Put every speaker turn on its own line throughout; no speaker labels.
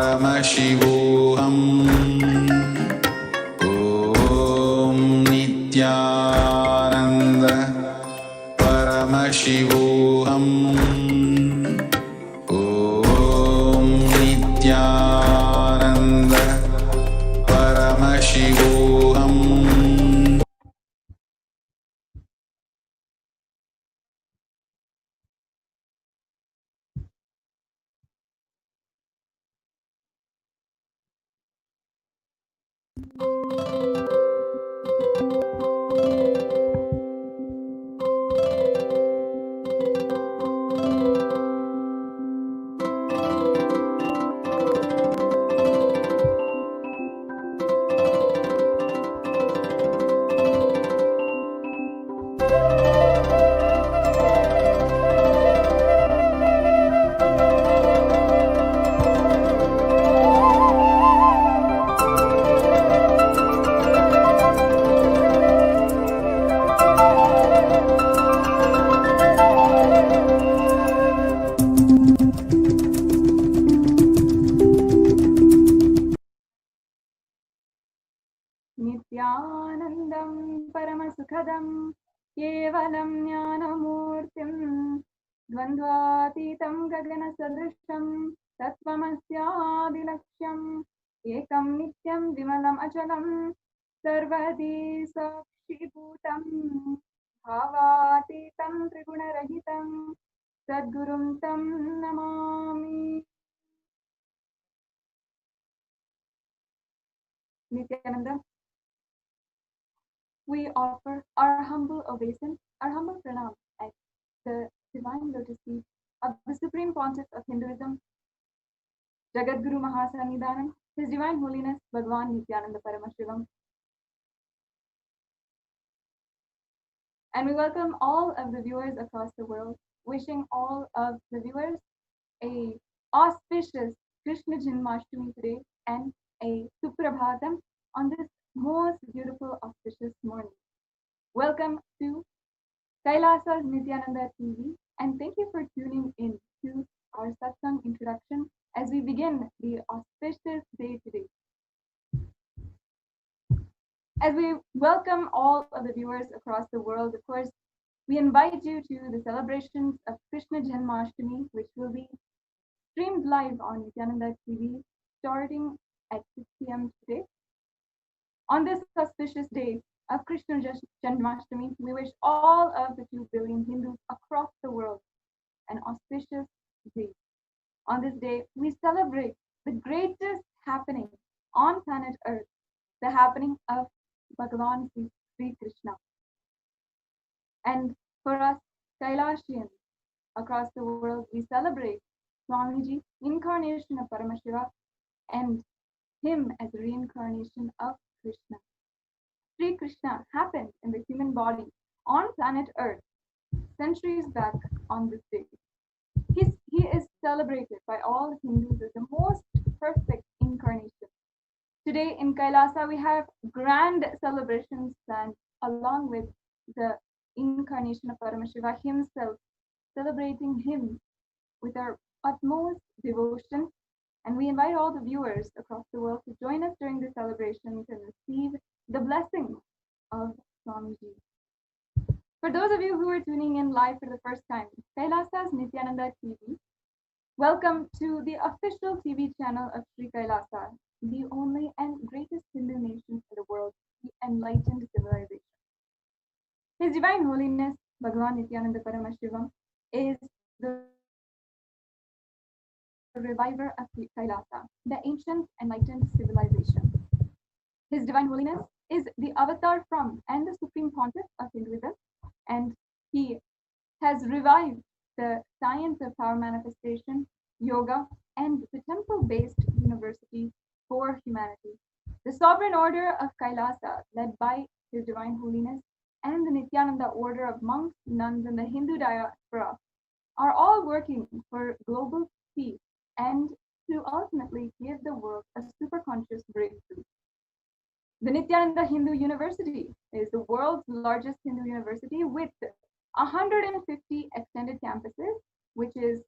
Paramashivoham. Om Nithyananda Paramashivoham. Om Nithyananda Paramashivoham.
Nithyanandam Paramasukadam Kevalam Jnanamurtim Dvandvatitam Gagana Sadrisham Tattvamasyabilaksham Ekam Nityam Vimalam Achalam Sarvadi Sakshibhutam Bhavatitam Trigunarahitam Sadgurum Tam Namami. Nithyananda, we offer our humble obeisance, our humble pranam at the divine lotus feet of the Supreme Pontiff of Hinduism, Jagadguru Mahasannidhanam, His Divine Holiness Bhagavan Nithyananda Paramashivam. And we welcome all of the viewers across the world, wishing all of the viewers a auspicious Krishna Janmashtami today and a Suprabhatam on this most beautiful auspicious morning. Welcome to KAILASA's Nithyananda TV, and thank you for tuning in to our Satsang introduction as we begin the auspicious day today. As we welcome all of the viewers across the world, of course, we invite you to the celebrations of Krishna Janmashtami, which will be streamed live on Nithyananda TV starting at 6 p.m. today. On this auspicious day of Krishna Janmashtami, we wish all of the 2 billion Hindus across the world an auspicious day. On this day, we celebrate the greatest happening on planet Earth, the happening of Bhagavan Sri Krishna. And for us, Kailasians across the world, we celebrate Swamiji, incarnation of Paramashiva, and him as a reincarnation of Krishna. Sri Krishna happened in the human body on planet Earth centuries back on this day. He is celebrated by all Hindus as the most perfect incarnation. Today in Kailasa, we have grand celebrations planned along with the incarnation of Paramashiva himself, celebrating him with our utmost devotion. And we invite all the viewers across the world to join us during the celebrations and receive the blessings of Swamiji. For those of you who are tuning in live for the first time, KAILASA's Nithyananda TV, welcome to the official TV channel of Sri Kailasa, the only and greatest Hindu nation in the world, the enlightened civilization. His Divine Holiness Bhagavan Nithyananda Paramashivam is the reviver of Kailasa, the ancient enlightened civilization. His Divine Holiness is the avatar from and the Supreme Pontiff of Hinduism, and he has revived the science of power manifestation, yoga, and the temple-based university for humanity. The sovereign order of Kailasa, led by His Divine Holiness, and the Nithyananda order of monks, nuns, and the Hindu diaspora are all working for global peace and to ultimately give the world a superconscious breakthrough. The Nithyananda Hindu University is the world's largest Hindu university with 150 extended campuses, which is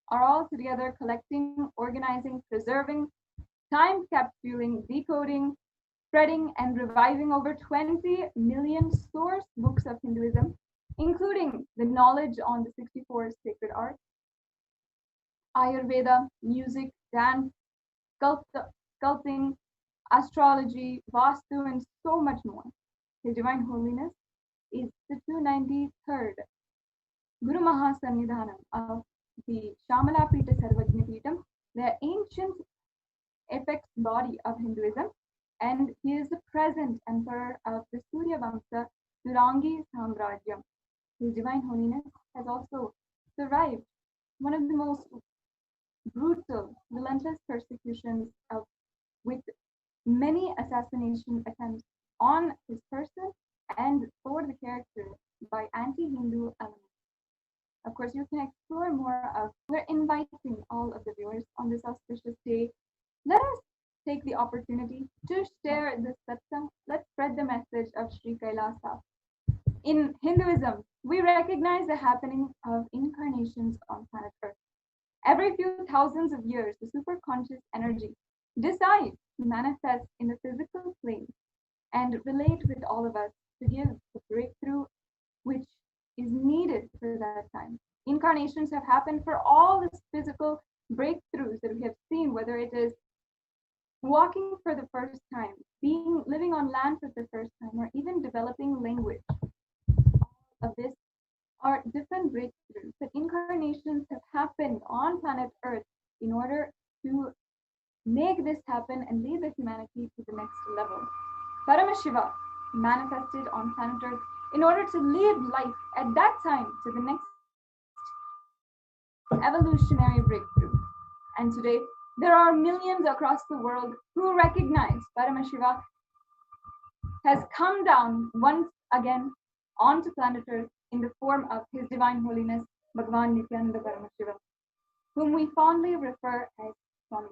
are all together collecting, organizing, preserving, time capturing, decoding, spreading, and reviving over 20 million source books of Hinduism, including the knowledge on the 64 sacred arts, Ayurveda, music, dance, sculpting, astrology, Vastu, and so much more. His Divine Holiness is the 293rd Guru Mahasannidhanam of the Shamalapita Sarvajnapitam, the ancient apex body of Hinduism, and he is the present emperor of the Surya Vamsa Durangi Samrajyam. His Divine Holiness has also survived one of the most brutal, relentless persecutions with many assassination attempts on his person and for the character by anti-Hindu elements. Of course, you can explore more of. We're inviting all of the viewers on this auspicious day. Let us take the opportunity to share this satsang. Let's spread the message of Sri Kailasa. In Hinduism, we recognize the happening of incarnations on planet Earth. Every few thousands of years, the superconscious energy decides to manifest in the physical plane and relate with all of us to give the breakthrough which is needed for that time. Incarnations have happened for all the physical breakthroughs that we have seen, whether it is walking for the first time, living on land for the first time, or even developing language. All of this are different breakthroughs that incarnations have happened on planet Earth in order to make this happen and lead the humanity to the next level. Paramashiva manifested on planet Earth in order to lead life at that time to the next evolutionary breakthrough. And today, there are millions across the world who recognize Paramashiva has come down once again onto planet Earth in the form of His Divine Holiness, Bhagavan Nithyananda Paramashivam, whom we fondly refer as Swami.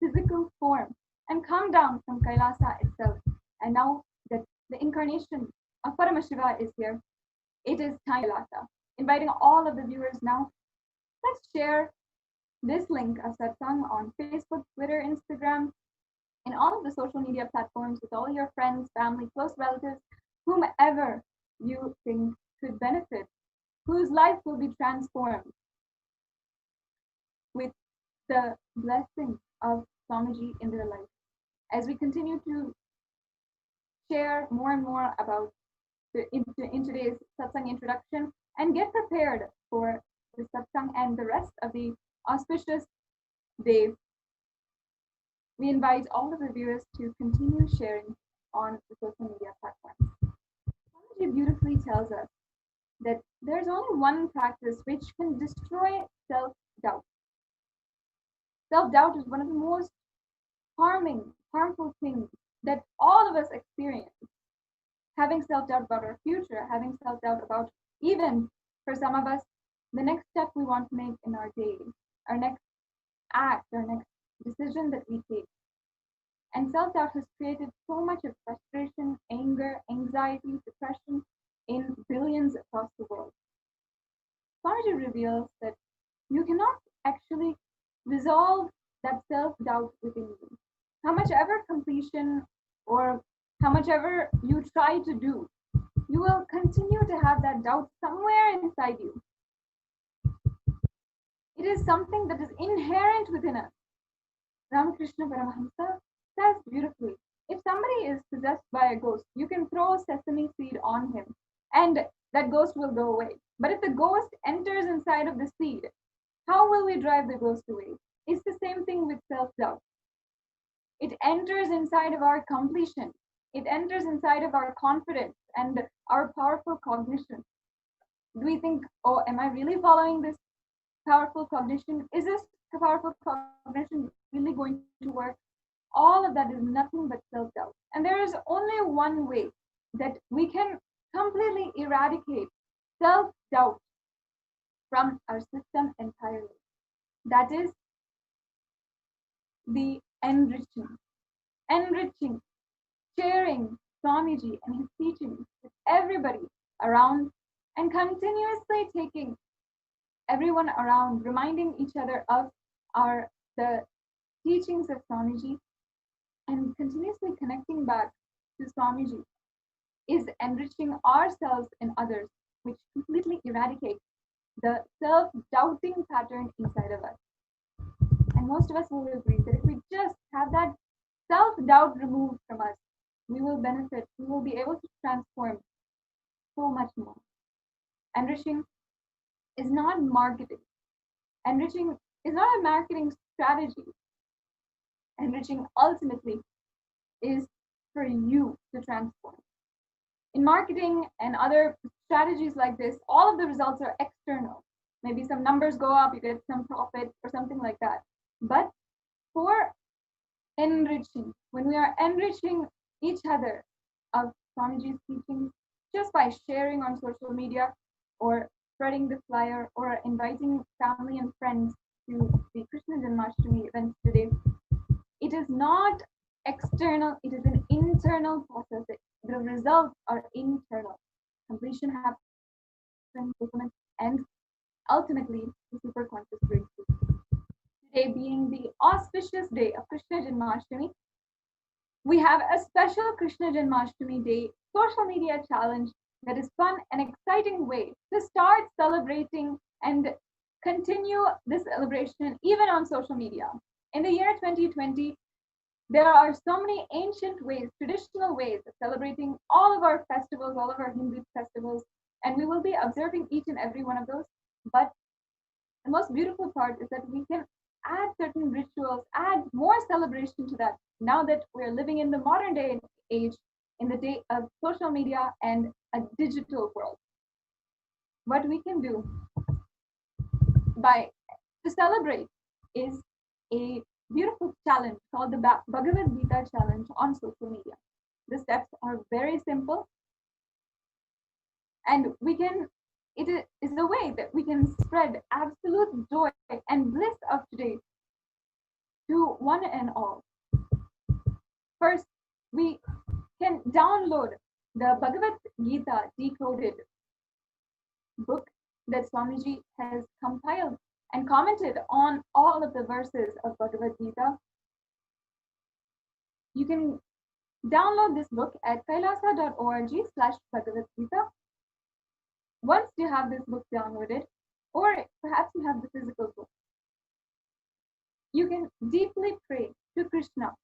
Physical form and come down from Kailasa itself. And now that the incarnation of Paramashiva is here, it is time Kailasa. Inviting all of the viewers now, let's share this link of Satsang on Facebook, Twitter, Instagram, and all of the social media platforms with all your friends, family, close relatives, whomever you think could benefit, whose life will be transformed with the blessing of Swamiji in their life. As we continue to share more and more about in today's satsang introduction and get prepared for the satsang and the rest of the auspicious day, we invite all of the viewers to continue sharing on the social media platforms. Swamiji beautifully tells us that there's only one practice which can destroy self-doubt. Self-doubt is one of the most harmful things that all of us experience. Having self-doubt about our future, having self-doubt about even, for some of us, the next step we want to make in our day, our next act, our next decision that we take. And self-doubt has created so much of frustration, anger, anxiety, depression in billions across the world. Swamiji reveals that you cannot actually resolve that self-doubt within you. How much ever completion or how much ever you try to do, you will continue to have that doubt somewhere inside you. It is something that is inherent within us. Ramakrishna Paramahamsa says beautifully, if somebody is possessed by a ghost, you can throw a sesame seed on him and that ghost will go away. But if the ghost enters inside of the seed, how will we drive the ghost away? It's the same thing with self-doubt. It enters inside of our completion. It enters inside of our confidence and our powerful cognition. Do we think, oh, am I really following this powerful cognition? Is this powerful cognition really going to work? All of that is nothing but self-doubt. And there is only one way that we can completely eradicate self-doubt from our system entirely. That is the enriching, sharing Swamiji and his teachings with everybody around and continuously taking everyone around, reminding each other of the teachings of Swamiji and continuously connecting back to Swamiji is enriching ourselves and others, which completely eradicates the self-doubting pattern inside of us. And most of us will agree that if we just have that self-doubt removed from us, we will benefit, we will be able to transform so much more. Enriching is not marketing. Enriching is not a marketing strategy. Enriching ultimately is for you to transform. In marketing and other strategies like this, all of the results are external. Maybe some numbers go up, you get some profit or something like that. But for enriching, when we are enriching each other of Swamiji's teachings just by sharing on social media or spreading the flyer or inviting family and friends to the Krishna Janmashtami event today, it is not external, it is an internal process. The results are internal. Completion happens, and ultimately the super conscious breakthrough. Today being the auspicious day of Krishna Janmashtami, we have a special Krishna Janmashtami Day social media challenge that is fun and exciting way to start celebrating and continue this celebration even on social media. In the year 2020, there are so many ancient ways, traditional ways of celebrating all of our festivals, all of our Hindu festivals, and we will be observing each and every one of those. But the most beautiful part is that we can add certain rituals, add more celebration to that now that we're living in the modern day age, in the day of social media and a digital world. What we can do to celebrate is a beautiful challenge called the Bhagavad Gita challenge on social media. The steps are very simple, and it is a way that we can spread absolute joy and bliss of today to one and all. First, we can download the Bhagavad Gita decoded book that Swamiji has compiled and commented on all of the verses of Bhagavad Gita. You can download this book at kailasa.org/Bhagavad Gita. Once you have this book downloaded, or perhaps you have the physical book, you can deeply pray to Krishna,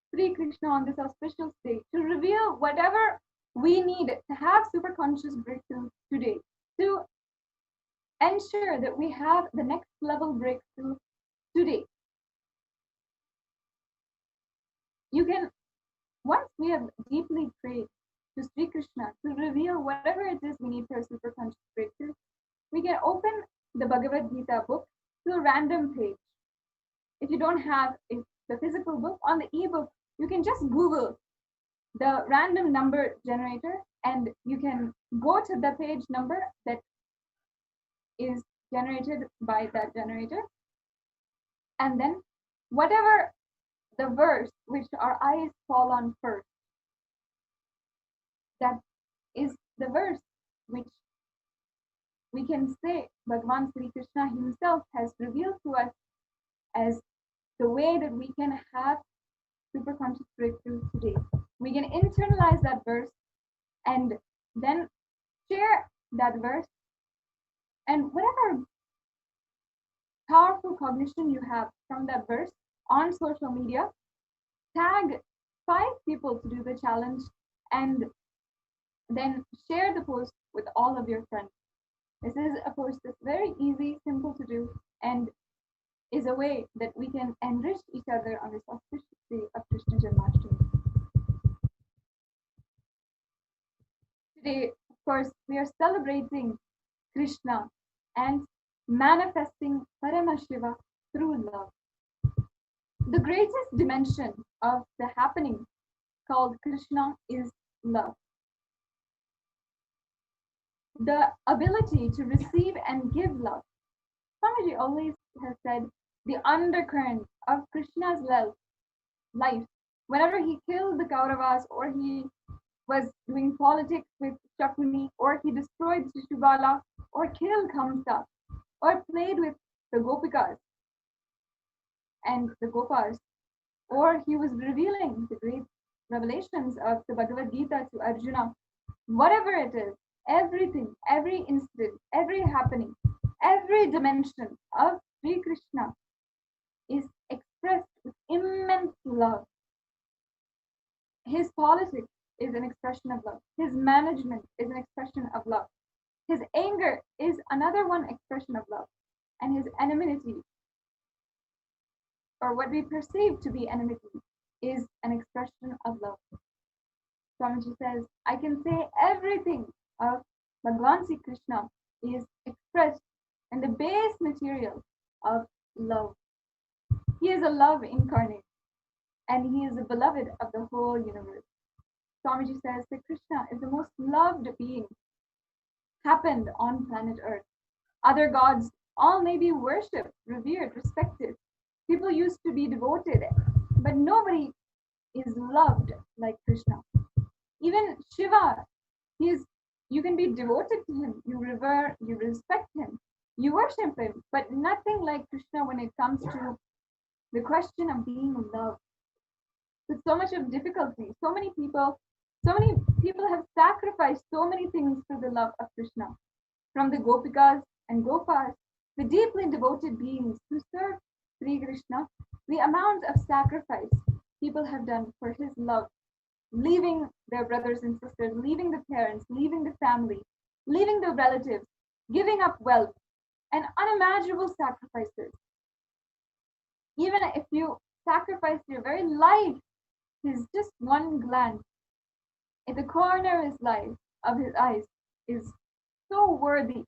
Sri Krishna, on this auspicious day to reveal whatever we need to have super conscious breakthrough today, to ensure that we have the next level breakthrough today. You can, once we have deeply prayed to Sri Krishna to reveal whatever it is we need for a super conscious breakthrough, we can open the Bhagavad Gita book to a random page. If you don't have the physical book, on the ebook, you can just Google the random number generator and you can go to the page number that is generated by that generator, and then whatever the verse which our eyes fall on first, that is the verse which we can say Bhagavan Sri Krishna himself has revealed to us as the way that we can have super conscious breakthrough today. We can internalize that verse and then share that verse, and whatever powerful cognition you have from that verse on social media, tag 5 people to do the challenge and then share the post with all of your friends. This is a post that's very easy, simple to do, and is a way that we can enrich each other on this auspicious day of Krishna Janmashtami. Today, of course, we are celebrating Krishna and manifesting Paramashiva through love. The greatest dimension of the happening called Krishna is love. The ability to receive and give love. Swamiji always has said the undercurrent of Krishna's life, whenever he killed the Kauravas or he was doing politics with Shakuni or he destroyed Shishubala or killed Kamsa or played with the Gopikas and the Gopas, or he was revealing the great revelations of the Bhagavad Gita to Arjuna. Whatever it is, everything, every incident, every happening, every dimension of Sri Krishna is expressed with immense love. His politics is an expression of love. His management is an expression of love. His anger is another one expression of love. And his enmity, or what we perceive to be enmity, is an expression of love. Swamiji says, I can say everything of Bhagavan Sri Krishna is expressed in the base material of love. He is a love incarnate, and he is the beloved of the whole universe. Swamiji says that Krishna is the most loved being happened on planet Earth. Other gods all may be worshipped, revered, respected. People used to be devoted, but nobody is loved like Krishna. Even Shiva, you can be devoted to him, you revere, you respect him, you worship him, but nothing like Krishna when it comes to the question of being loved. With so much of difficulty, so many people have sacrificed so many things for the love of Krishna. From the Gopikas and Gopas, the deeply devoted beings who serve Sri Krishna, the amount of sacrifice people have done for his love, leaving their brothers and sisters, leaving the parents, leaving the family, leaving the relatives, giving up wealth, and unimaginable sacrifices. Even if you sacrifice your very life, his just one glance at the corner of his eyes is so worthy.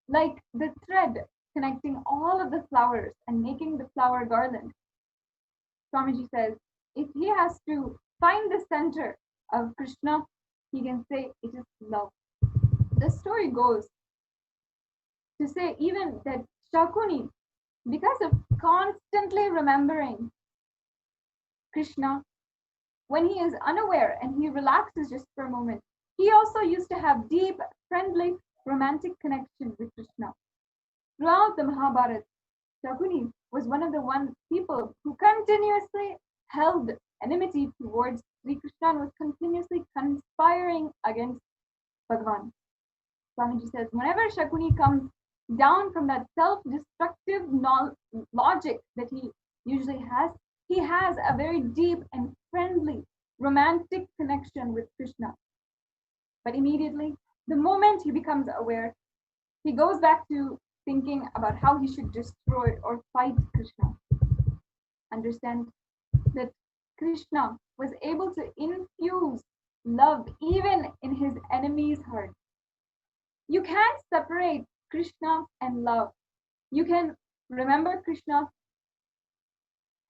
Like the thread connecting all of the flowers and making the flower garland. Swamiji says, if he has to find the center of Krishna, he can say it is love. The story goes to say even that Shakuni, because of constantly remembering Krishna, when he is unaware and he relaxes just for a moment, he also used to have deep, friendly, romantic connection with Krishna. Throughout the Mahabharata, Shakuni was one of the people who continuously held enmity towards Sri Krishna and was continuously conspiring against Bhagavan. Swamiji says, whenever Shakuni comes down from that self-destructive logic that he usually has, he has a very deep and friendly, romantic connection with Krishna. But immediately, the moment he becomes aware, he goes back to thinking about how he should destroy or fight Krishna. Understand that Krishna was able to infuse love even in his enemy's heart. You can't separate Krishna and love. You can remember Krishna,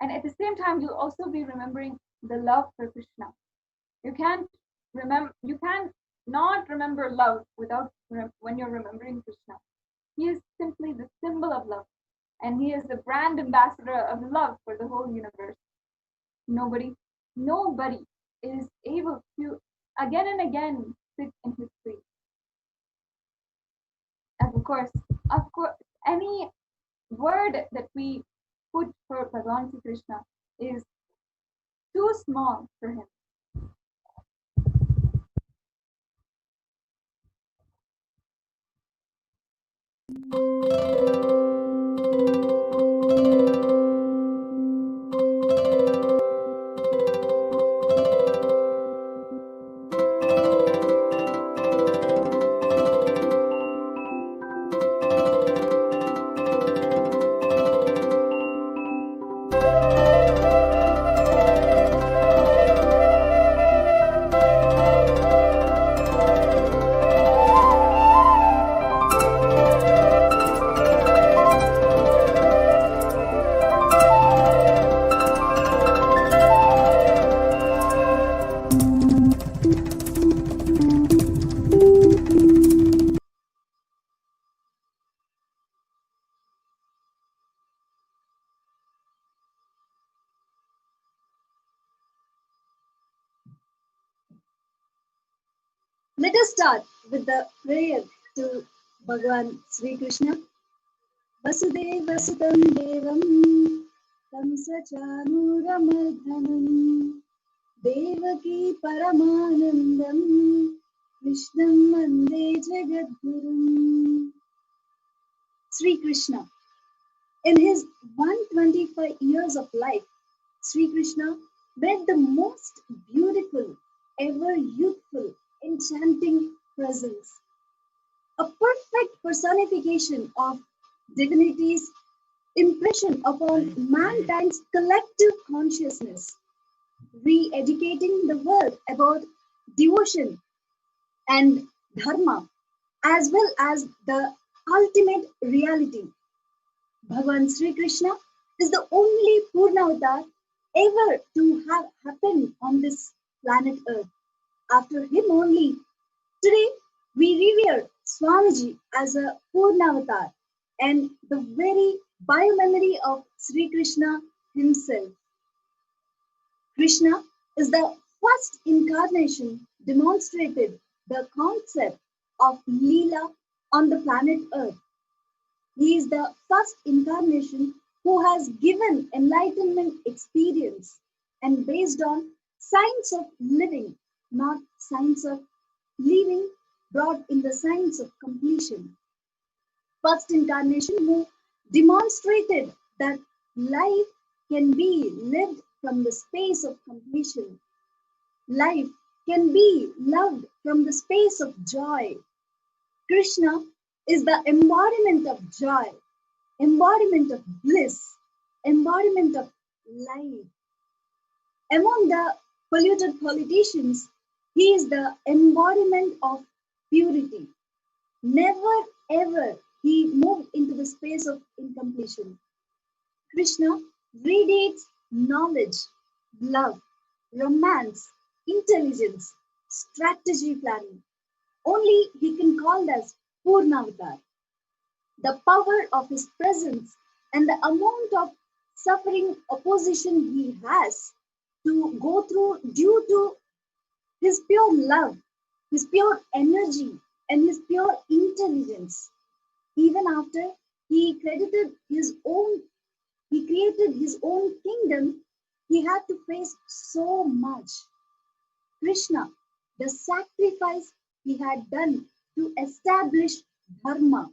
and at the same time, you'll also be remembering the love for Krishna. You can't not remember love when you're remembering Krishna. He is simply the symbol of love, and he is the brand ambassador of love for the whole universe. Nobody is able to again and again sit in his place. And of course, any word that we put for Bhagavan Sri Krishna is too small for him.
Let us start with the prayer to Bhagavan Sri Krishna, Vasudeva Sudam Devam, Kamsachanuramadhanam, Devaki Paramanandam, Krishnam Vande Jagadgurum. Sri Krishna, in his 125 years of life, Sri Krishna met the most beautiful, ever youthful, enchanting presence, a perfect personification of divinity's impression upon mankind's collective consciousness, re-educating the world about devotion and dharma, as well as the ultimate reality. Bhagavan Sri Krishna is the only Purnavatar ever to have happened on this planet Earth. After him only, today we revere Swamiji as a Purnavatar and the very biomemory of Sri Krishna himself. Krishna is the first incarnation demonstrated the concept of Leela on the planet Earth. He is the first incarnation who has given enlightenment experience and based on science of living, not science of living, brought in the science of completion. First incarnation who demonstrated that life can be lived from the space of completion. Life can be loved from the space of joy. Krishna is the embodiment of joy, embodiment of bliss, embodiment of life. Among the polluted politicians, he is the embodiment of purity. Never ever he moved into the space of incompletion. Krishna radiates knowledge, love, romance, intelligence, strategy planning. Only he can call us Purnavatar. The power of his presence and the amount of suffering opposition he has to go through due to his pure love, his pure energy, and his pure intelligence. Even after he he created his own kingdom, he had to face so much. Krishna, the sacrifice he had done to establish dharma,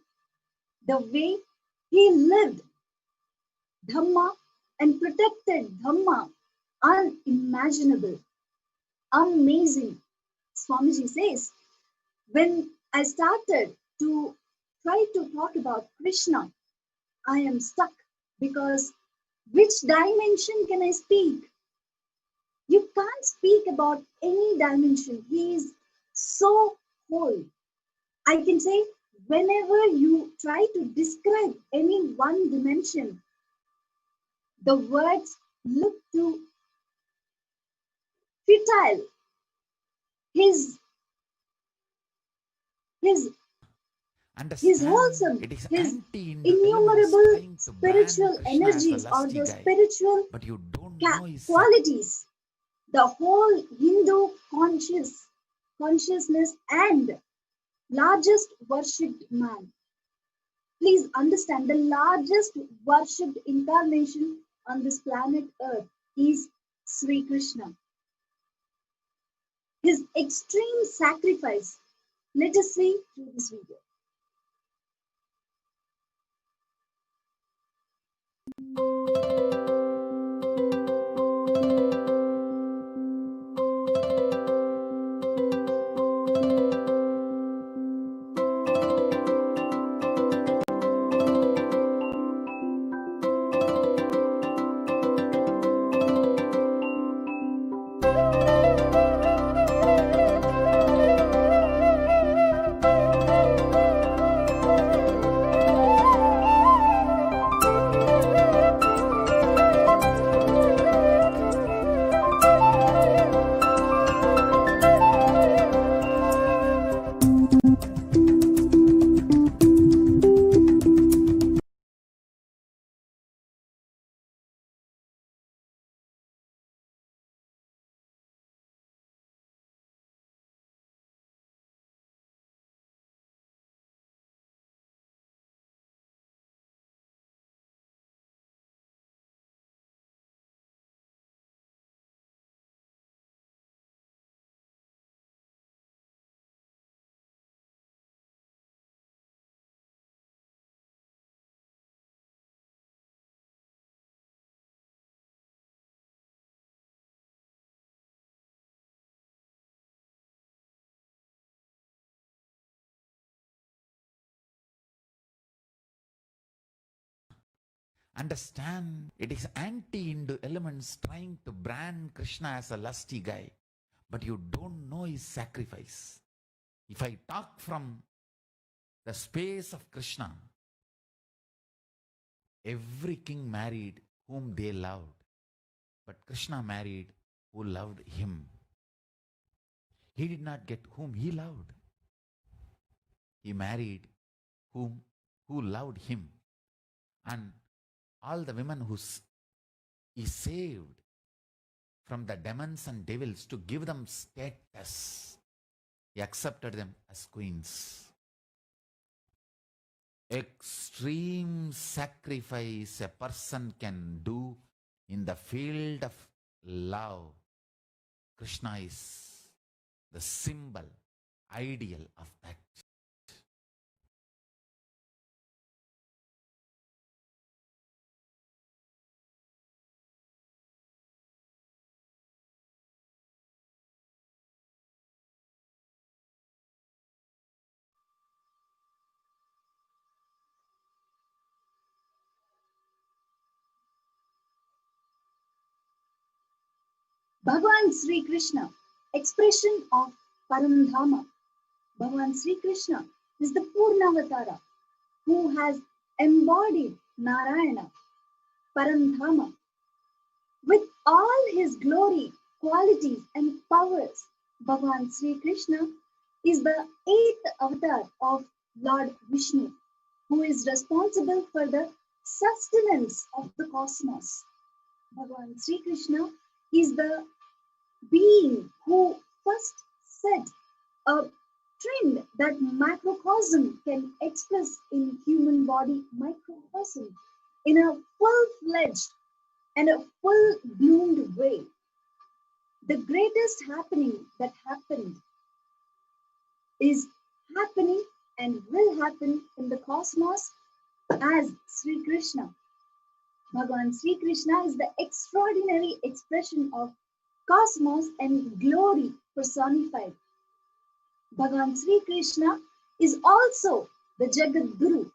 the way he lived dhamma and protected dhamma, unimaginable, amazing. Swamiji says, when I started to try to talk about Krishna, I am stuck because which dimension can I speak? You can't speak about any dimension. He is so whole. I can say, whenever you try to describe any one dimension, the words look too futile. His
Understand,
wholesome,
it is
his
anti-imperialist
innumerable
trying to
spiritual
brand Krishna as a
energies or
lusty
the
guy,
spiritual
but you don't know his
qualities, the whole Hindu consciousness and largest worshipped man. Please understand, the largest worshipped incarnation on this planet Earth is Sri Krishna. His extreme sacrifice. Let us see through this video.
understand it is anti-Hindu elements trying to brand Krishna as a lusty guy, but you don't know his sacrifice. If I talk from the space of Krishna, every king married whom they loved, but Krishna married who loved him. He did not get whom he loved. He married who loved him. And all the women he saved from the demons and devils to give them status, he accepted them as queens. Extreme sacrifice a person can do in the field of love. Krishna is the symbol, ideal of that.
Bhagavan Sri Krishna, expression of Paramdhama. Bhagavan Sri Krishna is the Purnavatara who has embodied Narayana, Paramdhama, with all his glory, qualities, and powers. Bhagavan Sri Krishna is the eighth avatar of Lord Vishnu, who is responsible for the sustenance of the cosmos. Bhagavan Sri Krishna is the being who first set a trend that macrocosm can express in human body microcosm in a full-fledged and a full-bloomed way. The greatest happening that happened is happening and will happen in the cosmos as Sri Krishna. Bhagavan Sri Krishna is the extraordinary expression of cosmos and glory personified. Bhagavan Sri Krishna is also the Jagat Guru,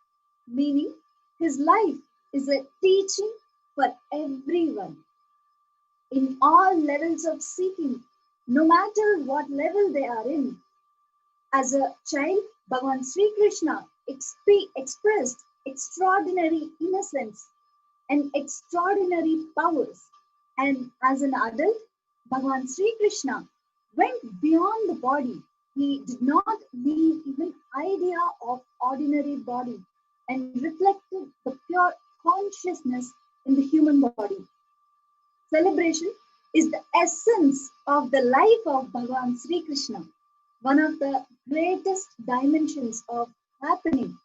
meaning his life is a teaching for everyone. In all levels of seeking, no matter what level they are in. As a child, Bhagavan Sri Krishna expressed extraordinary innocence and extraordinary powers. And as an adult, Bhagavan Sri Krishna went beyond the body. He did not leave even idea of ordinary body and reflected the pure consciousness in the human body. Celebration is the essence of the life of Bhagavan Sri Krishna. One of the greatest dimensions of happening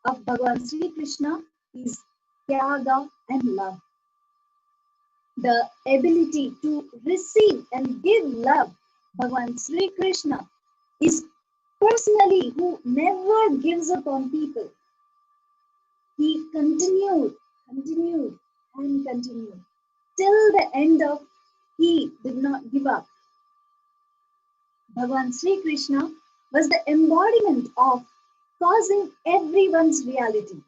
of Bhagavan Sri Krishna is Tyaga and love. The ability to receive and give love. Bhagavan Sri Krishna is personally who never gives up on people. He continued till the end of he did not give up. Bhagavan Sri Krishna was the embodiment of causing everyone's reality.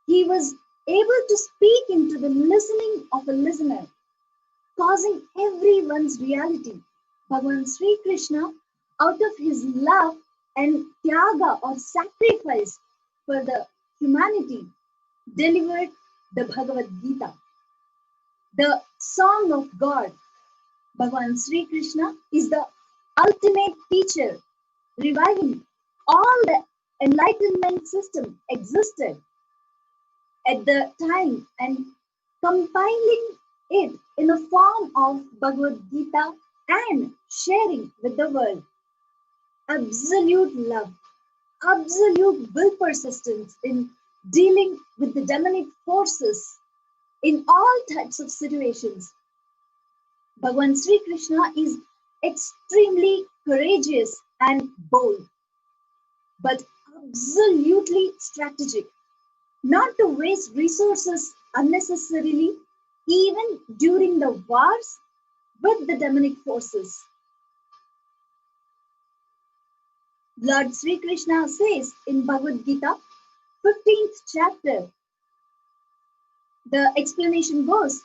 He was able to speak into the listening of a listener, causing everyone's reality. Bhagavan Sri Krishna, out of his love and tyaga or sacrifice for the humanity, delivered the Bhagavad Gita, the song of God. Bhagavan Sri Krishna is the ultimate teacher, reviving all the enlightenment system existed at the time and compiling it in a form of Bhagavad Gita and sharing with the world. Absolute love, absolute will persistence in dealing with the demonic forces in all types of situations. Bhagavan Sri Krishna is extremely courageous and bold, but absolutely strategic, not to waste resources unnecessarily, even during the wars with the demonic forces. Lord Sri Krishna says in Bhagavad Gita, 15th chapter, The explanation goes,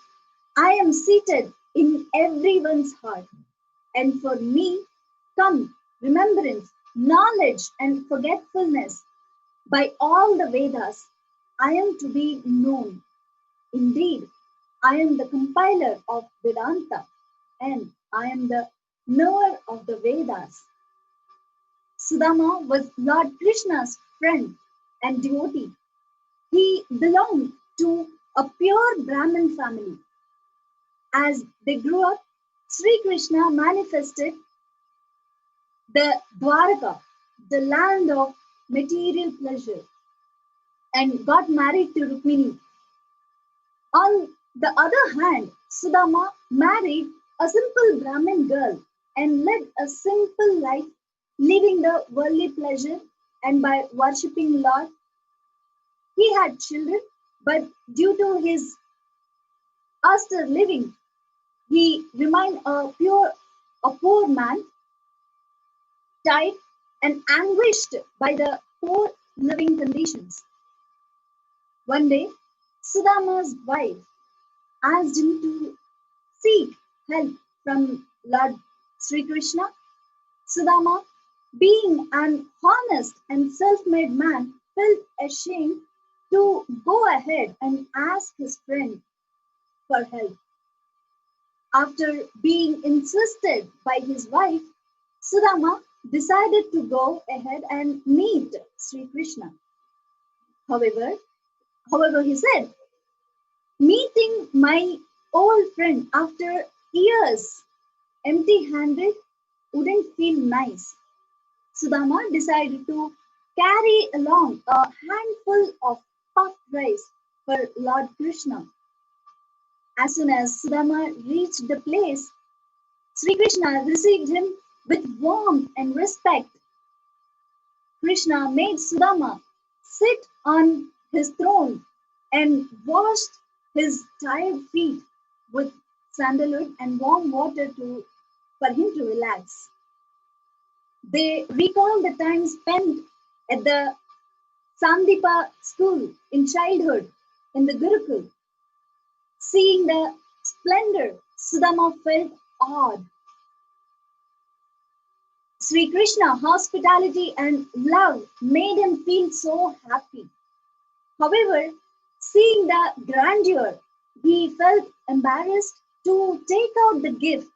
I am seated in everyone's heart, and for me come remembrance, knowledge, and forgetfulness. By all the Vedas, I am to be known. Indeed, I am the compiler of Vedanta, and I am the knower of the Vedas. Sudama was Lord Krishna's friend and devotee. He belonged to a pure Brahmin family. As they grew up, Sri Krishna manifested the Dwaraka, the land of material pleasure, and got married to Rukmini. On the other hand, Sudama married a simple Brahmin girl and led a simple life, living the worldly pleasure, and by worshipping Lord. He had children, but due to his austere living, he remained a poor man, tired and anguished by the poor living conditions. One day, Sudama's wife asked him to seek help from Lord Sri Krishna. Sudama, being an honest and self-made man, felt ashamed to go ahead and ask his friend for help. After being insisted by his wife, Sudama decided to go ahead and meet Sri Krishna. However, he said, meeting my old friend after years empty-handed wouldn't feel nice. Sudama decided to carry along a handful of puffed rice for Lord Krishna. As soon as Sudama reached the place, Sri Krishna received him with warmth and respect. Krishna made Sudama sit on his throne and washed his tired feet with sandalwood and warm water for him to relax. They recall the time spent at the Sandipa school in childhood in the Gurukul. Seeing the splendor, Sudama felt awed. Sri Krishna hospitality and love made him feel so happy. However, seeing the grandeur, he felt embarrassed to take out the gift.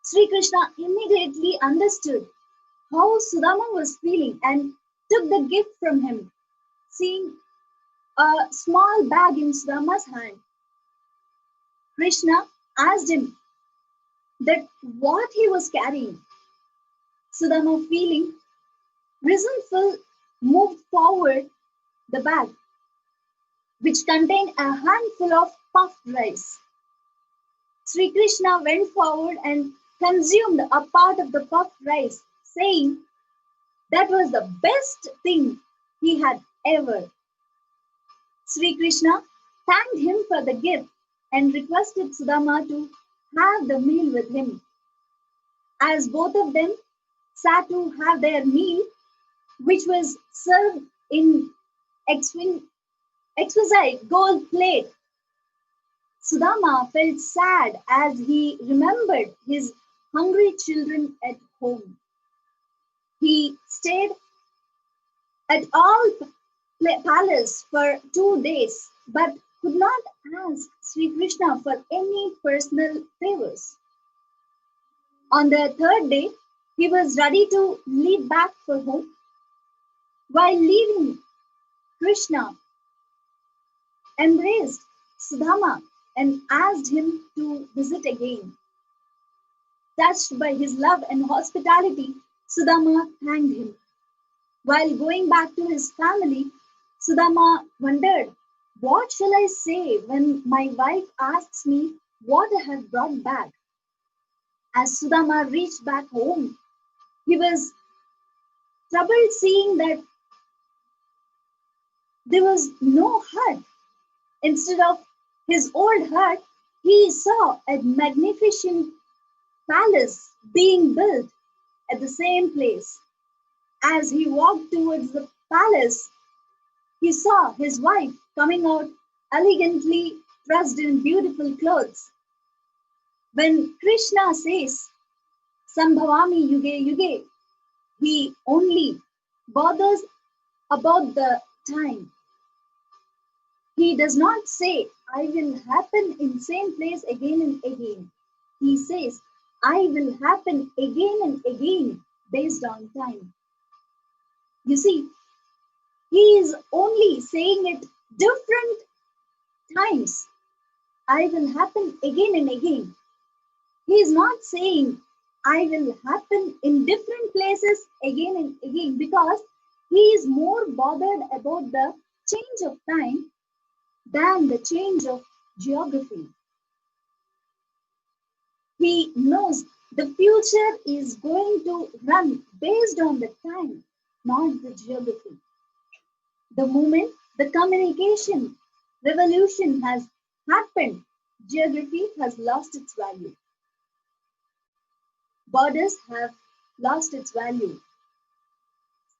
Sri Krishna immediately understood how Sudama was feeling and took the gift from him. Seeing a small bag in Sudama's hand, Krishna asked him that what he was carrying. Sudama, feeling resentful, moved forward the bag, which contained a handful of puffed rice. Sri Krishna went forward and consumed a part of the puffed rice, saying that was the best thing he had ever. Sri Krishna thanked him for the gift and requested Sudama to have the meal with him. As both of them sat to have their meal, which was served in exquisite gold plate, Sudama felt sad as he remembered his hungry children at home. He stayed at all palace for 2 days, but could not ask Sri Krishna for any personal favors. On the third day, he was ready to leave back for home. While leaving, Krishna embraced Sudama and asked him to visit again. Touched by his love and hospitality, Sudama thanked him. While going back to his family, Sudama wondered, what shall I say when my wife asks me what I have brought back? As Sudama reached back home, he was troubled seeing that there was no hut. Instead of his old hut, he saw a magnificent palace being built at the same place. As he walked towards the palace, he saw his wife coming out elegantly dressed in beautiful clothes. When Krishna says, Sambhavami Yuge Yuge, he only bothers about the time. He does not say, I will happen in same place again and again. He says, I will happen again and again based on time. You see, he is only saying it different times. I will happen again and again. He is not saying I will happen in different places again and again because he is more bothered about the change of time than the change of geography. He knows the future is going to run based on the time, not the geography. The moment the communication revolution has happened, geography has lost its value. Borders have lost its value.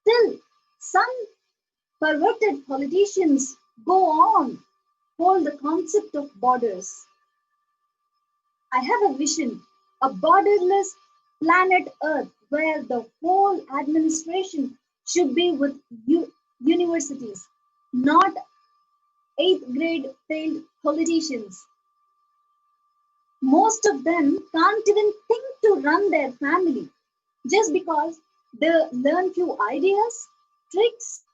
Still, some perverted politicians go on hold the concept of borders. I have a vision, a borderless planet Earth where the whole administration should be with universities, not 8th grade failed politicians. Most of them can't even think to run their family just because they learn few ideas, tricks.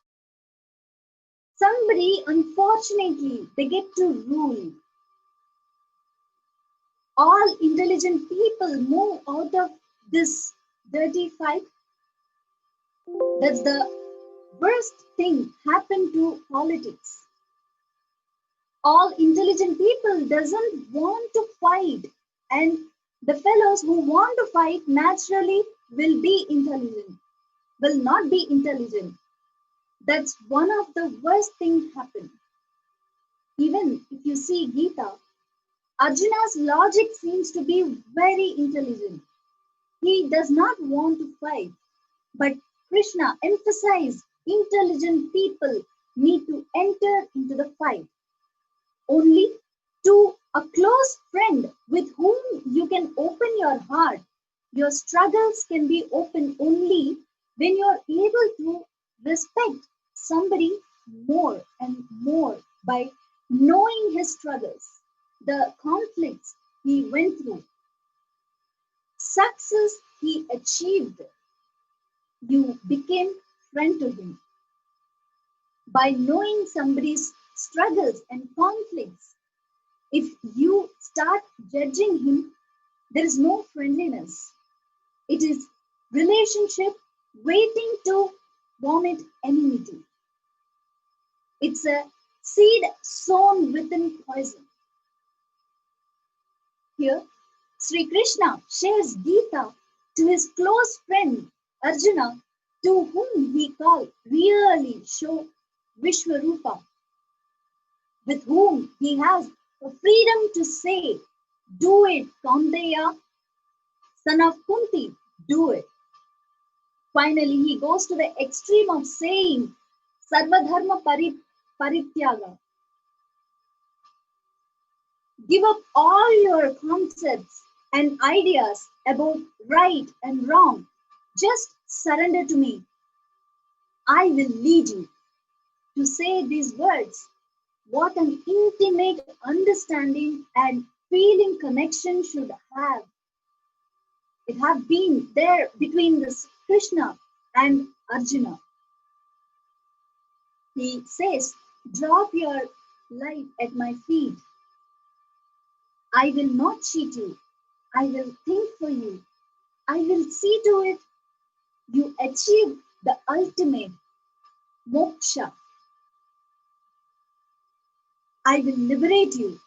Somebody, unfortunately, they get to rule. All intelligent people move out of this dirty fight. That's the worst thing happened to politics. All intelligent people doesn't want to fight, and the fellows who want to fight naturally will not be intelligent. That's one of the worst things happen. Even if you see Gita, Arjuna's logic seems to be very intelligent. He does not want to fight, but Krishna emphasized intelligent people need to enter into the fight. Only to a close friend with whom you can open your heart. Your struggles can be open only when you're able to respect somebody more and more by knowing his struggles, the conflicts he went through, success he achieved. You became friend to him. By knowing somebody's struggles and conflicts, if you start judging him, there is no friendliness. It is relationship waiting to vomit enmity. It's a seed sown within poison. Here, Sri Krishna shares Gita to his close friend Arjuna, to whom he called really show Vishwarupa, with whom he has the freedom to say, do it, Kaunteya, son of Kunti, do it. Finally, he goes to the extreme of saying, Sarvadharma Parityaga. Give up all your concepts and ideas about right and wrong. Just surrender to me. I will lead you. To say these words, what an intimate understanding and feeling connection should have. It have been there between this Krishna and Arjuna. He says, drop your life at my feet. I will not cheat you. I will think for you. I will see to it you achieve the ultimate moksha. I will liberate you.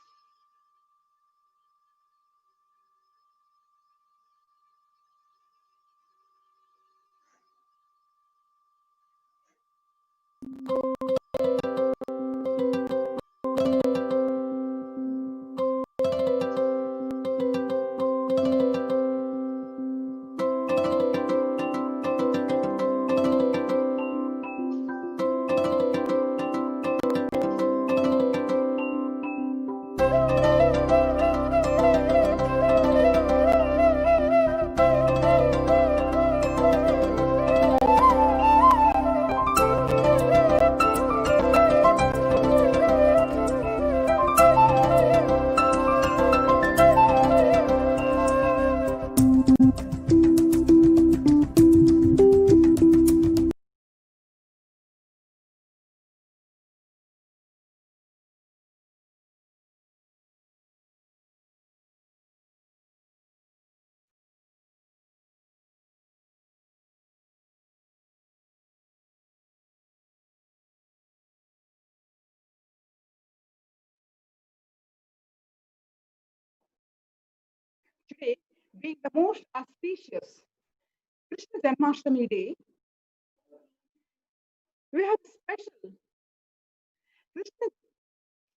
today, being the most auspicious Krishna Janmashtami day, we have a special Krishna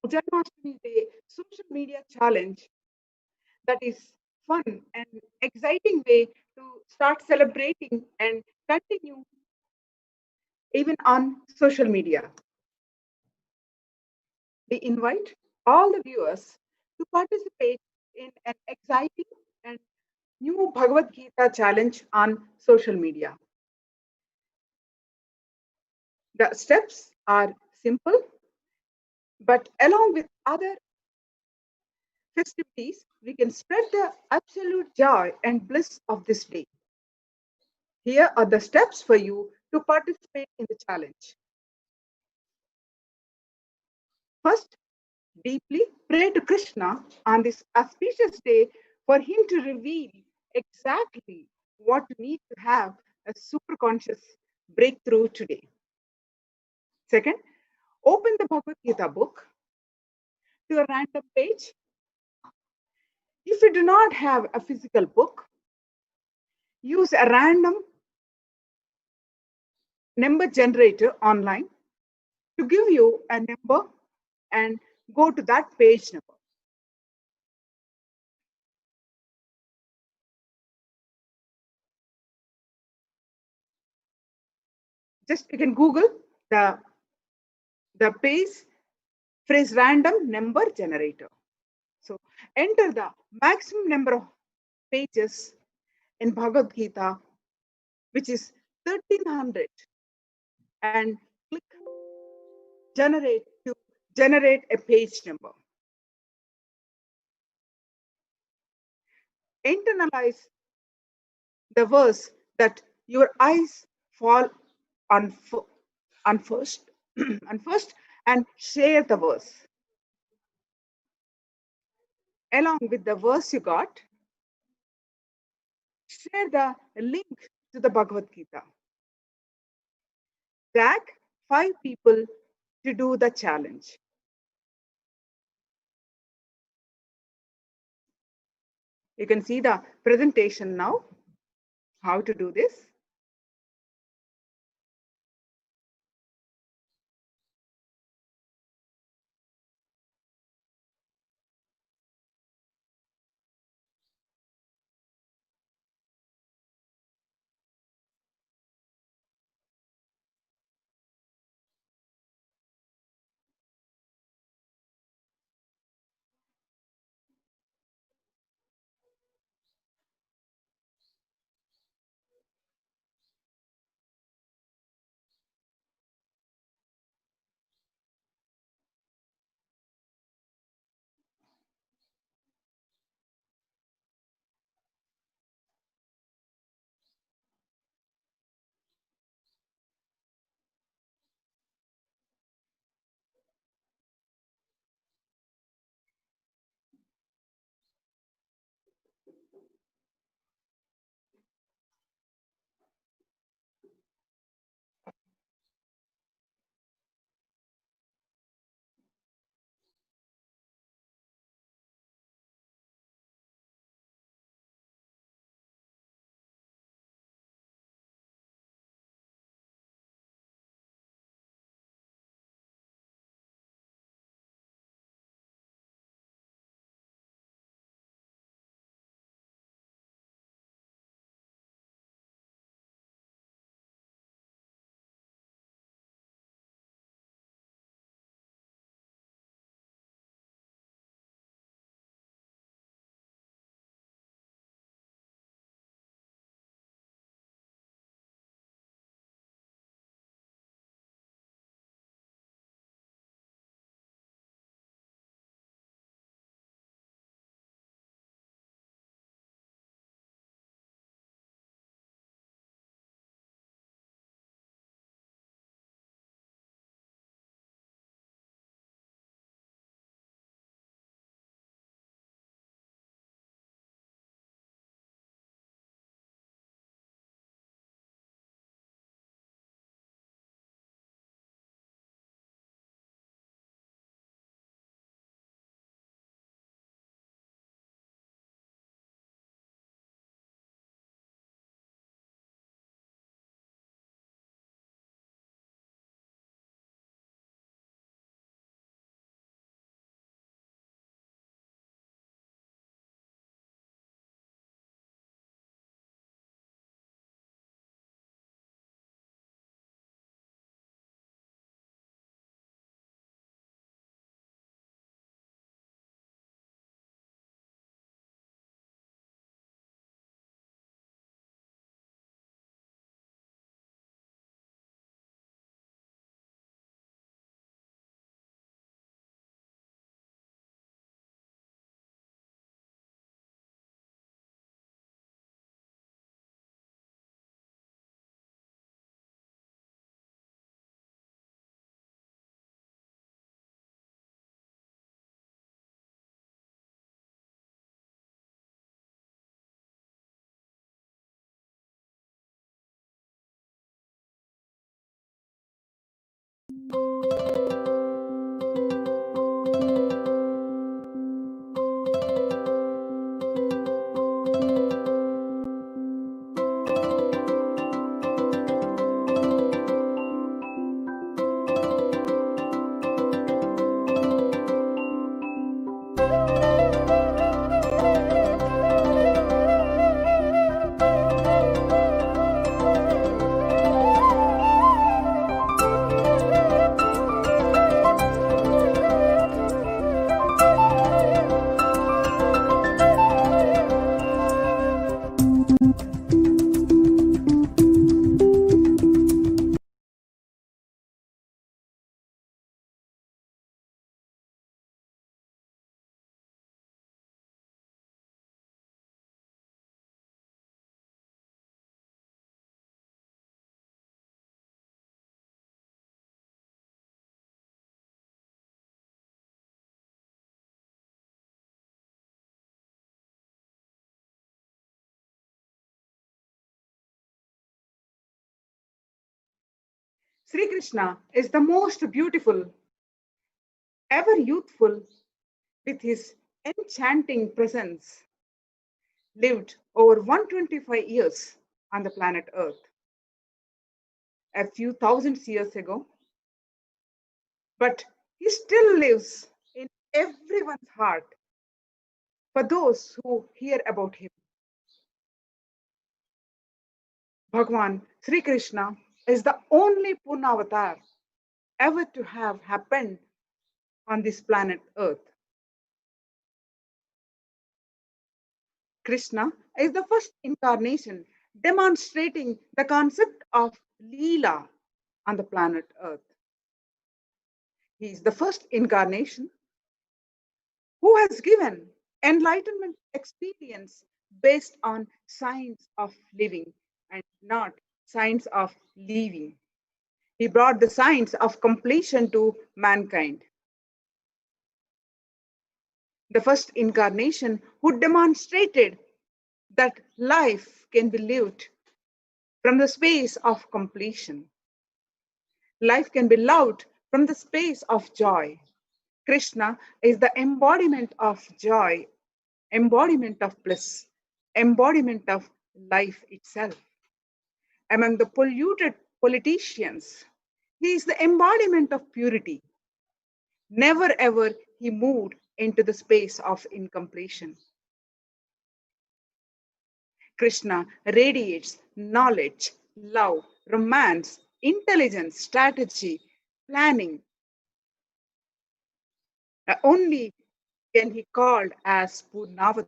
Janmashtami Day social media challenge that is fun and exciting way to start celebrating and continue even on social media. We invite all the viewers to participate in an exciting and new Bhagavad Gita challenge on social media. The steps are simple, but along with other festivities, we can spread the absolute joy and bliss of this day. Here are the steps for you to participate in the challenge. First, deeply pray to Krishna on this auspicious day for him to reveal exactly what you need to have a super conscious breakthrough today. Second, open the Bhagavad Gita book to a random page. If you do not have a physical book, use a random number generator online to give you a number and go to that page number. Just you can Google the, the page phrase random number generator. So enter the maximum number of pages in Bhagavad Gita, which is 1300, and click generate to generate a page number. Internalize the verse that your eyes fall on, on first, on first, and share the verse. Along with the verse you got, share the link to the Bhagavad Gita. Tag 5 people to do the challenge. You can see the presentation now, how to do this. Sri Krishna is the most beautiful, ever youthful, with his enchanting presence, lived over 125 years on the planet Earth. A few thousand years ago, but he still lives in everyone's heart for those who hear about him. Bhagwan Sri Krishna is the only Purnavatar ever to have happened on this planet Earth. Krishna is the first incarnation demonstrating the concept of Leela on the planet Earth. He is the first incarnation who has given enlightenment experience based on science of living and not science of living. He brought the science of completion to mankind. The first incarnation who demonstrated that life can be lived from the space of completion. Life can be loved from the space of joy. Krishna is the embodiment of joy, embodiment of bliss, embodiment of life itself. Among the polluted politicians, he is the embodiment of purity. Never ever he moved into the space of incompletion. Krishna radiates knowledge, love, romance, intelligence, strategy, planning. Only can he called as Purnavatar,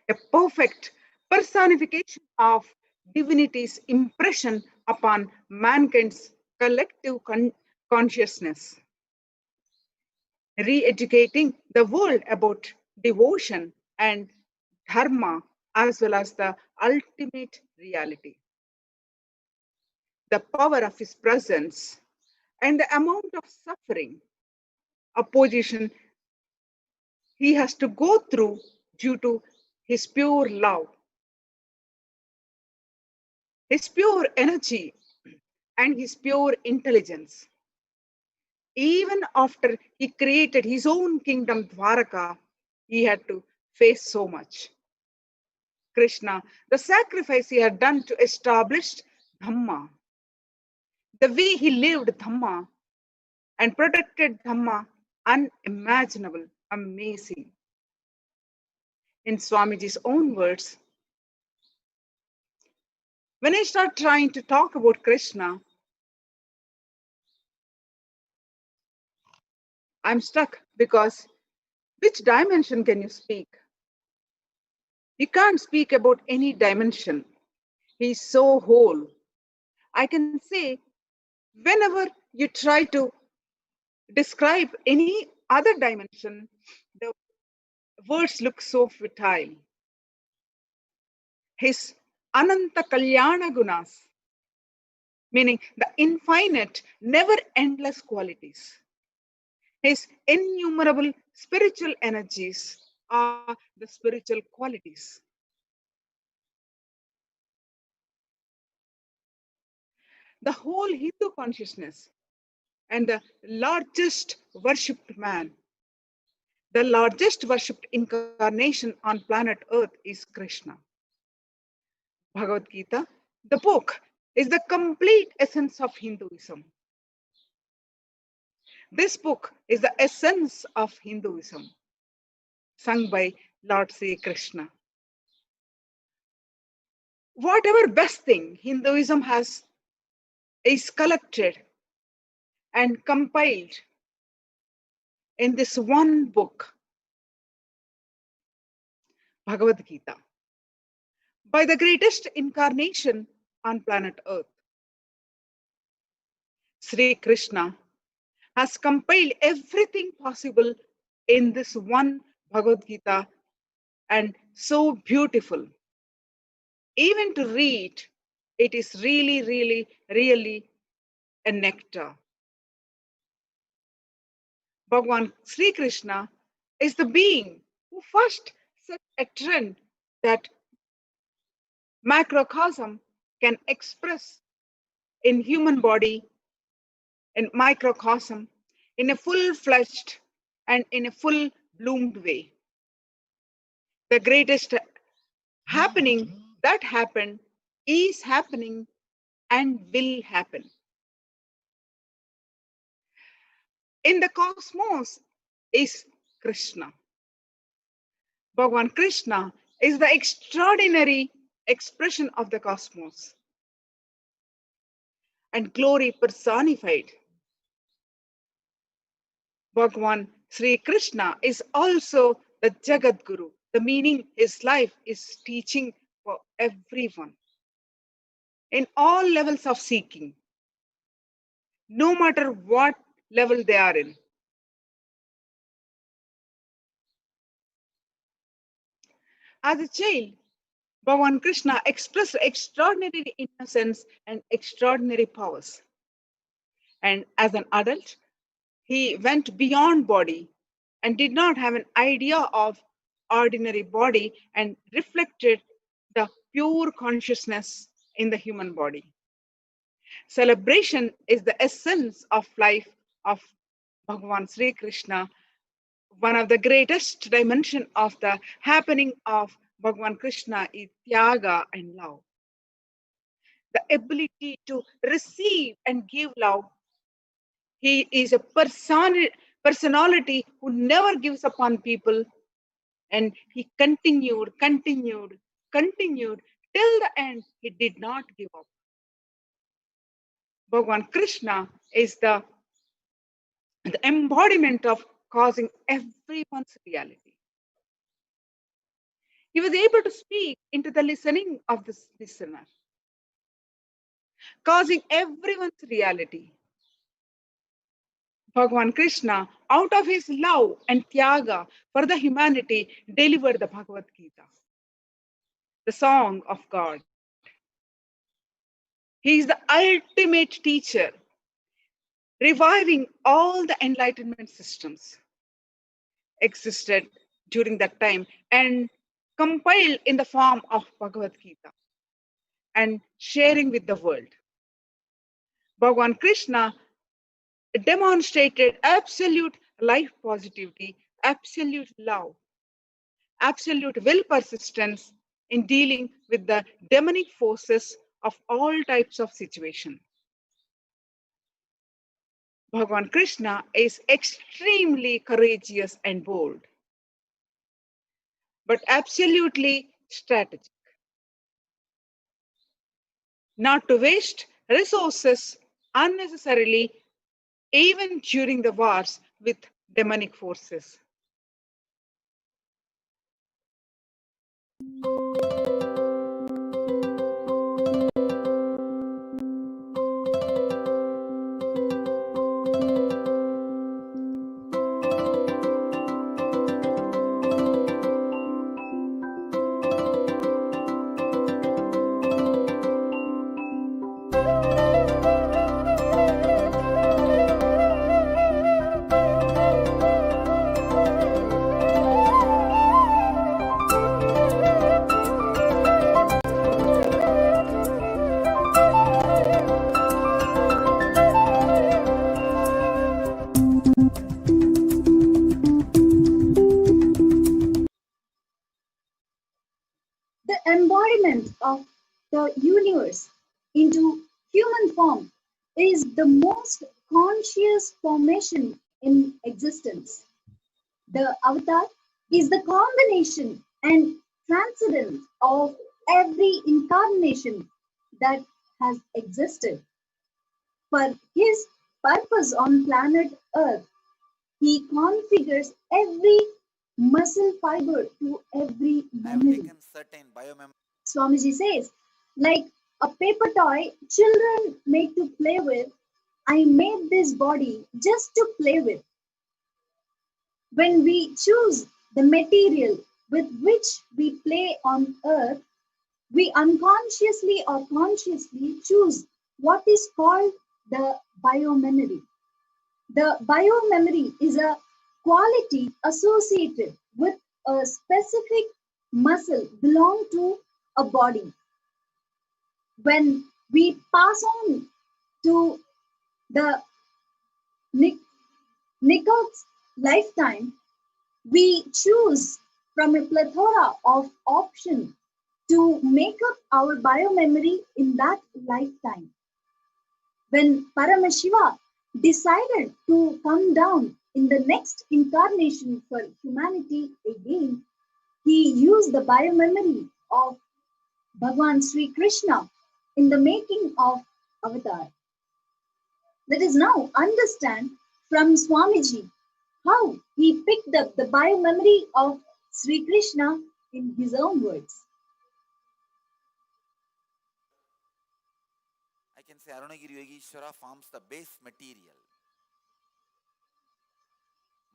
a perfect personification of divinity's impression upon mankind's collective consciousness, re-educating the world about devotion and dharma as well as the ultimate reality. The power of his presence and the amount of suffering, opposition he has to go through due to his pure love, his pure energy, and his pure intelligence. Even after he created his own kingdom, Dwaraka, he had to face so much. Krishna, the sacrifice he had done to establish Dhamma, the way he lived Dhamma and protected Dhamma, unimaginable, amazing. In Swamiji's own words, when I start trying to talk about Krishna, I'm stuck because which dimension can you speak? You can't speak about any dimension. He's so whole. I can say, whenever you try to describe any other dimension, the words look so futile. His Ananta Kalyana Gunas, meaning the infinite, never endless qualities. His innumerable spiritual energies are the spiritual qualities. The whole Hindu consciousness and the largest worshipped man, the largest worshipped incarnation on planet Earth is Krishna. Bhagavad Gita, the book, is the complete essence of Hinduism. This book is the essence of Hinduism, sung by Lord Sri Krishna. Whatever best thing Hinduism has is collected and compiled in this one book, Bhagavad Gita, by the greatest incarnation on planet Earth. Sri Krishna has compiled everything possible in this one Bhagavad Gita, and so beautiful. Even to read, it is really, really, really a nectar. Bhagwan Sri Krishna is the being who first set a trend that macrocosm can express in human body, in microcosm, in a full-fledged and in a full-bloomed way. The greatest happening that happened is happening and will happen. In the cosmos is Krishna. Bhagavan Krishna is the extraordinary expression of the cosmos and glory personified. Bhagavan Sri Krishna is also the Jagat Guru. The meaning his life is teaching for everyone in all levels of seeking, no matter what level they are in. As a child, Bhagavan Krishna expressed extraordinary innocence and extraordinary powers. And as an adult, he went beyond body and did not have an idea of ordinary body and reflected the pure consciousness in the human body. Celebration is the essence of life of Bhagavan Sri Krishna. One of the greatest dimension of the happening of Bhagavan Krishna is Tyaga and love. The ability to receive and give love. He is a personality who never gives up on people, and he continued till the end. He did not give up. Bhagavan Krishna is the embodiment of causing everyone's reality. He was able to speak into the listening of the listener, causing everyone's reality. Bhagavan Krishna, out of his love and tyaga for the humanity, delivered the Bhagavad Gita, the song of God. He is the ultimate teacher, reviving all the enlightenment systems existed during that time and compiled in the form of Bhagavad Gita and sharing with the world. Bhagavan Krishna demonstrated absolute life positivity, absolute love, absolute will persistence in dealing with the demonic forces of all types of situation. Bhagavan Krishna is extremely courageous and bold, but absolutely strategic. Not to waste resources unnecessarily, even during the wars with demonic forces.
The embodiment of the universe into human form is the most conscious formation in existence. The avatar is the combination and transcendence of every incarnation that has existed. For his purpose on planet Earth, he configures every muscle fiber to every
I have
memory.
taken certain biomemory.
Swamiji says, like a paper toy children make to play with, I made this body just to play with. When we choose the material with which we play on earth, we unconsciously or consciously choose what is called the biomemory. The biomemory is a quality associated with a specific muscle belong to a body. When we pass on to the Nichols lifetime, we choose from a plethora of options to make up our biomemory in that lifetime. When Paramashiva decided to come down in the next incarnation for humanity again, he used the biomemory of Bhagwan Sri Krishna in the making of Avatar. Let us now understand from Swamiji how he picked up the biomemory of Sri Krishna in his own words.
I can say Arunagiri Yogeshwara forms the base material.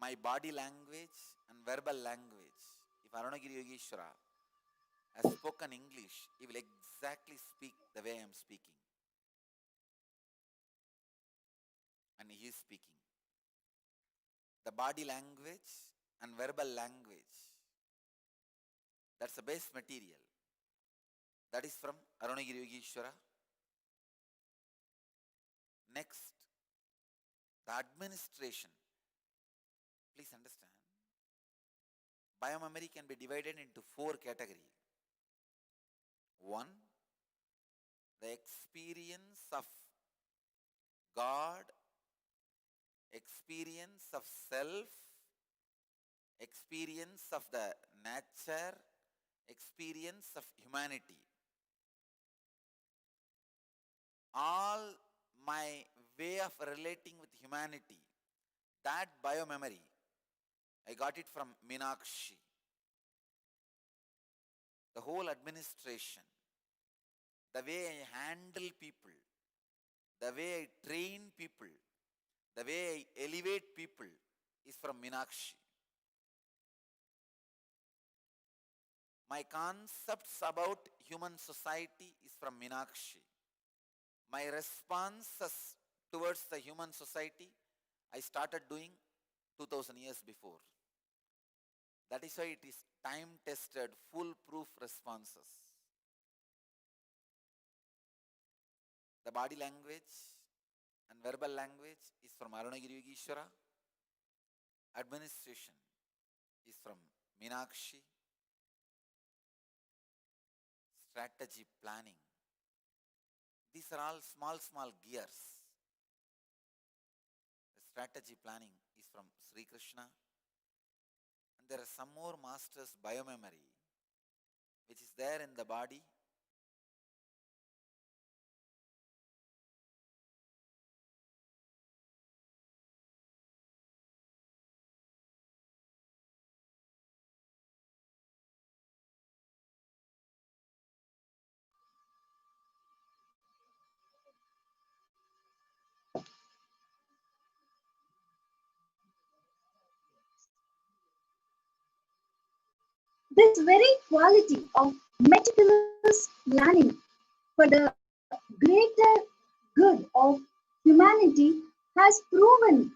My body language and verbal language. If Arunagiri Yogeshwara has spoken English, he will exactly speak the way I am speaking. And he is speaking. The body language and verbal language. That's the base material. That is from Arunagiri Yogeshwara. Next, the administration. Please understand. Biomemory can be divided into 4 categories. 1, the experience of God, experience of self, experience of the nature, experience of humanity. All my way of relating with humanity, that biomemory, I got it from Meenakshi. The whole administration, the way I handle people, the way I train people, the way I elevate people is from Meenakshi. My concepts about human society is from Meenakshi. My responses towards the human society, I started doing 2000 years before. That is why it is time-tested, foolproof responses. The body language and verbal language is from Arunagiri Yogeshwara. Administration is from Meenakshi. Strategy planning. These are all small gears. The strategy planning is from Sri Krishna. And there are some more masters' biomemory, which is there in the body.
This very quality of meticulous planning for the greater good of humanity has proven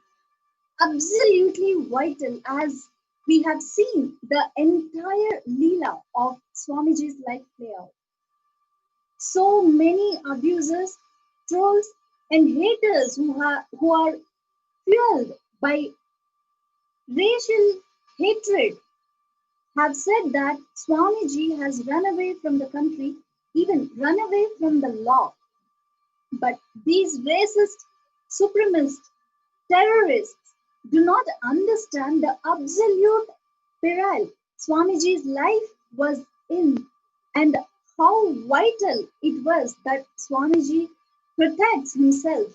absolutely vital as we have seen the entire Leela of Swamiji's life play out. So many abusers, trolls, and haters who are fueled by racial hatred have said that Swamiji has run away from the country, even run away from the law. But these racist, supremacist, terrorists do not understand the absolute peril Swamiji's life was in and how vital it was that Swamiji protects himself.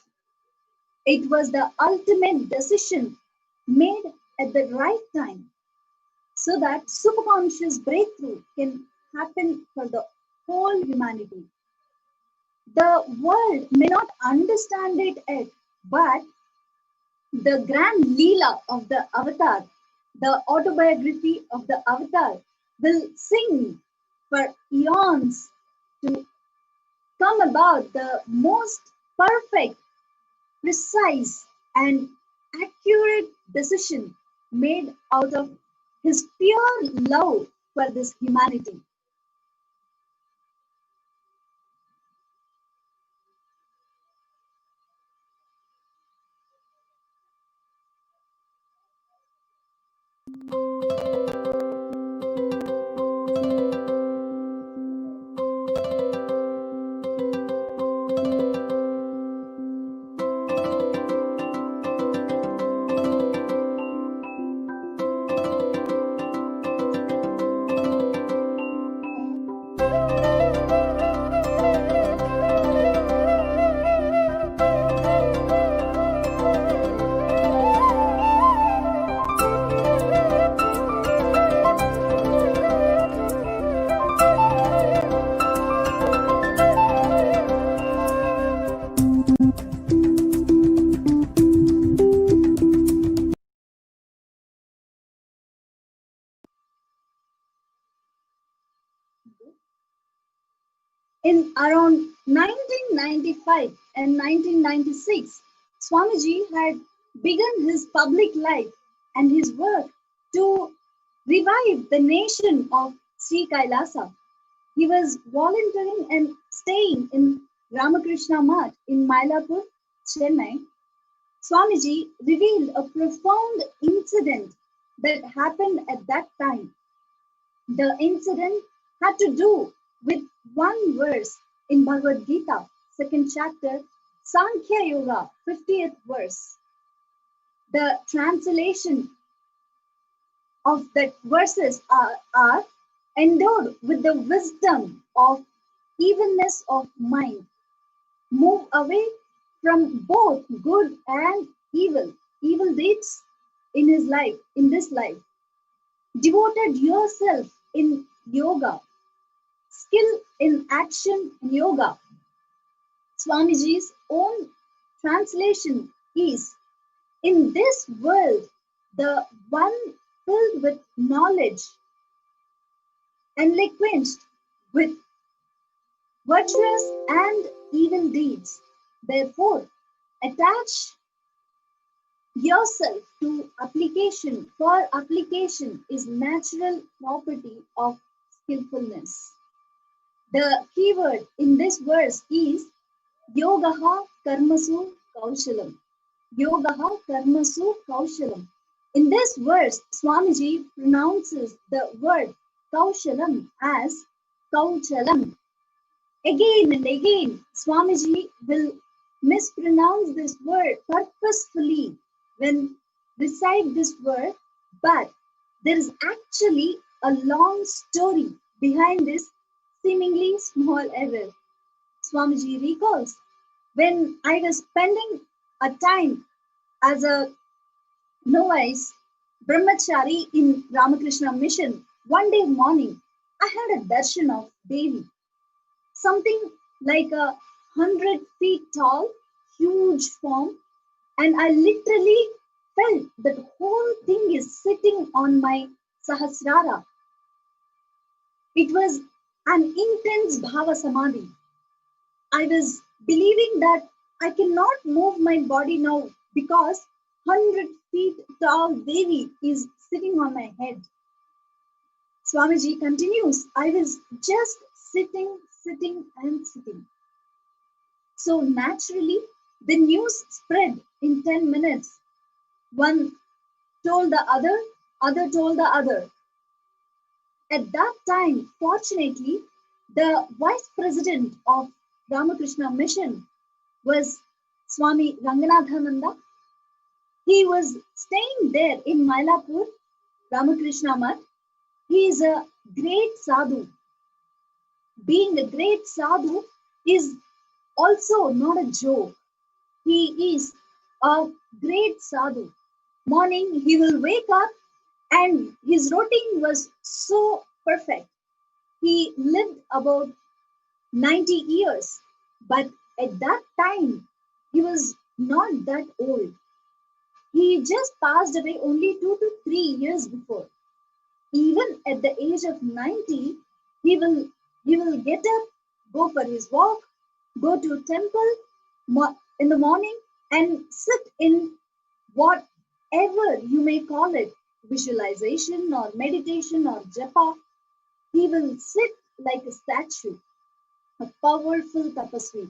It was the ultimate decision made at the right time so that superconscious breakthrough can happen for the whole humanity. The world may not understand it yet, but the grand Leela of the Avatar, the autobiography of the Avatar, will sing for eons to come about the most perfect, precise, and accurate decision made out of his pure love for this humanity. In around 1995 and 1996, Swamiji had begun his public life and his work to revive the nation of Sri Kailasa. He was volunteering and staying in Ramakrishna Math in Mylapore, Chennai. Swamiji revealed a profound incident that happened at that time. The incident had to do with one verse in Bhagavad Gita, second chapter, Sankhya Yoga, 50th verse. The translation of that verses are endowed with the wisdom of evenness of mind. Move away from both good and evil deeds in his life, in this life. Devoted yourself in yoga, skill in action in yoga. Swamiji's own translation is, in this world, the one filled with knowledge, enliquenced with virtuous and evil deeds. Therefore, attach yourself to application, for application is natural property of skillfulness. The keyword in this verse is Yogaha Karmasu Kaushalam. Yogaha Karmasu Kaushalam. In this verse, Swamiji pronounces the word Kaushalam as Kauchalam. Again and again, Swamiji will mispronounce this word purposefully when recite this word, but there is actually a long story behind this seemingly small error. Swamiji recalls, when I was spending a time as a novice brahmachari in Ramakrishna mission, one day morning, I had a darshan of Devi, something like 100 feet tall, huge form, and I literally felt that whole thing is sitting on my Sahasrara. It was an intense Bhava Samadhi. I was believing that I cannot move my body now because 100 feet tall Devi is sitting on my head. Swamiji continues, I was just sitting and sitting. So naturally, the news spread in 10 minutes. One told the other told the other. At that time, fortunately, the vice president of Ramakrishna Mission was Swami Ranganathananda. He was staying there in Mylapore, Ramakrishna Math. He is a great sadhu. Being a great sadhu is also not a joke. He is a great sadhu. Morning, he will wake up and his routine was so perfect. He lived about 90 years, but at that time, he was not that old. He just passed away only 2 to 3 years before. Even at the age of 90, he will get up, go for his walk, go to temple in the morning and sit in whatever you may call it, visualization or meditation or japa. He will sit like a statue, a powerful tapasvi.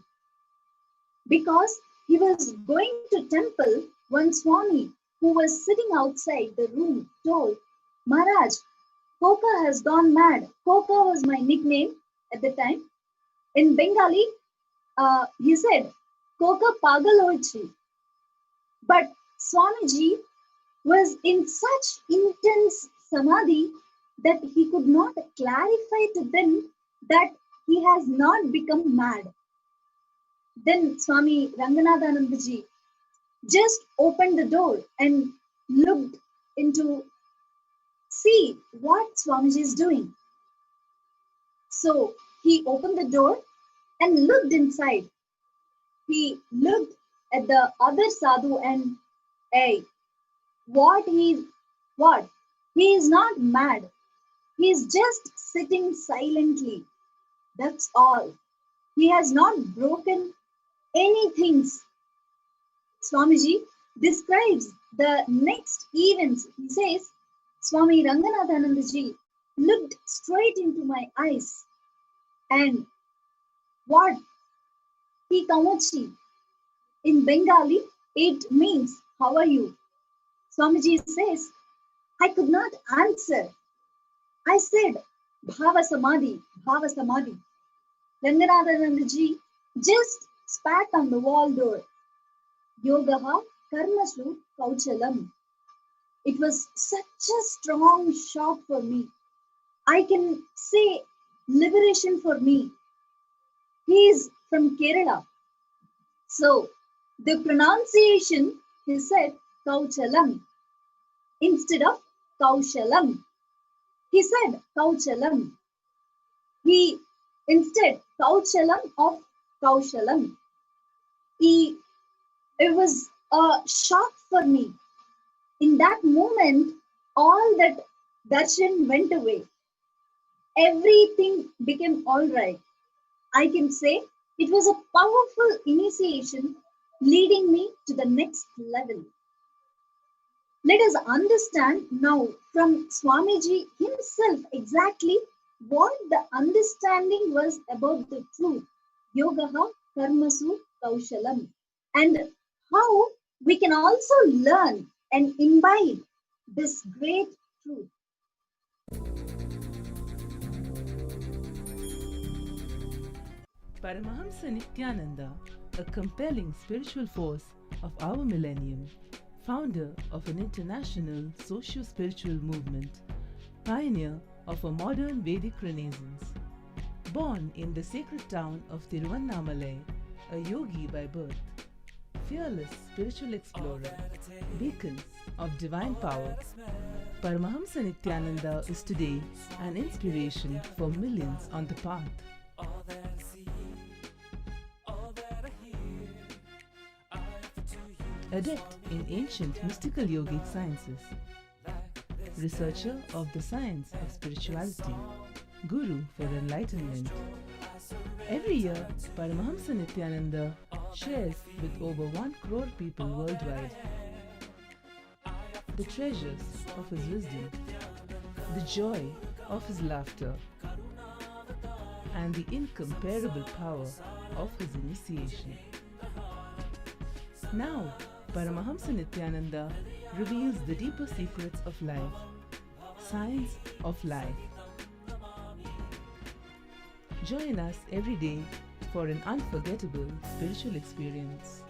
Because he was going to temple, one Swami who was sitting outside the room told, Maharaj, Coca has gone mad. Coca was my nickname at the time. In Bengali, he said, Coca pagal hoichi. But Swamiji was in such intense samadhi that he could not clarify to them that he has not become mad. Then Swami Ranganathanandaji just opened the door and looked into see what Swamiji is doing. So he opened the door and looked inside. He looked at the other sadhu and, hey, what he what? He is not mad. He is just sitting silently. That's all. He has not broken anything. Swamiji describes the next events. He says, Swami Ranganathanandaji looked straight into my eyes and what he kamochi. In Bengali, it means, how are you? Swamiji says, I could not answer. I said, Bhava Samadhi, Bhava Samadhi. Ranganathanandaji just spat on the wall door. Yogaha Karmasu Kauchalam. It was such a strong shock for me. I can say liberation for me. He is from Kerala. So the pronunciation, he said Kauchalam instead of Kaushalam. He said Kauchalam. He instead Kauchalam of Kaushalam. It was a shock for me. In that moment, all that darshan went away. Everything became all right. I can say it was a powerful initiation leading me to the next level. Let us understand now from Swamiji himself exactly what the understanding was about the truth, Yogaha Karmasu Kaushalam, and how we can also learn and imbibe this great truth.
Paramahamsa Nithyananda, a compelling spiritual force of our millennium, founder of an international socio-spiritual movement, pioneer of a modern Vedic renaissance. Born in the sacred town of Tiruvannamalai, a yogi by birth, fearless spiritual explorer, beacon of divine power, Paramahamsa Nithyananda is today an inspiration for millions on the path. Adept in ancient mystical yogic sciences, researcher of the science of spirituality, guru for enlightenment. Every year, Paramahamsa Nithyananda shares with over 1 crore people worldwide the treasures of his wisdom, the joy of his laughter, and the incomparable power of his initiation. Now, Paramahamsa Nithyananda reveals the deeper secrets of life, science of life. Join us every day for an unforgettable spiritual experience.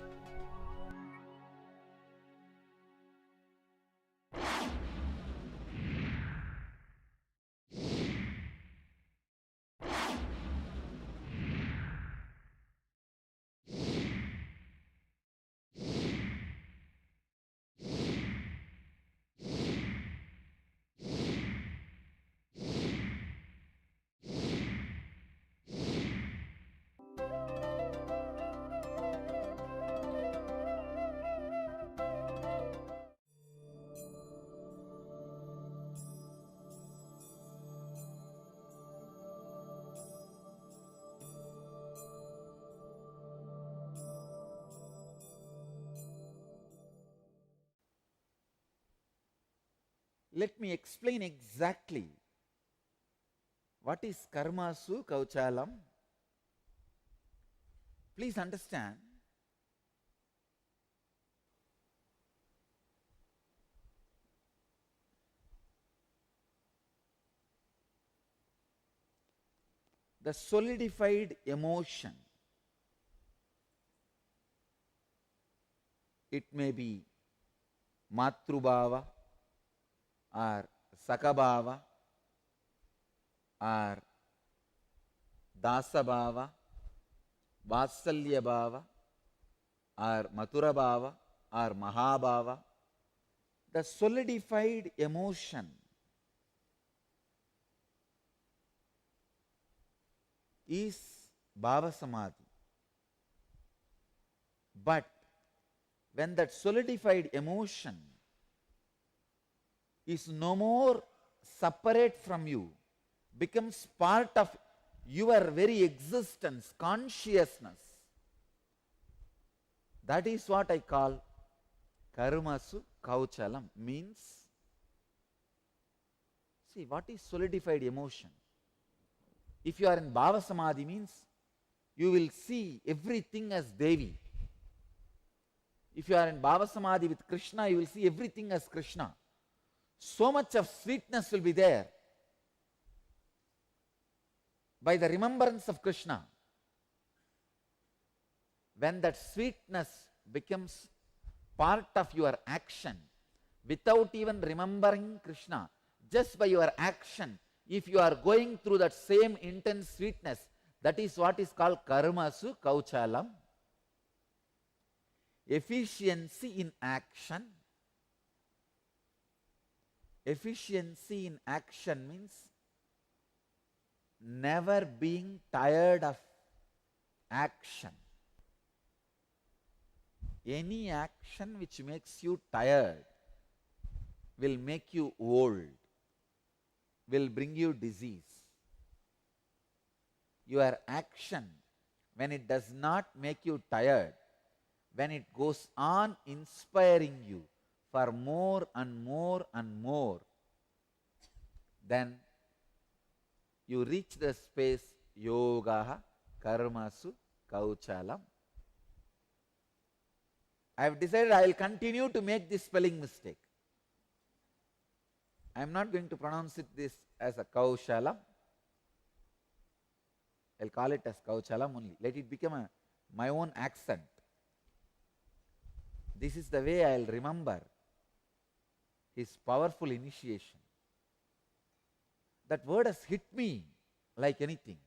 Let me explain exactly what is Karmasu Kauchalam. Please understand, the solidified emotion. It may be Matrubhava or Sakabhava or Dasabhava, Vatsalya Bhava or Mathura Bhava or Mahabhava. The solidified emotion is Bhava Samadhi. But when that solidified emotion is no more separate from you, becomes part of your very existence, consciousness, that is what I call Karmasu Kauchalam. Means, see, what is solidified emotion? If you are in Bhava Samadhi, means you will see everything as Devi. If you are in Bhava Samadhi with Krishna, you will see everything as Krishna. So much of sweetness will be there by the remembrance of Krishna. When that sweetness becomes part of your action, without even remembering Krishna, just by your action, if you are going through that same intense sweetness, that is what is called Karmasu Kauchalam. Efficiency in action. Efficiency in action means never being tired of action. Any action which makes you tired will make you old, will bring you disease. Your action, when it does not make you tired, when it goes on inspiring you for more and more and more, then you reach the space Yogaha Karmasu Kauchalam. I have decided I will continue to make this spelling mistake. I am not going to pronounce this as a Kaushalam. I will call it as Kauchalam only. Let it become my own accent. This is the way I will remember his powerful initiation. That word has hit me like anything.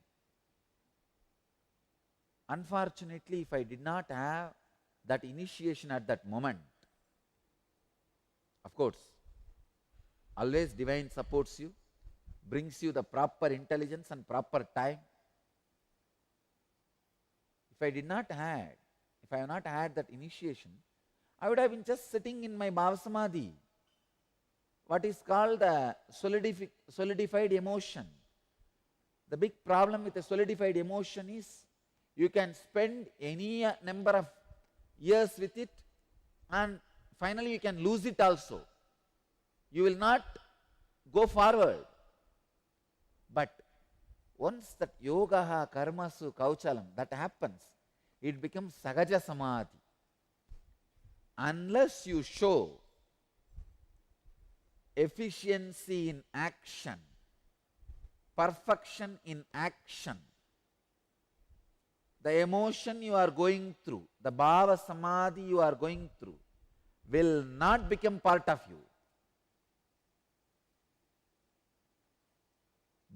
Unfortunately, if I did not have that initiation at that moment, of course, always divine supports you, brings you the proper intelligence and proper time. If I have not had that initiation, I would have been just sitting in my Bhava Samadhi, what is called a solidified emotion. The big problem with a solidified emotion is you can spend any number of years with it and finally you can lose it also. You will not go forward. But once that yogaha karmasu kauchalam, that happens, it becomes sagaja samadhi. Unless you show efficiency in action, perfection in action, the emotion you are going through, the bhava samadhi you are going through, will not become part of you.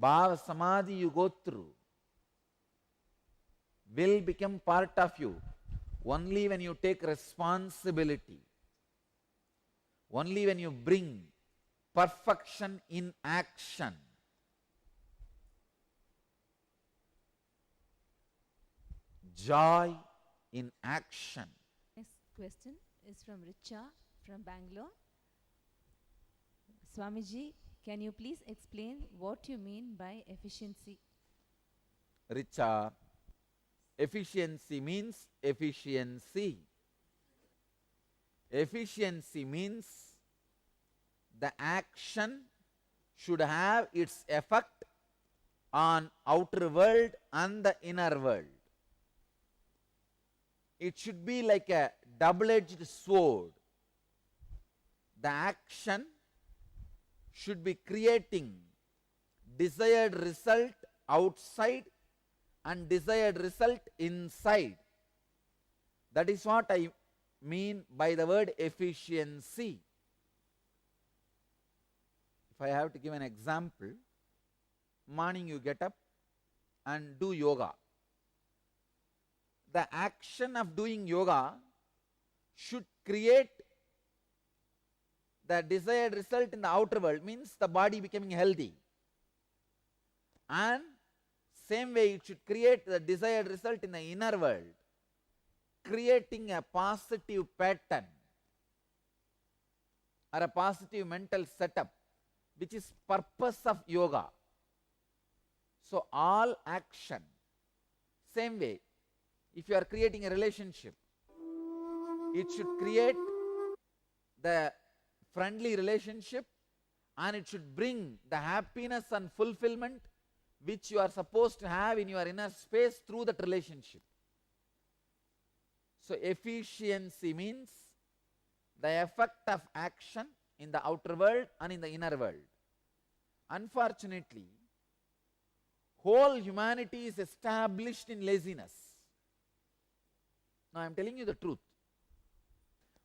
Bhava samadhi you go through will become part of you only when you take responsibility, only when you bring perfection in action. Joy in action.
Next question is from Richa from Bangalore. Swamiji, can you please explain what you mean by efficiency?
Richa, efficiency means efficiency. Efficiency means the action should have its effect on outer world and the inner world. It should be like a double-edged sword. The action should be creating desired result outside and desired result inside. That is what I mean by the word efficiency. If I have to give an example, morning you get up and do yoga. The action of doing yoga should create the desired result in the outer world, means the body becoming healthy. And same way it should create the desired result in the inner world, creating a positive pattern or a positive mental setup, which is purpose of yoga. So all action, same way, if you are creating a relationship, it should create the friendly relationship and it should bring the happiness and fulfillment which you are supposed to have in your inner space through that relationship. So efficiency means the effect of action in the outer world and in the inner world. Unfortunately, whole humanity is established in laziness. Now I am telling you the truth.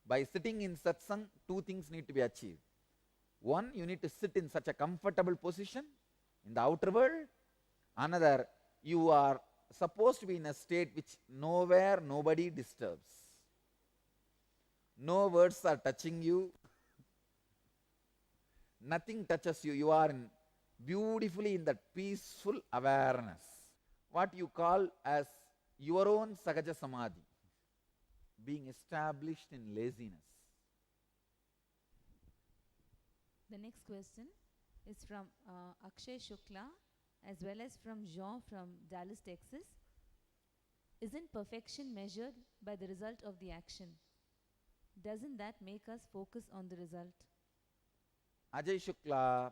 By sitting in satsang, two things need to be achieved. One, you need to sit in such a comfortable position in the outer world. Another, you are supposed to be in a state which nowhere nobody disturbs. No words are touching you. Nothing touches you. You are beautifully in that peaceful awareness. What you call as your own Sahaja Samadhi. Being established in laziness.
The next question is from Akshay Shukla as well as from Jean from Dallas, Texas. Isn't perfection measured by the result of the action? Doesn't that make us focus on the result?
Ajay Shukla,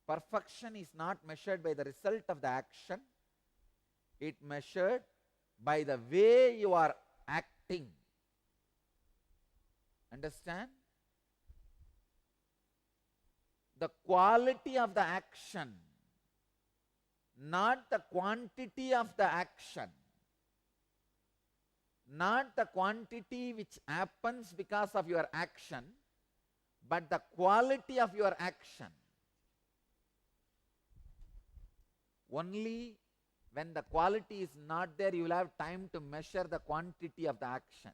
perfection is not measured by the result of the action. It measured by the way you are acting. Understand? The quality of the action, not the quantity of the action, not the quantity which happens because of your action, but the quality of your action. Only when the quality is not there, you will have time to measure the quantity of the action.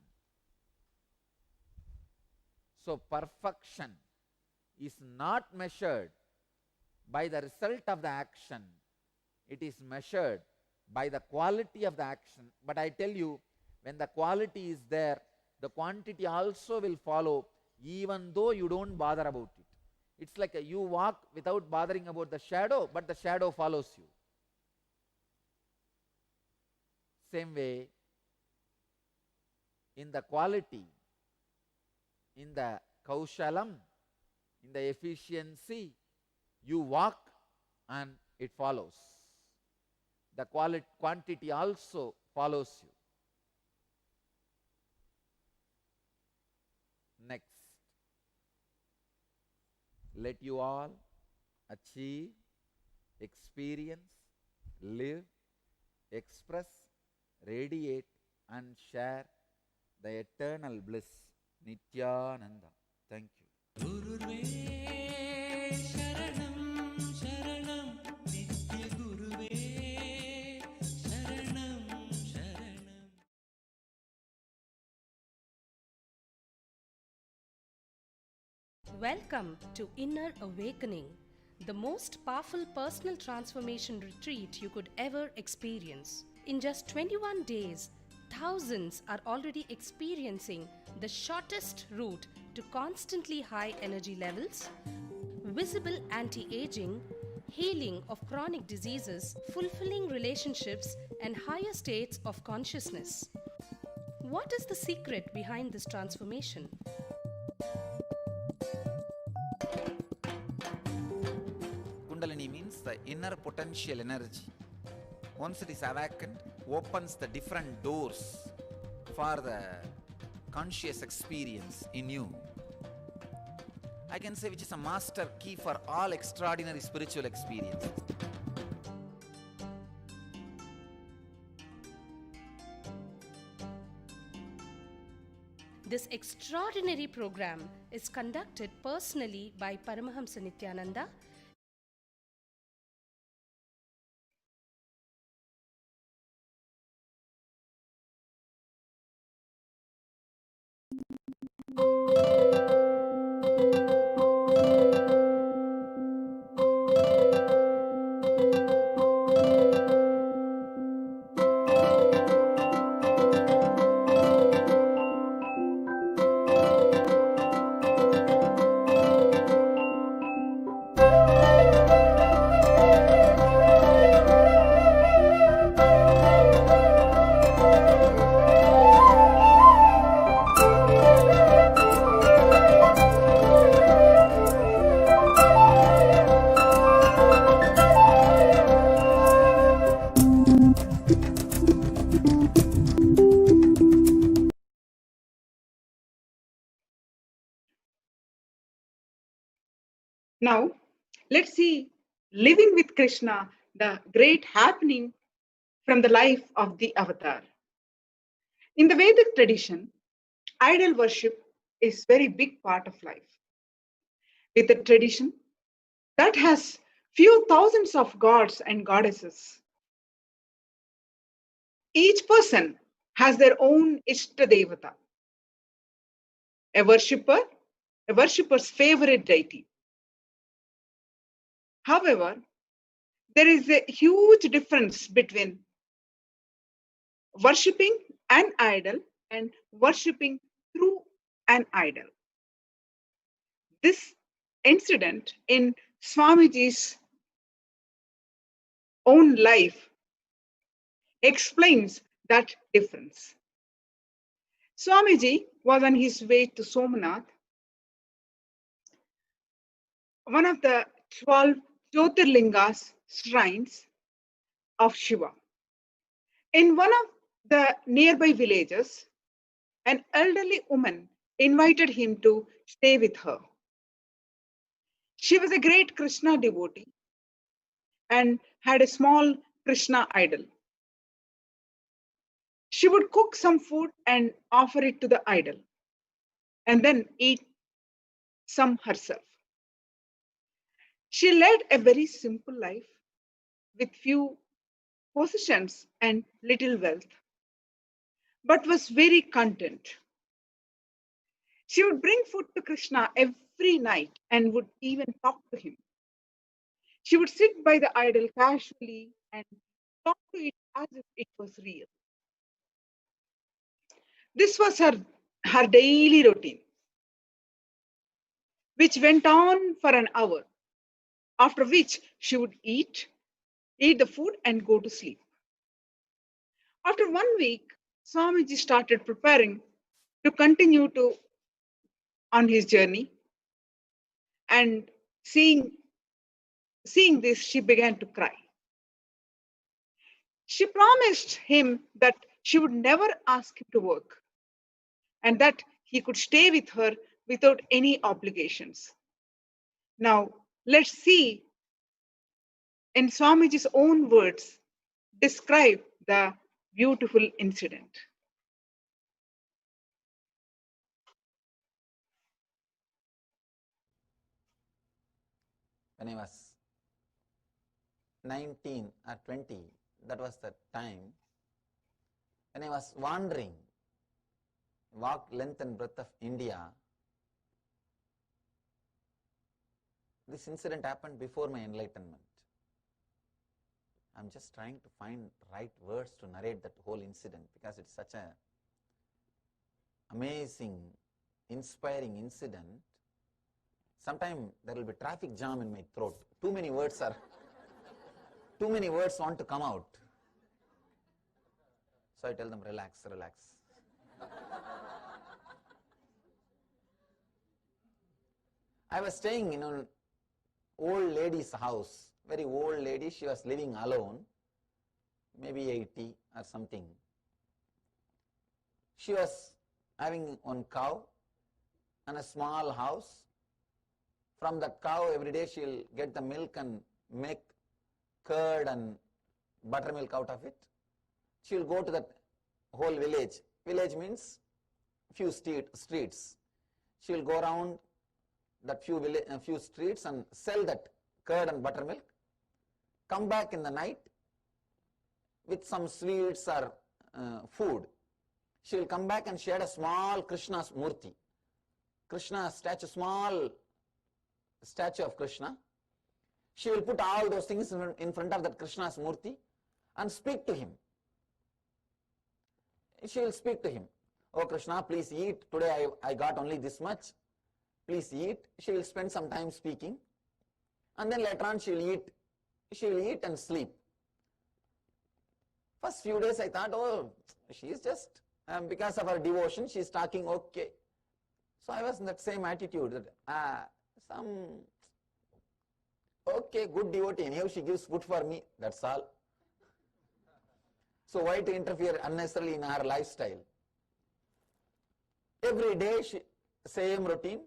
So perfection is not measured by the result of the action. It is measured by the quality of the action. But I tell you, when the quality is there, the quantity also will follow, even though you don't bother about it. It's like you walk without bothering about the shadow, but the shadow follows you. Same way, in the quality, in the kaushalam, in the efficiency, you walk and it follows. The quantity also follows you. Next, let you all achieve, experience, live, express, radiate and share the eternal bliss. Nithyananda. Thank you.
Welcome to Inner Awakening, the most powerful personal transformation retreat you could ever experience. In just 21 days, thousands are already experiencing the shortest route to constantly high energy levels, visible anti-aging, healing of chronic diseases, fulfilling relationships, and higher states of consciousness. What is the secret behind this transformation?
Kundalini means the inner potential energy. Once it is awakened, opens the different doors for the conscious experience in you. I can say which is a master key for all extraordinary spiritual experiences.
This extraordinary program is conducted personally by Paramahamsa Nithyananda.
Now, let's see living with Krishna, the great happening from the life of the avatar. In the Vedic tradition, idol worship is very big part of life. With a tradition that has few thousands of gods and goddesses, each person has their own Ishta Devata, a worshipper's favorite deity. However, there is a huge difference between worshipping an idol and worshipping through an idol. This incident in Swamiji's own life explains that difference. Swamiji was on his way to Somnath, one of the 12 Jyotirlingas shrines of Shiva. In one of the nearby villages, an elderly woman invited him to stay with her. She was a great Krishna devotee and had a small Krishna idol. She would cook some food and offer it to the idol, and then eat some herself. She led a very simple life with few possessions and little wealth, but was very content. She would bring food to Krishna every night and would even talk to him. She would sit by the idol casually and talk to it as if it was real. This was her daily routine, which went on for an hour, after which she would eat the food and go to sleep. After 1 week, Swamiji started preparing to continue on his journey, and seeing this, she began to cry. She promised him that she would never ask him to work and that he could stay with her without any obligations. Now, let's see in Swamiji's own words describe the beautiful incident.
When I was 19 or 20, that was the time when I was wandering, walked length and breadth of India. This incident happened before my enlightenment. I'm just trying to find right words to narrate that whole incident because it's such a amazing, inspiring incident. Sometimes there will be traffic jam in my throat. Too many words want to come out. So I tell them, relax, relax. I was staying in an old lady's house, very old lady. She was living alone, maybe 80 or something. She was having one cow and a small house. From that cow, every day she'll get the milk and make curd and buttermilk out of it. She'll go to that whole village. Village means
few streets. She will go around that few streets and sell that curd and buttermilk, come back in the night with some sweets or food. She will come back and she had a small Krishna's murti. Krishna statue, small statue of Krishna. She will put all those things in front of that Krishna's murti and speak to him. She will speak to him. Oh Krishna, please eat. Today I got only this much. Please eat. She will spend some time speaking. And then later on she will eat. She will eat and sleep. First few days I thought, oh, she is just, because of her devotion, she is talking okay. So I was in that same attitude that, okay, good devotee, anyhow she gives food for me, that's all. So why to interfere unnecessarily in her lifestyle? Every day, same routine.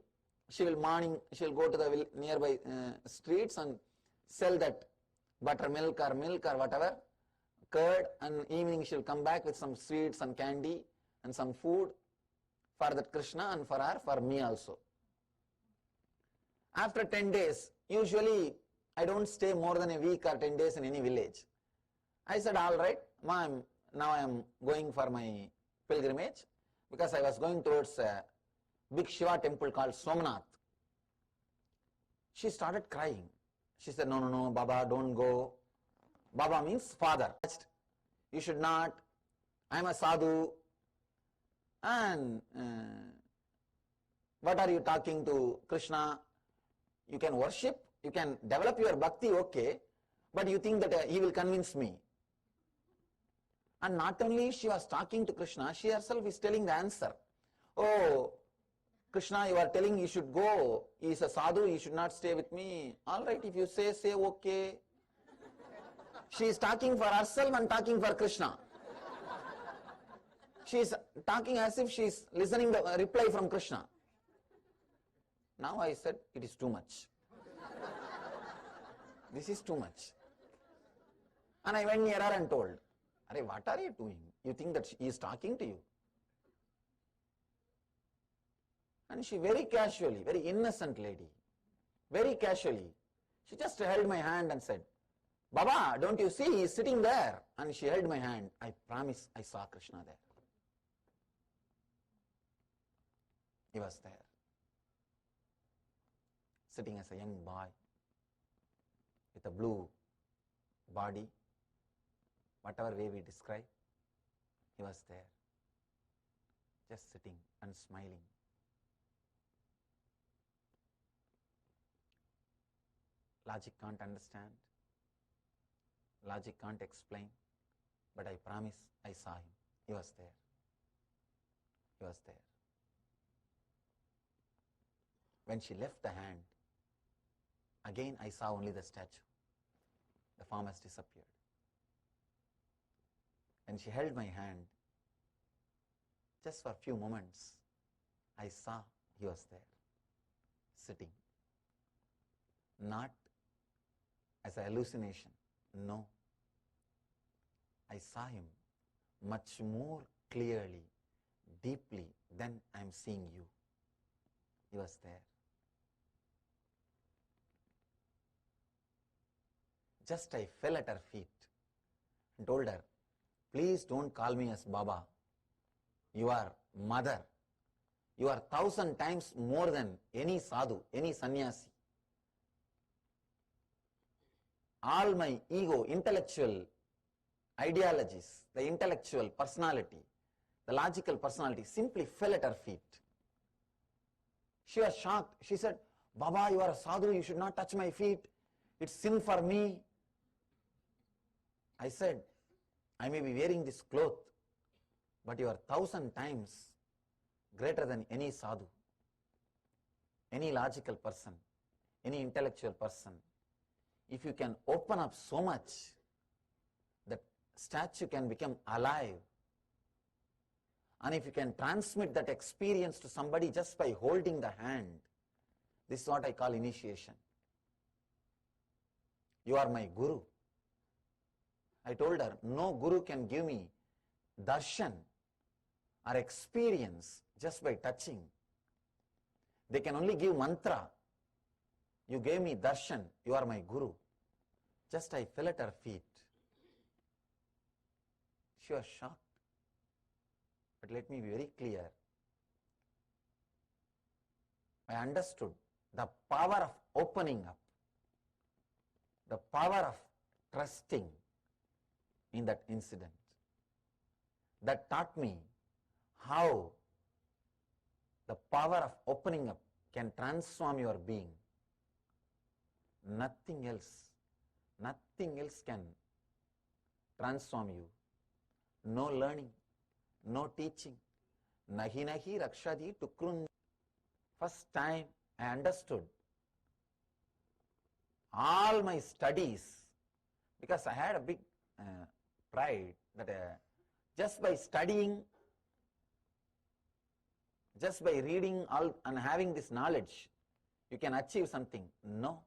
She will go to the nearby streets and sell that buttermilk or milk or whatever, curd, and evening she will come back with some sweets and candy and some food for that Krishna and for her, for me also. After 10 days, usually I don't stay more than a week or 10 days in any village. I said, all right, ma'am, now I am going for my pilgrimage, because I was going towards a big Shiva temple called Somnath. She started crying. She said, no, Baba, don't go. Baba means father. You should not. I am a sadhu. And what are you talking to Krishna? You can worship, you can develop your bhakti, okay, but you think that he will convince me. And not only she was talking to Krishna, she herself is telling the answer. Oh, Krishna, you are telling you should go. He is a sadhu, he should not stay with me. All right, if you say okay. She is talking for herself and talking for Krishna. She is talking as if she is listening the reply from Krishna. Now I said, it is too much. This is too much. And I went near her and told, Arey, what are you doing? You think that he is talking to you? And she very casually, very innocent lady, very casually, she just held my hand and said, Baba, don't you see he is sitting there? And she held my hand. I promise I saw Krishna there. He was there, sitting as a young boy with a blue body, whatever way we describe, he was there, just sitting and smiling. Logic can't understand, logic can't explain, but I promise I saw him. He was there. He was there. When she left the hand, again I saw only the statue. The form has disappeared. When she held my hand, just for a few moments, I saw he was there, sitting. Not as a hallucination, no. I saw him much more clearly, deeply than I am seeing you. He was there. Just I fell at her feet and told her, please don't call me as Baba. You are mother. You are 1,000 times more than any sadhu, any sannyasi. All my ego, intellectual ideologies, the intellectual personality, the logical personality simply fell at her feet. She was shocked. She said, Baba, you are a sadhu, you should not touch my feet. It's sin for me. I said, I may be wearing this cloth, but you are 1,000 times greater than any sadhu, any logical person, any intellectual person. If you can open up so much, that statue can become alive. And if you can transmit that experience to somebody just by holding the hand, this is what I call initiation. You are my guru. I told her, no guru can give me darshan or experience just by touching. They can only give mantra. You gave me darshan, you are my guru. Just I fell at her feet. She was shocked. But let me be very clear. I understood the power of opening up, the power of trusting in that incident. That taught me how the power of opening up can transform your being. Nothing else can transform you. No learning, no teaching. Nahi nahi rakshadi tukrun. First time I understood all my studies, because I had a big pride that just by studying, just by reading all and having this knowledge, you can achieve something. No.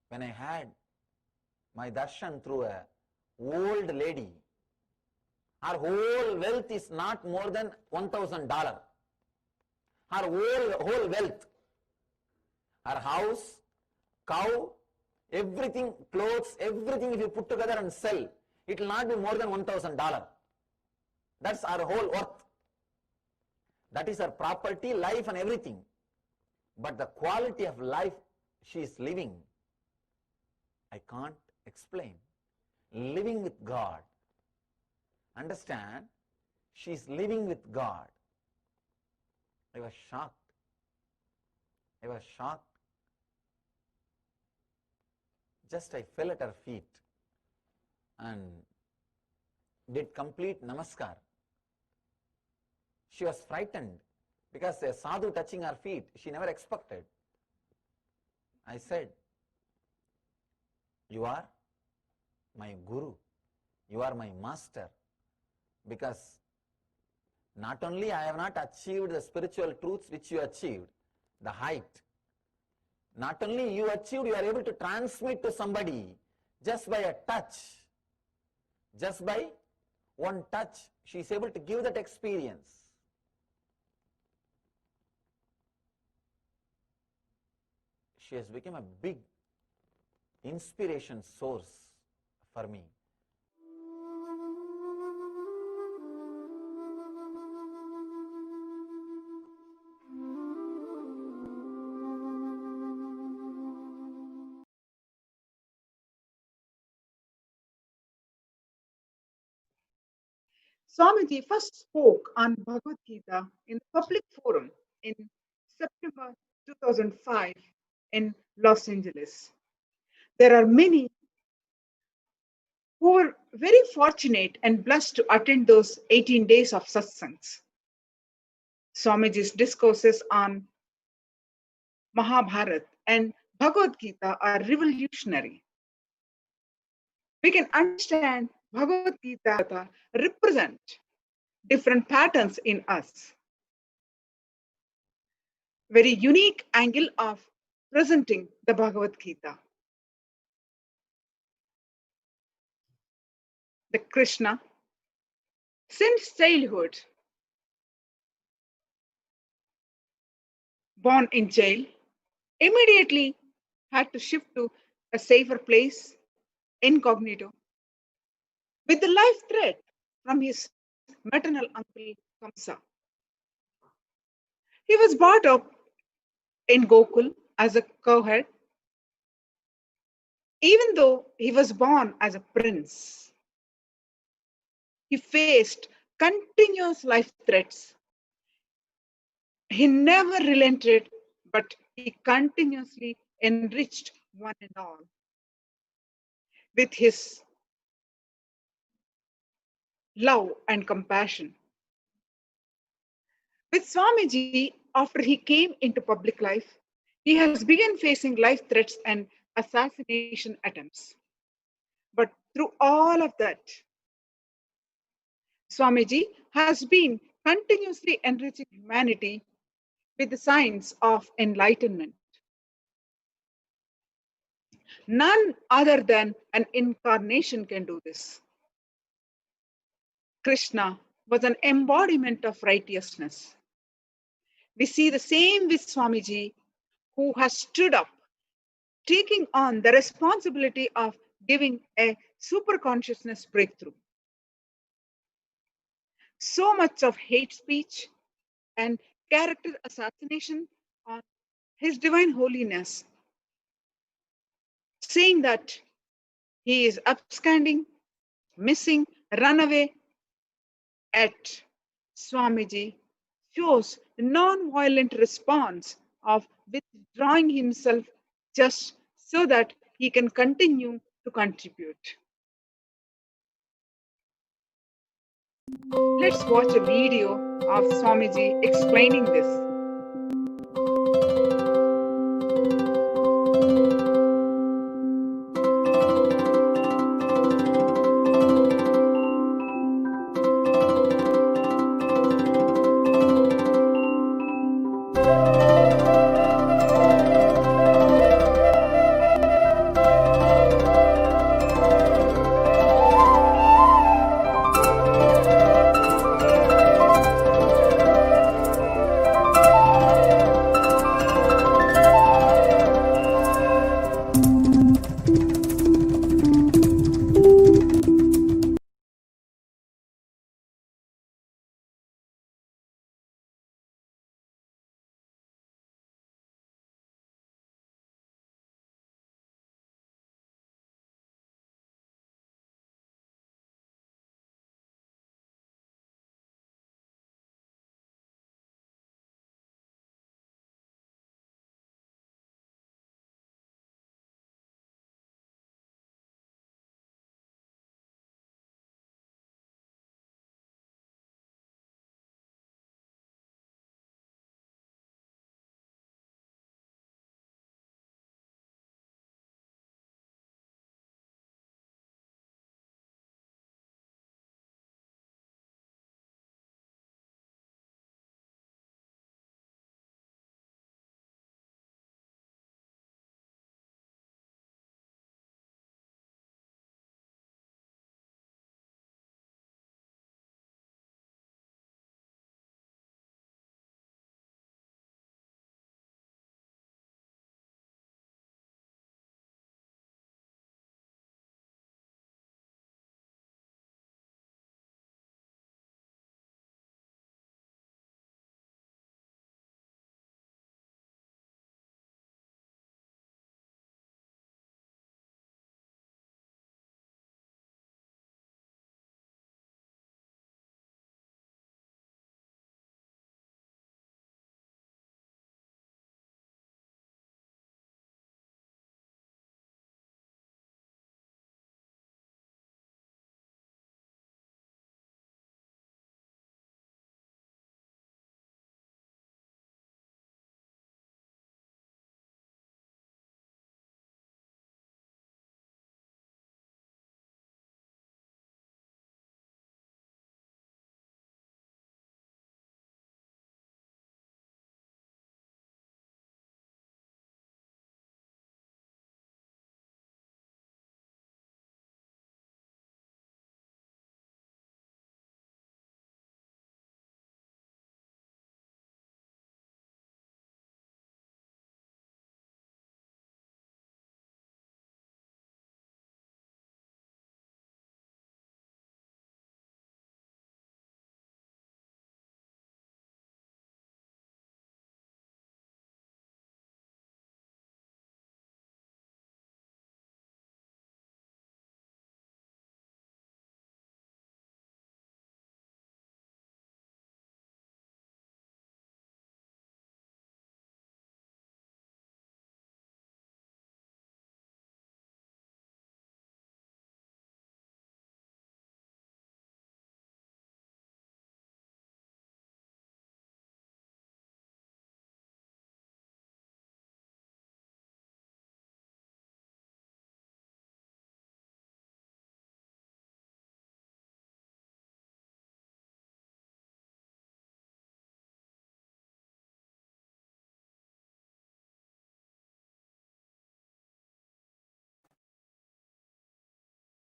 When I had my darshan through a old lady, her whole wealth is not more than $1,000. Her whole wealth, her house, cow, everything, clothes, everything, if you put together and sell, it will not be more than $1,000. That's our whole worth. That is her property, life and everything. But the quality of life she is living, I can't explain. Living with God. Understand? She is living with God. I was shocked. Just I fell at her feet and did complete namaskar. She was frightened because a sadhu touching her feet, she never expected. I said, you are my guru, you are my master, because not only I have not achieved the spiritual truths which you achieved, the height, not only you achieved, you are able to transmit to somebody just by a touch, just by one touch, she is able to give that experience. She has become a big inspiration source for me.
Swamiji first spoke on Bhagavad Gita in the public forum in September 2005 in Los Angeles. There are many who were very fortunate and blessed to attend those 18 days of satsangs. Swamiji's discourses on Mahabharata and Bhagavad Gita are revolutionary. We can understand Bhagavad Gita represent different patterns in us. Very unique angle of presenting the Bhagavad Gita. The Krishna, since childhood, born in jail, immediately had to shift to a safer place, incognito, with the life threat from his maternal uncle Kamsa. He was brought up in Gokul as a cowherd, even though he was born as a prince. He faced continuous life threats. He never relented, but he continuously enriched one and all with his love and compassion. With Swamiji, after he came into public life, he has begun facing life threats and assassination attempts. But through all of that, Swamiji has been continuously enriching humanity with the signs of enlightenment. None other than an incarnation can do this. Krishna was an embodiment of righteousness. We see the same with Swamiji, who has stood up, taking on the responsibility of giving a super consciousness breakthrough. So much of hate speech and character assassination on His Divine Holiness, saying that he is absconding, missing, run away at Swamiji, shows the non-violent response of withdrawing himself just so that he can continue to contribute. Let's watch a video of Swamiji explaining this.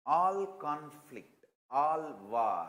All conflict, all war,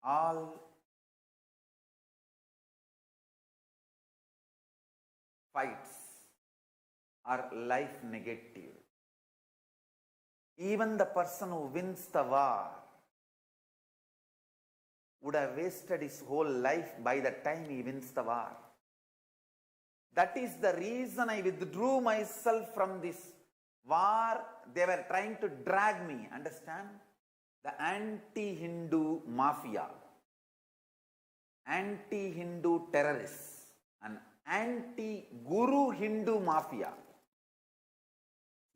all fights are life negative. Even the person who wins the war would have wasted his whole life by the time he wins the war. That is the reason I withdrew myself from this war. They were trying to drag me, understand? The anti-Hindu mafia, anti-Hindu terrorists, and anti-Guru Hindu mafia.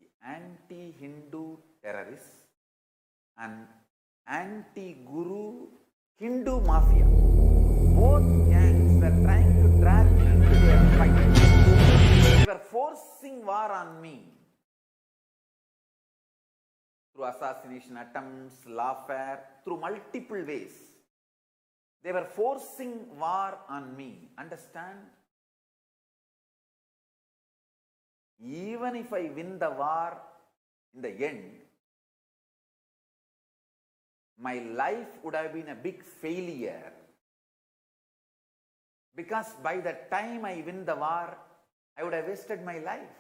The anti-Hindu terrorists and anti-Guru Hindu mafia. Both gangs were trying to drag me into their fight. They were forcing war on me through assassination attempts, lawfare, through multiple ways. They were forcing war on me. Understand? Even if I win the war in the end, my life would have been a big failure, because by the time I win the war, I would have wasted my life.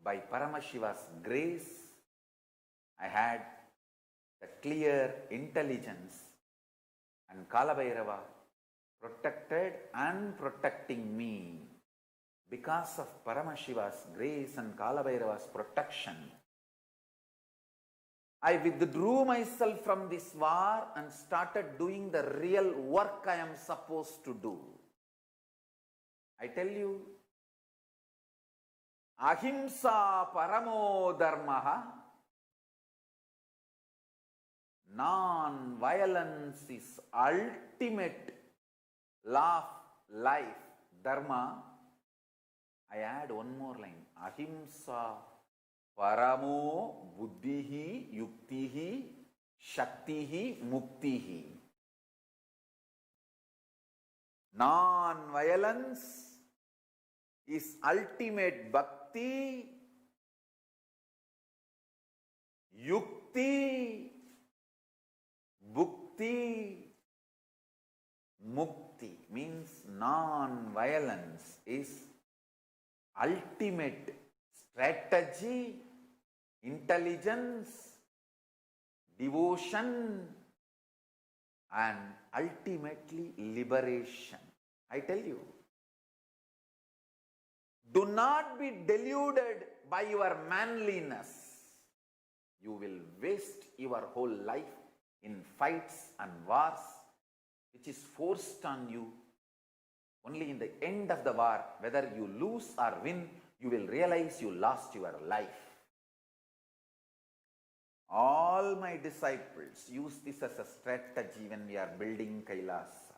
By Paramashiva's grace, I had the clear intelligence, and Kalabhairava protected and protecting me. Because of Paramashiva's grace and Kalabhairava's protection, I withdrew myself from this war and started doing the real work I am supposed to do. I tell you, Ahimsa Paramo Dharmaha, non-violence is ultimate law of life, dharma. I add one more line, Ahimsa Paramo Buddhihi Yuktihi Shaktihi Muktihi. Non-violence is ultimate bhakti. Yukti, Bhukti, Mukti means non-violence is ultimate strategy, intelligence, devotion, and ultimately liberation. I tell you, do not be deluded by your manliness. You will waste your whole life in fights and wars, which is forced on you. Only in the end of the war, whether you lose or win, you will realize you lost your life. All my disciples use this as a strategy when we are building KAILASA,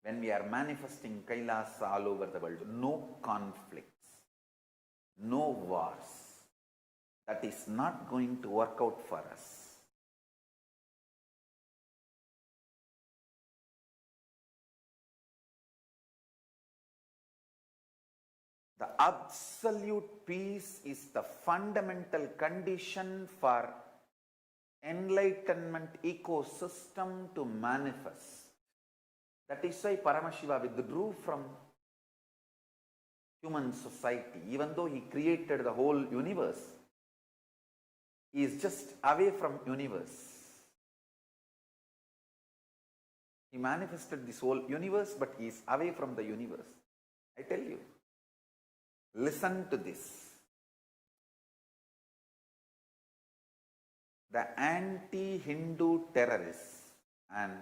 when we are manifesting KAILASA all over the world. No conflicts, no wars. That is not going to work out for us. The absolute peace is the fundamental condition for enlightenment ecosystem to manifest. That is why Paramashiva withdrew from human society. Even though he created the whole universe, he is just away from universe. He manifested this whole universe, but he is away from the universe. I tell you. Listen to this. The anti-Hindu terrorists and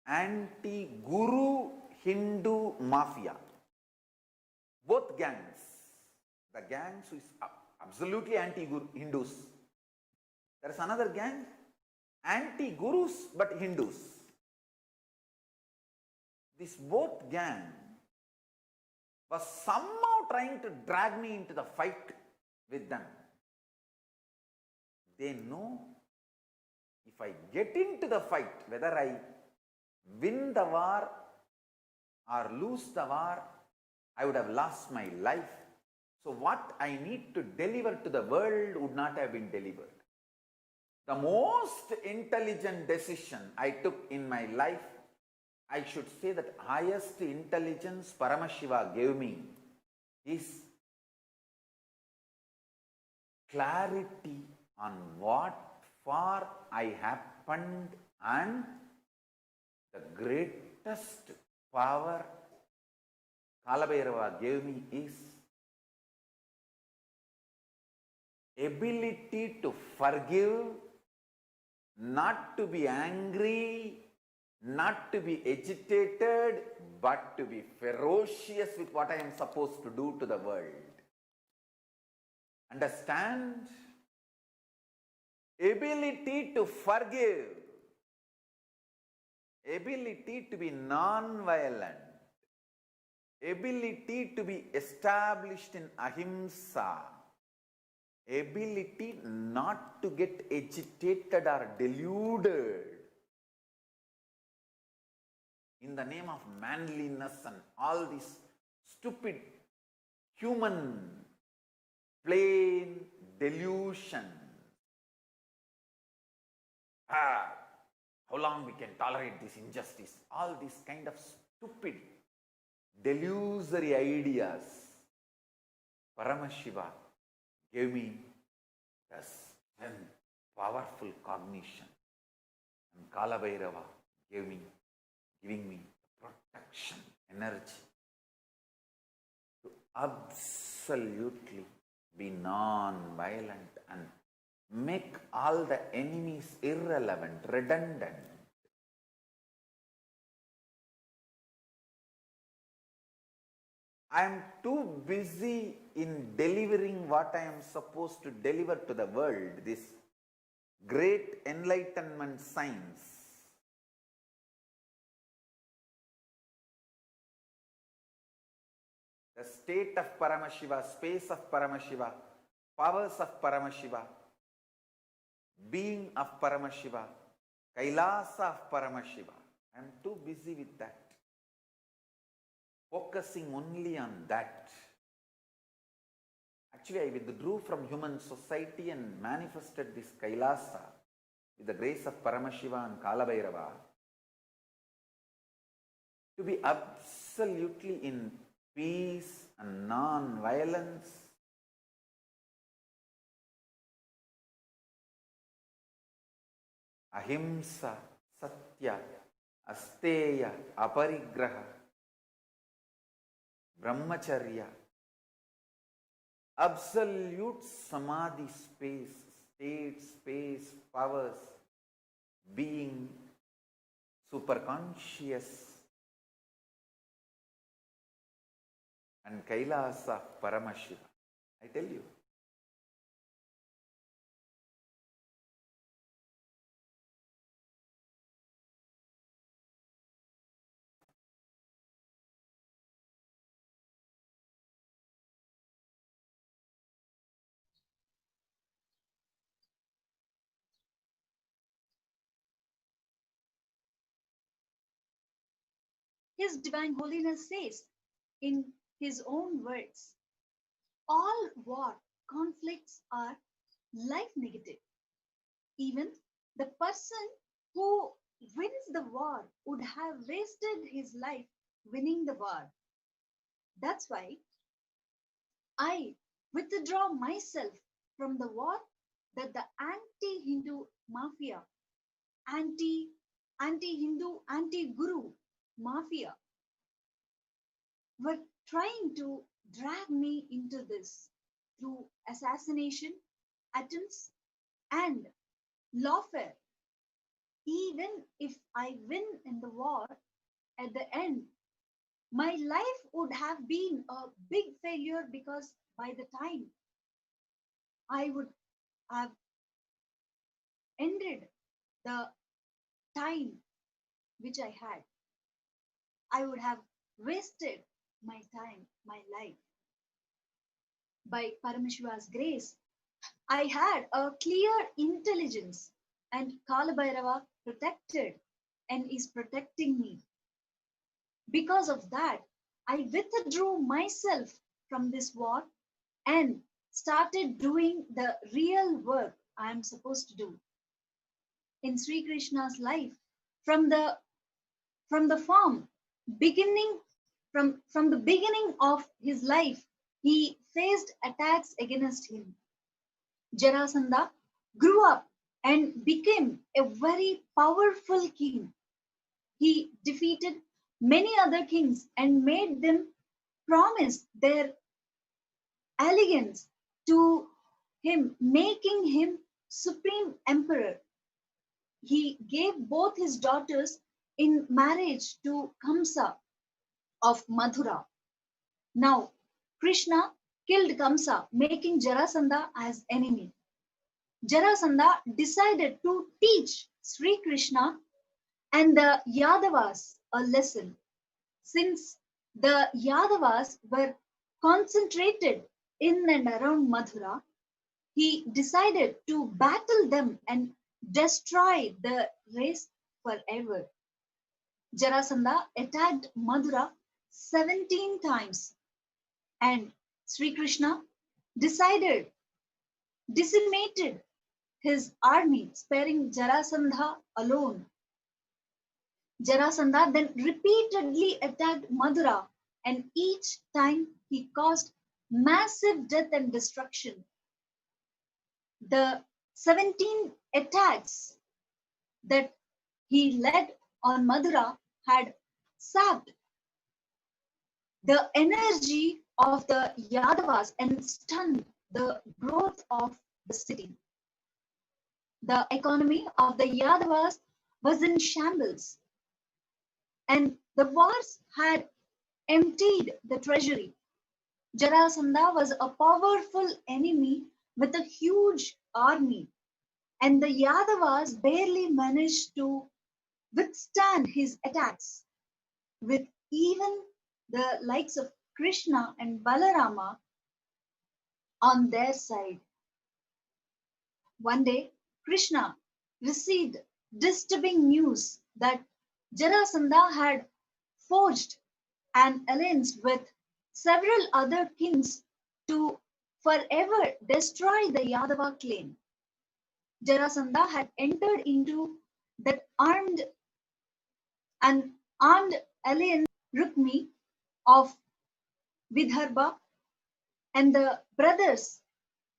anti-Guru Hindu mafia, both gangs, the gangs who is absolutely anti-Hindus. There is another gang, anti-Gurus but Hindus. This both gang was somehow trying to drag me into the fight with them. They know if I get into the fight, whether I win the war or lose the war, I would have lost my life. So what I need to deliver to the world would not have been delivered. The most intelligent decision I took in my life, I should say that highest intelligence Paramashiva gave me is clarity on what for I happened, and the greatest power Kalabhairava gave me is ability to forgive, not to be angry, not to be agitated, but to be ferocious with what I am supposed to do to the world. Understand? Ability to forgive, ability to be non-violent, ability to be established in ahimsa, ability not to get agitated or deluded in the name of manliness and all this stupid human plain delusion. How long we can tolerate this injustice? All these kind of stupid, delusory ideas. Paramashiva gave me the strength, powerful cognition. And Kalabhairava giving me protection, energy to absolutely be non-violent and make all the enemies irrelevant, redundant. I am too busy in delivering what I am supposed to deliver to the world, this great enlightenment science. The state of Paramashiva, space of Paramashiva, powers of Paramashiva, being of Paramashiva, KAILASA of Paramashiva. I am too busy with that, focusing only on that. Actually, I withdrew from human society and manifested this KAILASA with the grace of Paramashiva and Kalabhairava to be absolutely in peace and non-violence. Ahimsa, Satya, Asteya, Aparigraha, Brahmacharya, absolute Samadhi space, state, space, powers, being, superconscious, and KAILASA Paramashiva. I tell you.
His Divine Holiness says in his own words, all war conflicts are life negative. Even the person who wins the war would have wasted his life winning the war. That's why I withdraw myself from the war that the anti-Hindu mafia, anti-Hindu, anti-Guru mafia were trying to drag me into this through assassination, attempts, and lawfare. Even if I win in the war, at the end, my life would have been a big failure, because by the time I would have ended the time which I had, I would have wasted my time, my life. By Paramashiva's grace, I had a clear intelligence, and Kalabhairava protected and is protecting me. Because of that, I withdrew myself from this war and started doing the real work I am supposed to do. in Sri Krishna's life from the farm beginning from the beginning of his life. He faced attacks against him. Jarasandha grew up and became a very powerful king. He defeated many other kings and made them promise their allegiance to him, making him supreme emperor. He gave both his daughters in marriage to Kamsa of Mathura. Now, Krishna killed Kamsa, making Jarasandha as enemy. Jarasandha decided to teach Sri Krishna and the Yadavas a lesson. Since the Yadavas were concentrated in and around Mathura, he decided to battle them and destroy the race forever. Jarasandha attacked Mathura 17 times, and Sri Krishna decided, decimated his army, sparing Jarasandha alone. Jarasandha then repeatedly attacked Mathura, and each time he caused massive death and destruction. The 17 attacks that he led on Mathura had sapped the energy of the Yadavas and stunned the growth of the city. The economy of the Yadavas was in shambles, and the wars had emptied the treasury. Jarasandha was a powerful enemy with a huge army, and the Yadavas barely managed to withstand his attacks. With even the likes of Krishna and Balarama on their side. One day, Krishna received disturbing news that Jarasandha had forged an alliance with several other kings to forever destroy the Yadava clan. Jarasandha had entered into that armed alliance Rukmi of Vidarbha and the brothers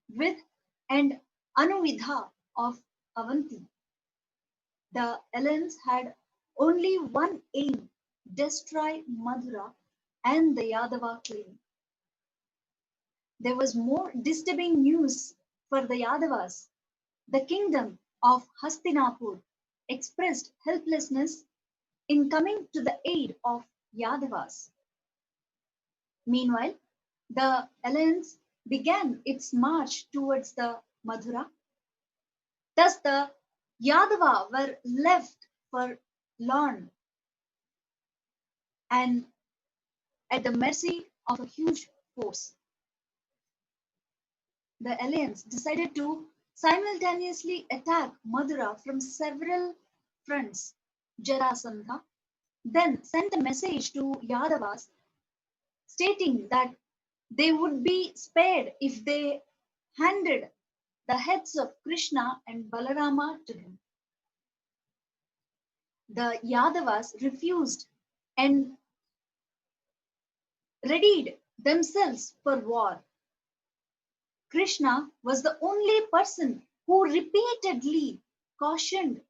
Vid and Anuvidha of Avanti. The alliance had only one aim: destroy Madhura and the Yadava clan. There was more disturbing news for the Yadavas. The kingdom of Hastinapur expressed helplessness in coming to the aid of Yadavas. Meanwhile, the alliance began its march towards the Madhura. Thus, the Yadava were left forlorn and at the mercy of a huge force. The alliance decided to simultaneously attack Madhura from several fronts. Jarasandha then sent a message to Yadavas stating that they would be spared if they handed the heads of Krishna and Balarama to him. The Yadavas refused and readied themselves for war. Krishna was the only person who repeatedly cautioned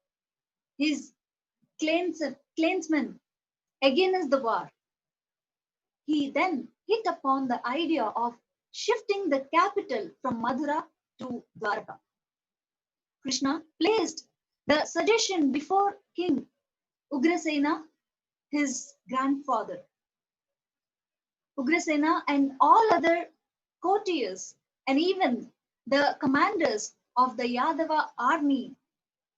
his clansmen against the war. He then hit upon the idea of shifting the capital from Mathura to Dwarka. Krishna placed the suggestion before King Ugrasena, his grandfather. Ugrasena and all other courtiers and even the commanders of the Yadava army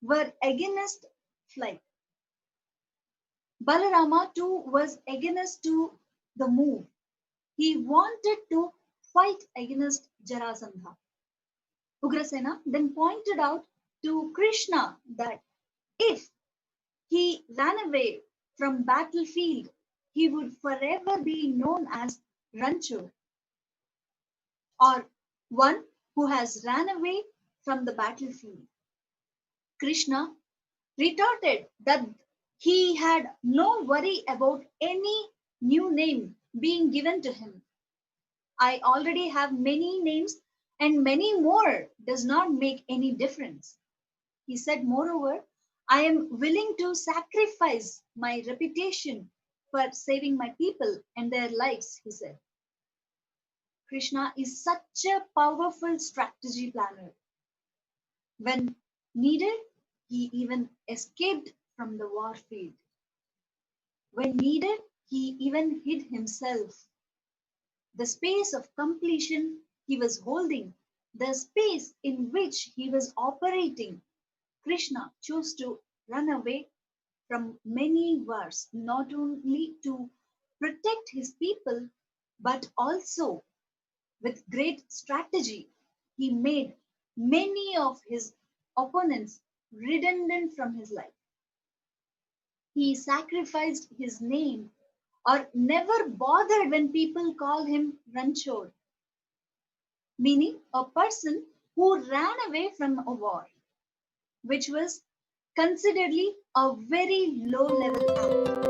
were against flight. Balarama too was against to the move. He wanted to fight against Jarasandha. Ugrasena then pointed out to Krishna that if he ran away from battlefield, he would forever be known as Ranchor, or one who has ran away from the battlefield. Krishna retorted that he had no worry about any new name being given to him. I already have many names, and many more does not make any difference. He said, moreover, I am willing to sacrifice my reputation for saving my people and their lives, he said. Krishna is such a powerful strategy planner. When needed, he even escaped from the war field. When needed, he even hid himself. The space of completion he was holding, the space in which he was operating, Krishna chose to run away from many wars, not only to protect his people, but also with great strategy. He made many of his opponents redundant from his life. He sacrificed his name or never bothered when people call him Ranchod, meaning a person who ran away from a war, which was consideredly a very low level act.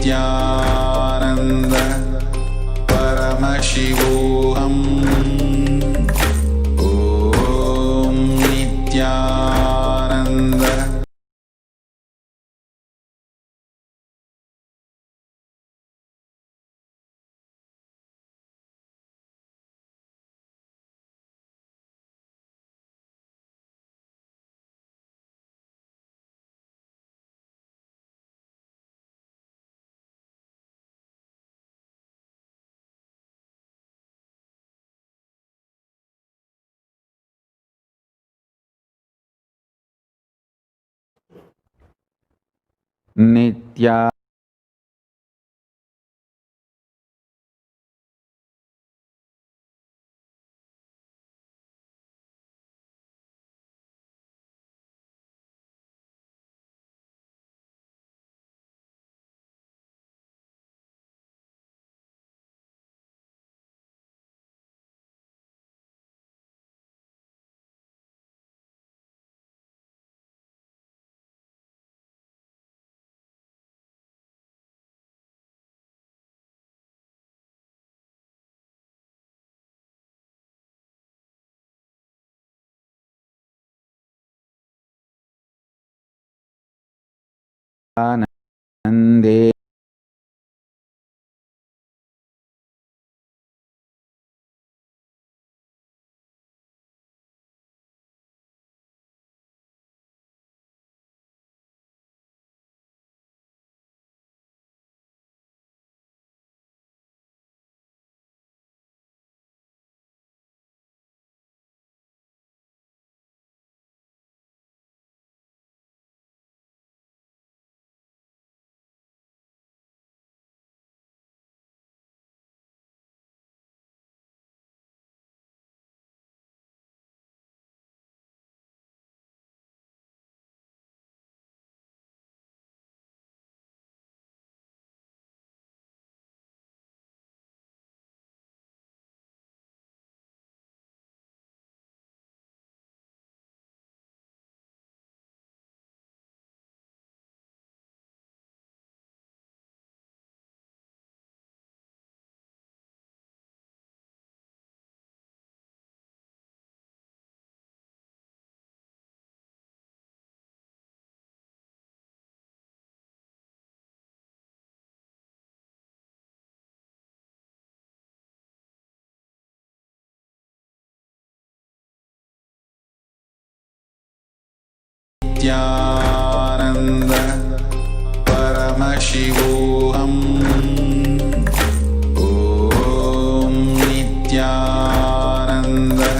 Nithyananda Paramashivoham. Om Nithyananda. Nithya. Nande. Nithyananda Paramashivoham. Om Nithyananda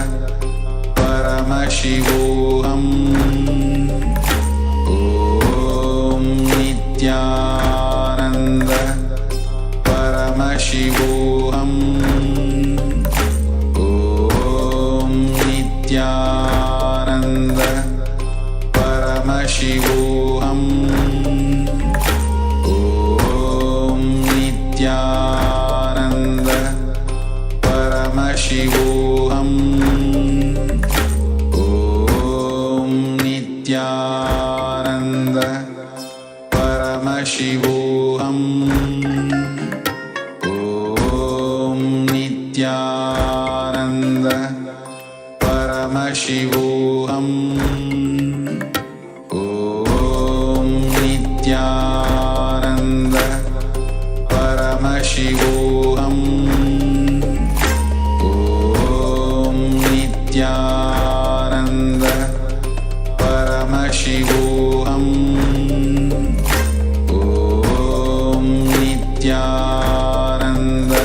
Paramashivoham. Om Nithyananda Paramashivoham. Om Nithyananda Paramashivoham. Om Nithyananda Paramashivoham. Om Nithyananda Paramashivoham. Om Nithyananda Paramashivoham. Om Nithyananda Paramashivoham. Om Nithyananda Paramashivoham. Om Nithyananda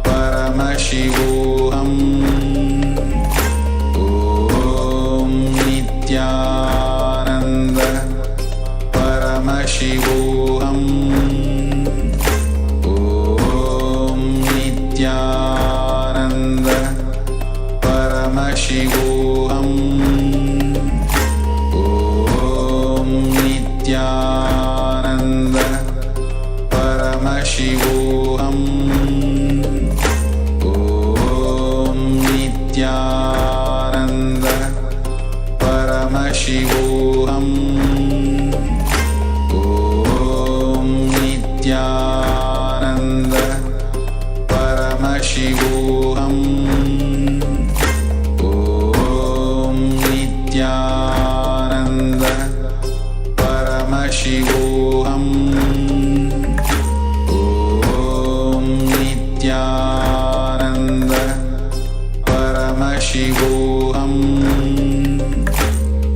Paramashivoham. Om Nithyananda Paramashivoham. Om Nithyananda Paramashivoham. Om Nithyananda Paramashivoham. Om Nithyananda Paramashivoham. Om Nithyananda Paramashivoham. Om Nithyananda Paramashivoham. Om Nithyananda Paramashivoham.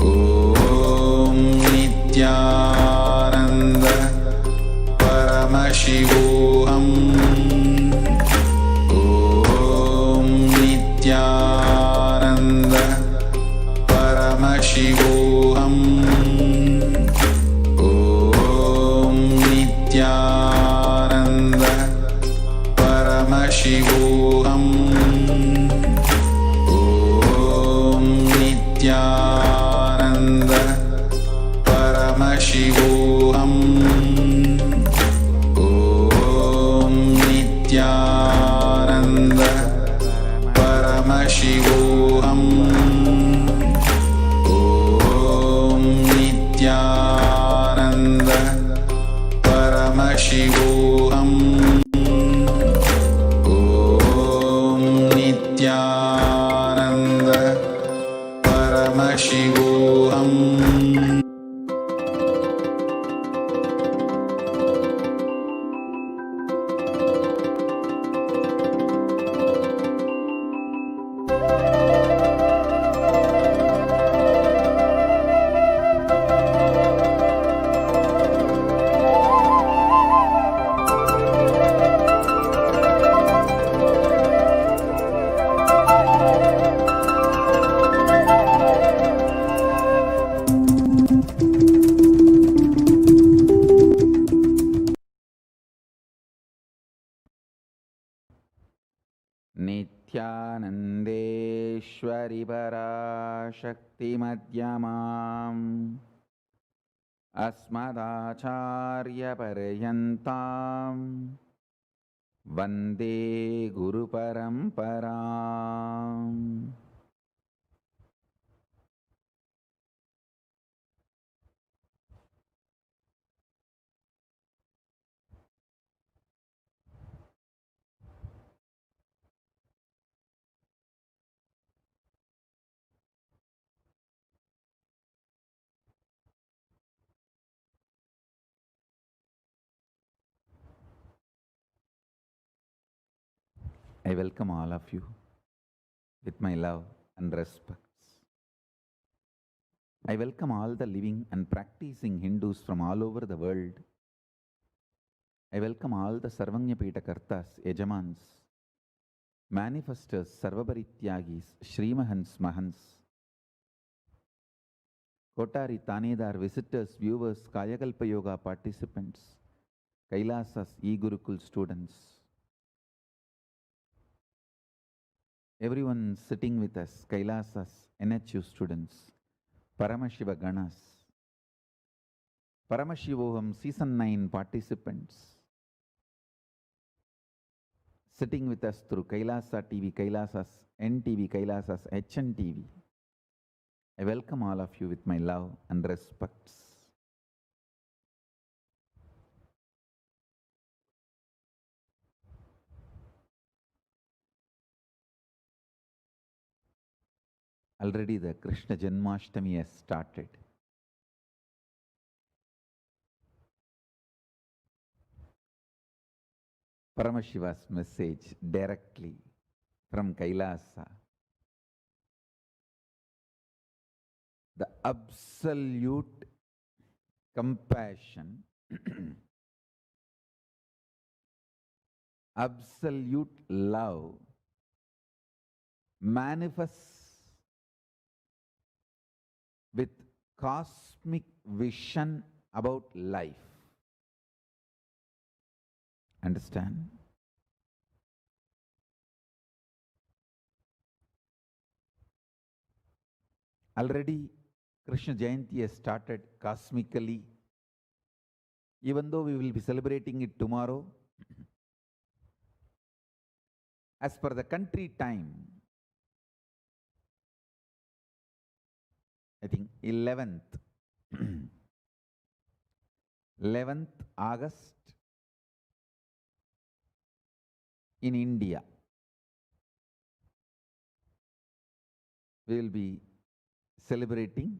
Om Nithyananda Paramashivoham. Om Nithyananda Paramashivoham. Om Nithyananda Paramashivoham. Om Nithyananda Paramashivoham. Om Nithyananda Paramashivoham. Om Nithyananda Paramashivoham. Om Nithyananda Paramashivoham.
नित्यानन्देश्वरि पराशक्तिमध्यमाम् अस्मदाचार्यपर्यन्तां वन्दे गुरुपरम्पराम्. I welcome all of you with my love and respects. I welcome all the living and practicing Hindus from all over the world. I welcome all the Sarvanyapeta Kartas, Yajamans, manifestors, Sarvabarityagis, Shrimahans, Mahans, Kotari, Tanedar, visitors, viewers, Kayakalpa Yoga participants, Kailasas, e-Gurukul students, everyone sitting with us, Kailasas, NHU students, Paramashiva Ganas, Paramashivoham Season 9 participants, sitting with us through Kailasa TV, Kailasas, NTV, Kailasas, HNTV. I welcome all of you with my love and respects. Already the Krishna Janmashtami has started. Paramashiva's message directly from Kailasa. The absolute compassion, absolute love manifests with cosmic vision about life. Understand? Already Krishna Jayanti has started cosmically. Even though we will be celebrating it tomorrow, as per the country time, I think 11th, 11th August in India, we will be celebrating.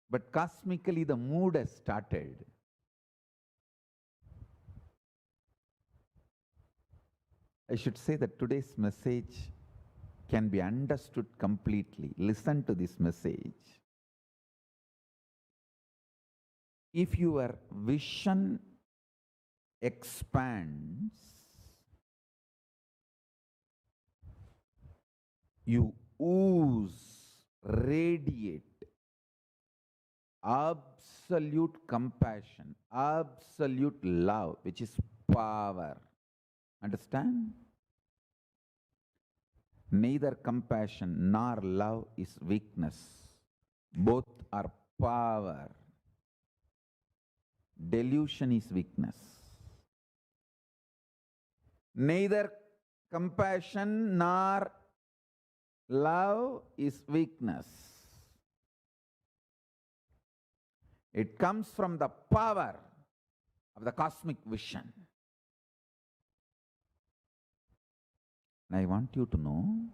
But cosmically, the mood has started. I should say that today's message can be understood completely. Listen to this message. If your vision expands, you ooze, radiate absolute compassion, absolute love, which is power. Understand? Neither compassion nor love is weakness. Both are power. Delusion is weakness. Neither compassion nor love is weakness. It comes from the power of the cosmic vision. And I want you to know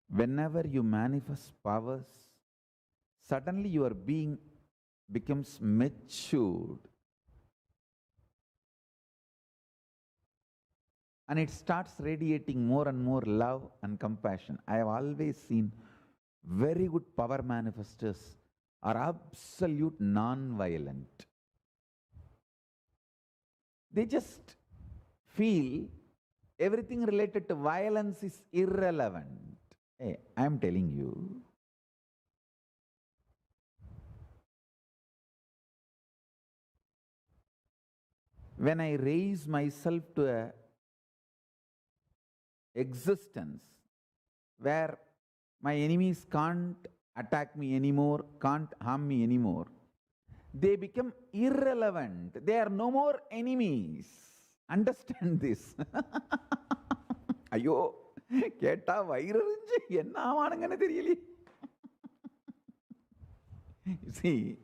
whenever you manifest powers, suddenly your being becomes matured. And it starts radiating more and more love and compassion. I have always seen very good power manifestors are absolute non-violent. They just feel everything related to violence is irrelevant. Hey, I am telling you, when I raise myself to a existence where my enemies can't attack me anymore, can't harm me anymore, they become irrelevant. They are no more enemies. Understand this. Ayo, keta vairunju enna avanangana theriyali. See,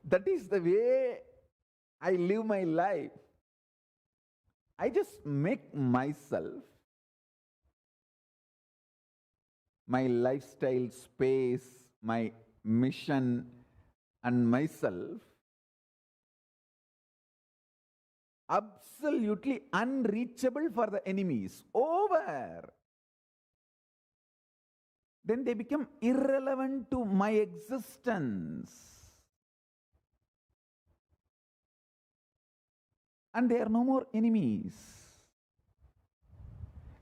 that is the way I live my life. I just make myself, my lifestyle, space, my mission, and myself absolutely unreachable for the enemies. Over. Then they become irrelevant to my existence. And they are no more enemies.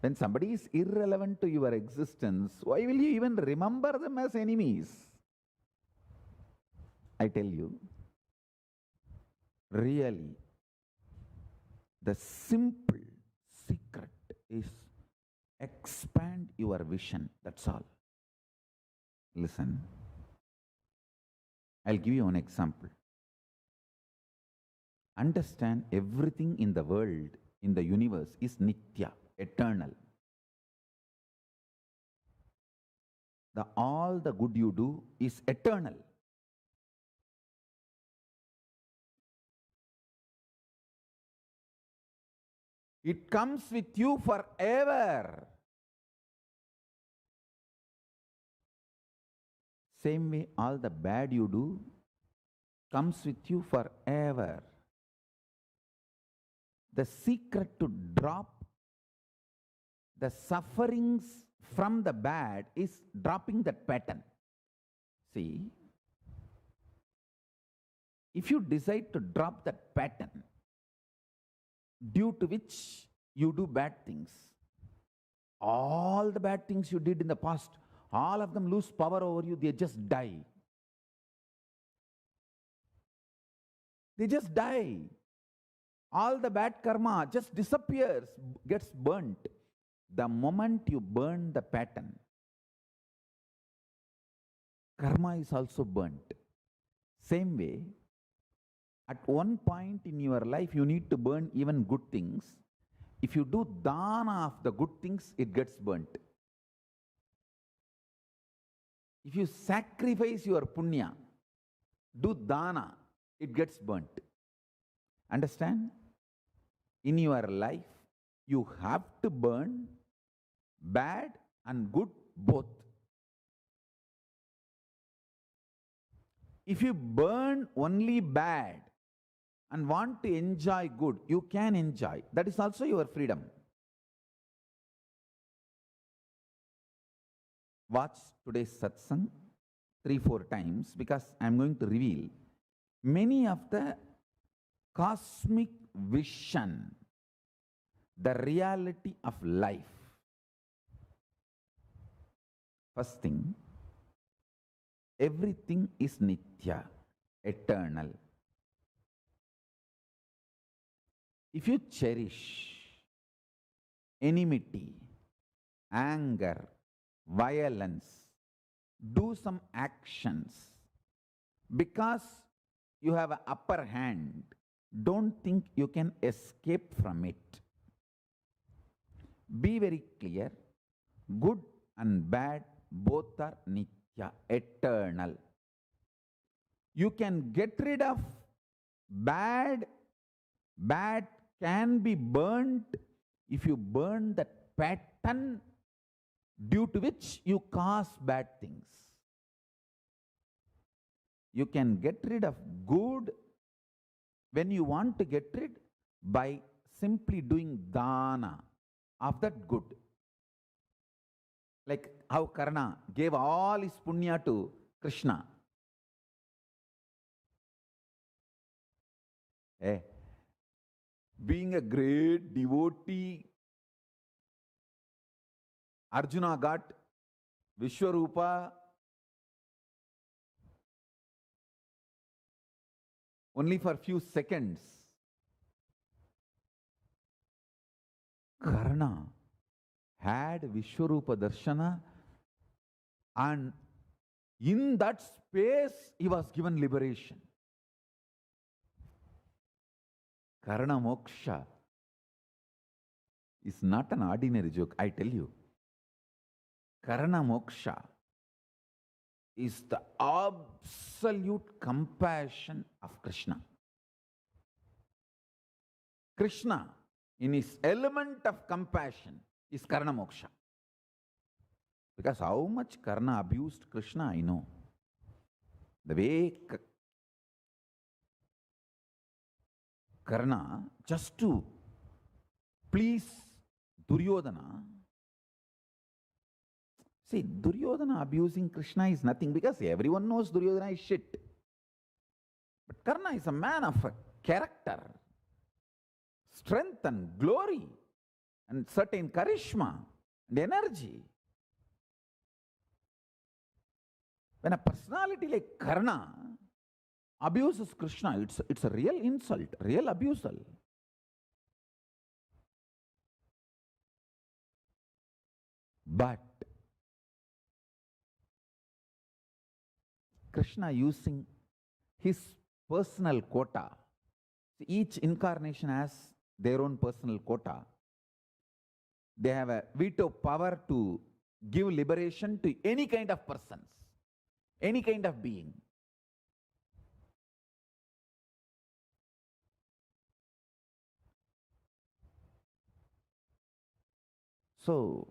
When somebody is irrelevant to your existence, why will you even remember them as enemies? I tell you, really, the simple secret is expand your vision. That's all. Listen, I'll give you an example. Understand, everything in the world, in the universe is Nithya, eternal. All the good you do is eternal. It comes with you forever. Same way, all the bad you do comes with you forever. The secret to drop the sufferings from the bad is dropping that pattern. See, if you decide to drop that pattern due to which you do bad things, all the bad things you did in the past, all of them lose power over you, they just die. They just die. All the bad karma just disappears, gets burnt. The moment you burn the pattern, karma is also burnt. Same way, at one point in your life, you need to burn even good things. If you do dana of the good things, it gets burnt. If you sacrifice your punya, do dana, it gets burnt. Understand? In your life, you have to burn bad and good both. If you burn only bad and want to enjoy good, you can enjoy. That is also your freedom. Watch today's satsang 3-4 times, because I am going to reveal many of the cosmic vision, the reality of life. First thing, everything is Nithya, eternal. If you cherish enmity, anger, violence, do some actions because you have an upper hand, don't think you can escape from it. Be very clear, good and bad both are Nithya, eternal. You can get rid of bad. Bad can be burnt if you burn that pattern due to which you cause bad things. You can get rid of good when you want to get rid by simply doing dana of that good. Like how Karna gave all his punya to Krishna. Being a great devotee, Arjuna got Vishwarupa only for a few seconds. Karna had Vishwarupa Darshana, and in that space he was given liberation. Karna moksha is not an ordinary joke, I tell you. Karna moksha is the absolute compassion of Krishna. Krishna, in his element of compassion, is Karna moksha. Because how much Karna abused Krishna, I know. The way Karna, just to please Duryodhana. See, Duryodhana abusing Krishna is nothing, because everyone knows Duryodhana is shit. But Karna is a man of a character, strength and glory, and certain charisma and energy. When a personality like Karna abuses Krishna, it's a real insult, real abusal. But Krishna using his personal quota, each incarnation has their own personal quota. They have a veto power to give liberation to any kind of persons, any kind of being. So,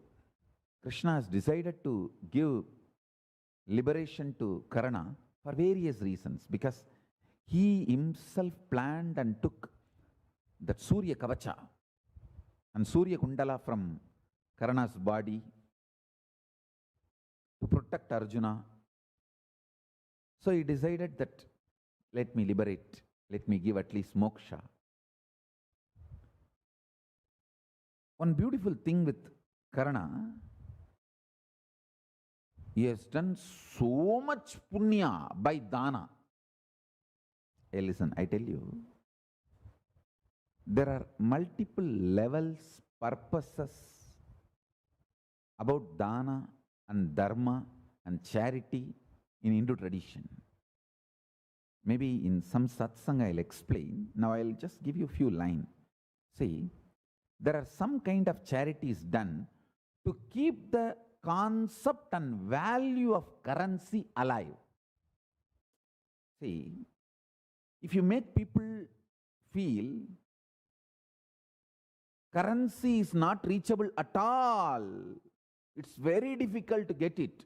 Krishna has decided to give liberation to Karna for various reasons, because he himself planned and took that Surya Kavacha and Surya Kundala from Karna's body to protect Arjuna. So he decided that, let me liberate, let me give at least moksha. One beautiful thing with Karna, he has done so much punya by dana. Hey, listen, I tell you, there are multiple levels, purposes about dana and dharma and charity in Hindu tradition. Maybe in some satsang I'll explain. Now I'll just give you a few lines. See, there are some kind of charities done to keep the concept and value of currency alive. See, If you make people feel currency is not reachable at all, it's very difficult to get it,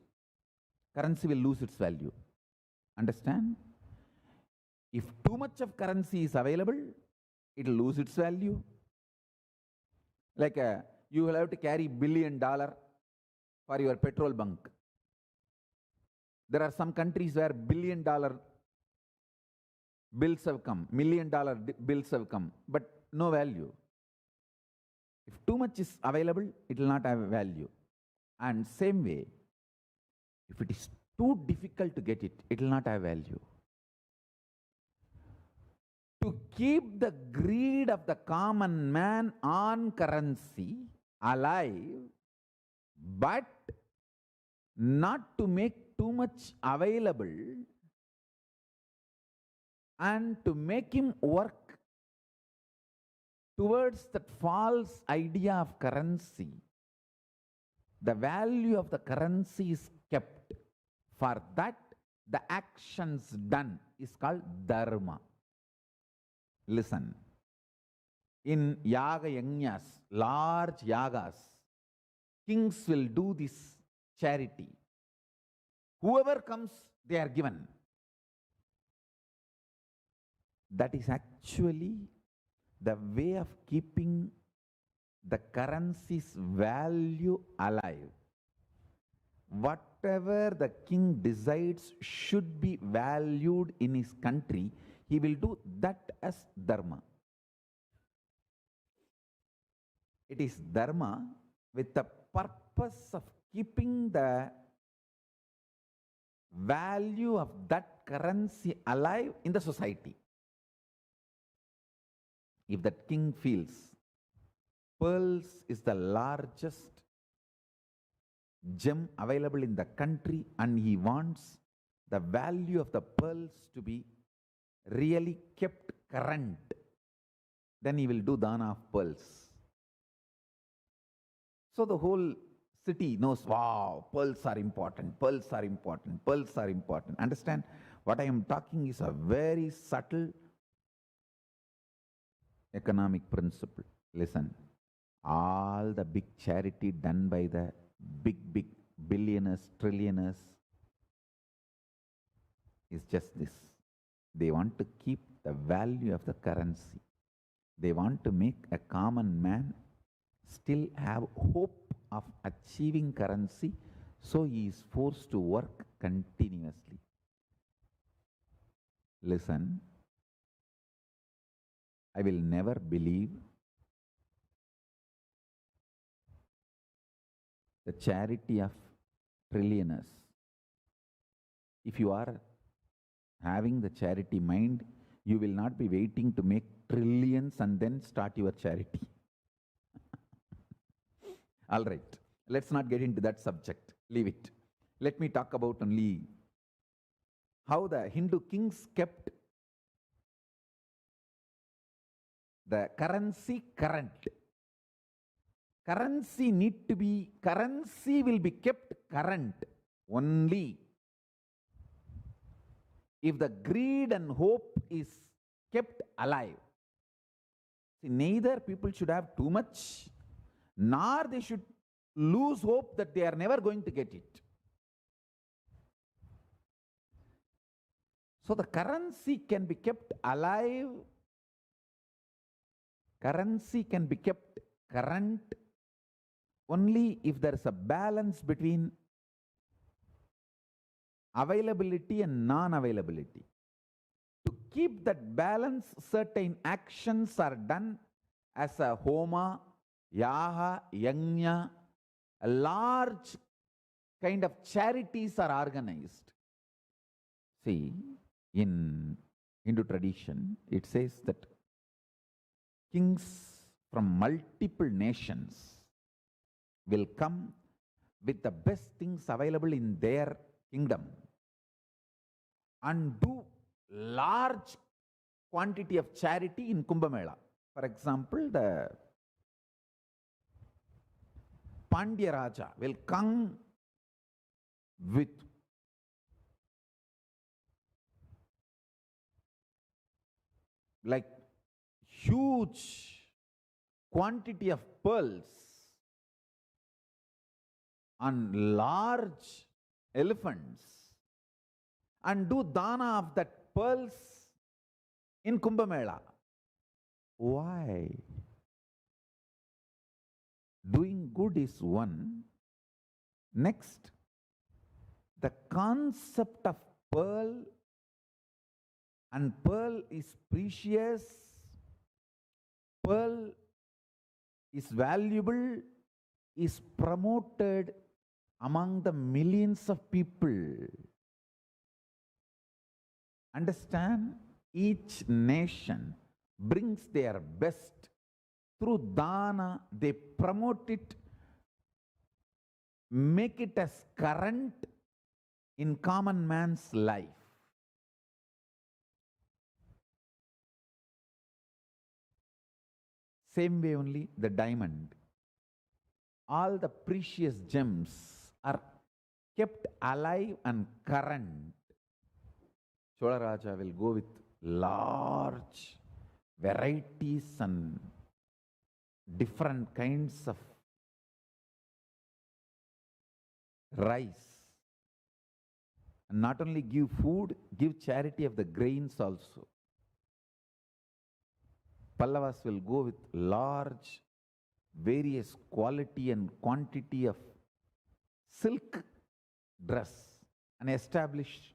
currency will lose its value. Understand? If too much of currency is available, it will lose its value. Like you will have to carry $1 billion for your petrol bunk. There are some countries where $1 billion bills have come, $1 million bills have come, but no value. If too much is available, it will not have value. And same way, if it is too difficult to get it, it will not have value. To keep the greed of the common man on currency alive, but not to make too much available and to make him work towards that false idea of currency, the value of the currency is kept. For that, the actions done is called dharma. Listen, in yaga yajnas, large yagas, kings will do this charity. Whoever comes, they are given. That is actually the way of keeping the currency's value alive. Whatever the king decides should be valued in his country, he will do that as dharma. It is dharma with the purpose of keeping the value of that currency alive in the society. If that king feels pearls is the largest gem available in the country and he wants the value of the pearls to be really kept current, then he will do dana of pearls. So the whole city knows, wow, pearls are important, pearls are important, pearls are important. Understand? What I am talking is a very subtle economic principle. Listen, all the big charity done by the big billionaires, trillionaires is just this. They want to keep the value of the currency. They want to make a common man still have hope of achieving currency, so he is forced to work continuously. Listen, I will never believe the charity of trillionaires. If you are having the charity mind, you will not be waiting to make trillions and then start your charity. All right, let's not get into that subject. Leave it. Let me talk about only how the Hindu kings kept the currency current. Currency will be kept current only if the greed and hope is kept alive. See, neither people should have too much, nor they should lose hope that they are never going to get it. So the currency can be kept alive, currency can be kept current only if there is a balance between availability and non-availability. To keep that balance, certain actions are done as a homa, yaha, yajna. A large kind of charities are organized. See, in Hindu tradition, it says that kings from multiple nations will come with the best things available in their kingdom and do large quantity of charity in Kumbh Mela. For example, the Pandya Raja will come with like huge quantity of pearls on large elephants and do dana of that pearls in Kumbh Mela. Why? Doing good is one. Next, the concept of pearl, and pearl is precious, pearl is valuable, is promoted among the millions of people. Understand? Each nation brings their best. Through dana, they promote it, make it as current in common man's life. Same way only the diamond. All the precious gems are kept alive and current. Chola Raja will go with large varieties and different kinds of rice. And not only give food, give charity of the grains also. Pallavas will go with large, various quality and quantity of silk dress and establish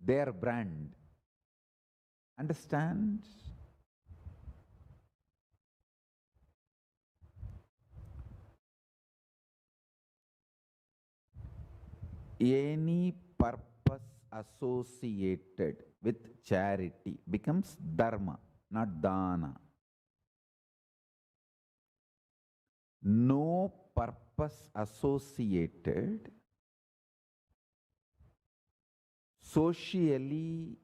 their brand. Understand? Any purpose associated with charity becomes dharma, not dana. No purpose associated socially,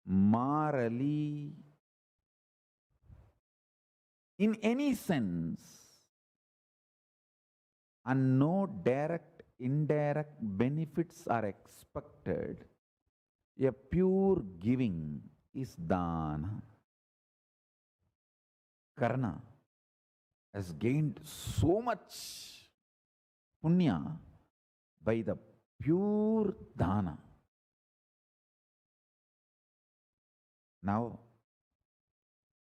morally, in any sense, and no direct, indirect benefits are expected, a pure giving is dana. Karna has gained so much punya by the pure dana. Now,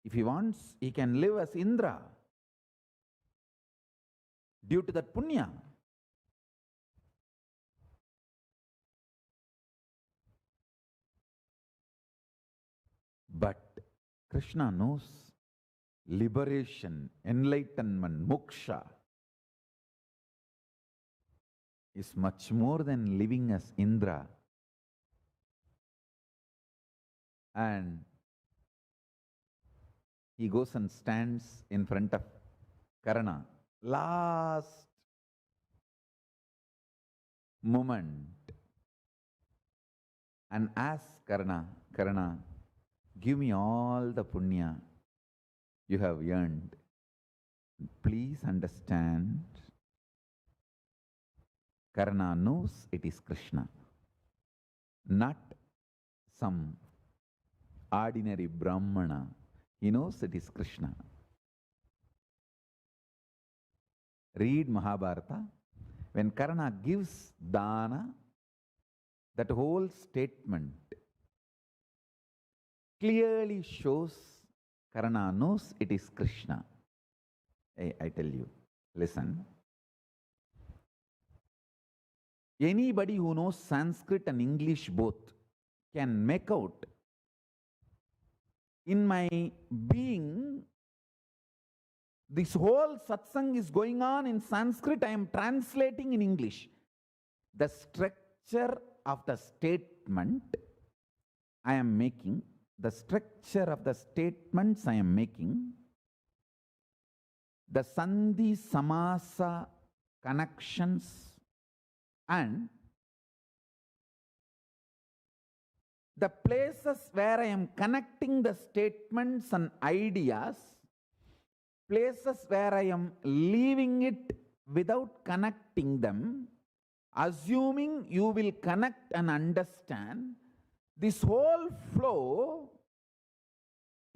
if he wants, he can live as Indra due to that punya. But Krishna knows liberation, enlightenment, moksha is much more than living as Indra. And he goes and stands in front of Karna. Last moment. And asks Karna, give me all the punya you have earned. Please understand, Karna knows it is Krishna, not some ordinary Brahmana. He knows it is Krishna. Read Mahabharata. When Karna gives dana, that whole statement clearly shows Karna knows it is Krishna. I tell you, listen. Anybody who knows Sanskrit and English both can make out in my being, this whole satsang is going on in Sanskrit, I am translating in English. The structure of the statement I am making, the structure of the statements I am making, the sandhi samasa connections, and the places where I am connecting the statements and ideas, places where I am leaving it without connecting them, assuming you will connect and understand, this whole flow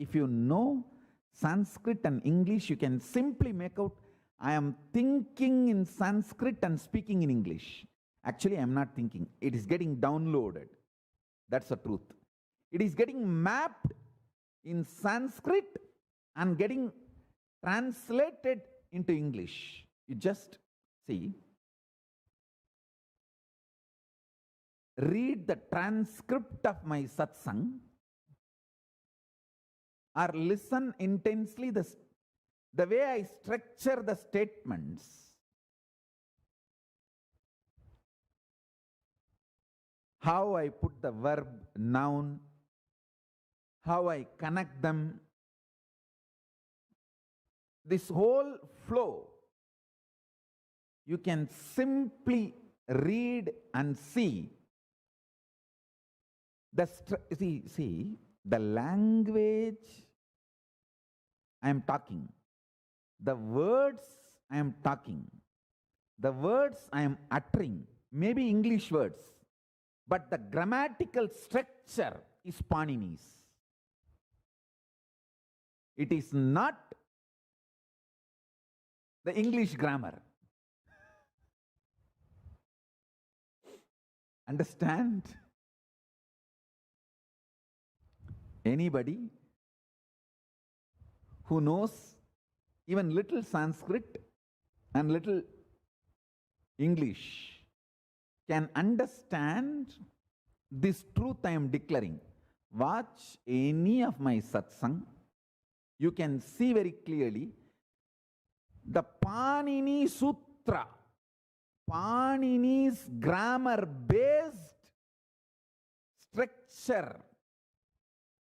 If you know Sanskrit and English, you can simply make out, I am thinking in Sanskrit and speaking in English. Actually, I am not thinking. It is getting downloaded. That's the truth. It is getting mapped in Sanskrit and getting translated into English. You just see, read the transcript of my satsang or listen intensely the way I structure the statements. How I put the verb, noun, how I connect them. This whole flow, you can simply read and see. See, the language I am talking, the words I am talking, the words I am uttering, maybe English words, but the grammatical structure is Panini's. It is not the English grammar. Understand? Anybody who knows even little Sanskrit and little English can understand this truth I am declaring. Watch any of my satsang. You can see very clearly the Panini Sutra, Panini's grammar-based structure,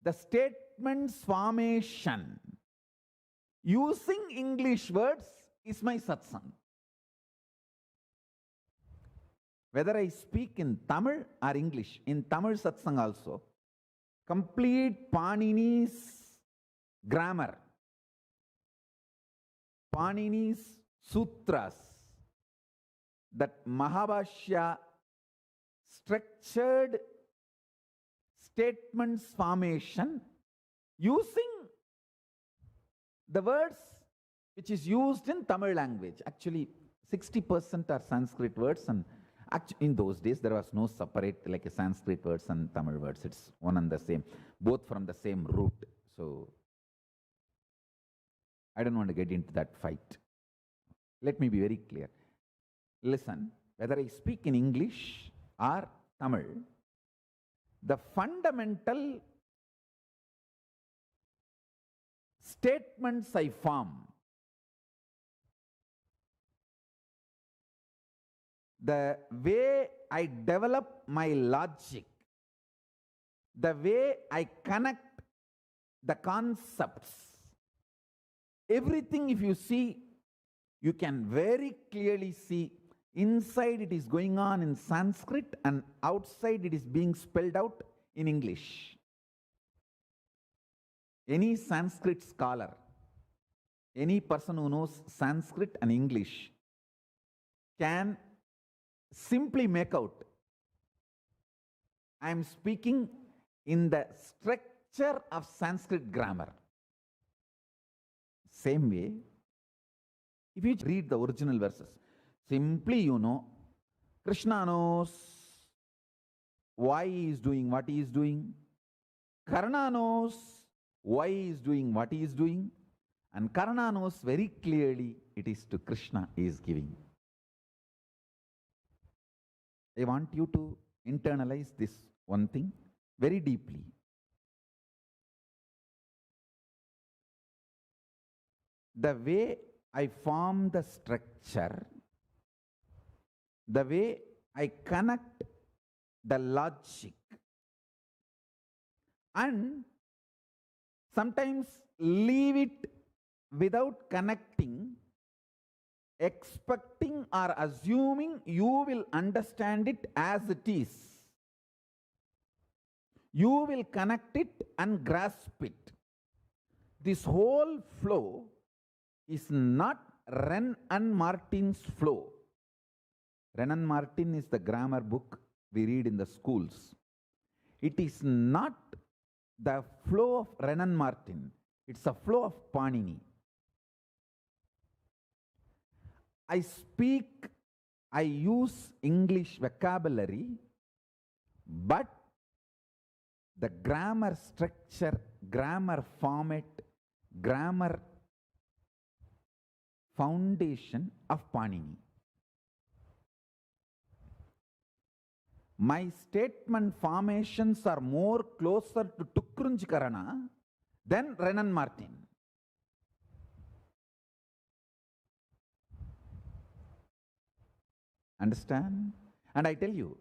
the statements formation using English words is my satsang. Whether I speak in Tamil or English, in Tamil satsang also, complete Panini's grammar, Panini's sutras, that Mahabhashya structured statements formation using the words which is used in Tamil language. Actually, 60% are Sanskrit words, and in those days there was no separate like a Sanskrit words and Tamil words. It's one and the same, both from the same root. So I don't want to get into that fight. Let me be very clear. Listen, whether I speak in English or Tamil, the fundamental statements I form, the way I develop my logic, the way I connect the concepts, everything, if you see, you can very clearly see inside it is going on in Sanskrit and outside it is being spelled out in English. Any Sanskrit scholar, any person who knows Sanskrit and English can simply make out, I am speaking in the structure of Sanskrit grammar. Same way, if you read the original verses, simply you know, Krishna knows why he is doing what he is doing. Karna knows why he is doing what he is doing. And Karna knows very clearly it is to Krishna he is giving. I want you to internalize this one thing very deeply. The way I form the structure, the way I connect the logic, and sometimes leave it without connecting, expecting or assuming you will understand it as it is. You will connect it and grasp it. This whole flow is not Wren and Martin's flow. Wren and Martin is the grammar book we read in the schools. It is not the flow of Renan Martin, it's a flow of Panini. I use English vocabulary, but the grammar structure, grammar format, grammar foundation of Panini. My statement formations are more closer to Tukrunjkarana than Renan Martin. Understand? And I tell you,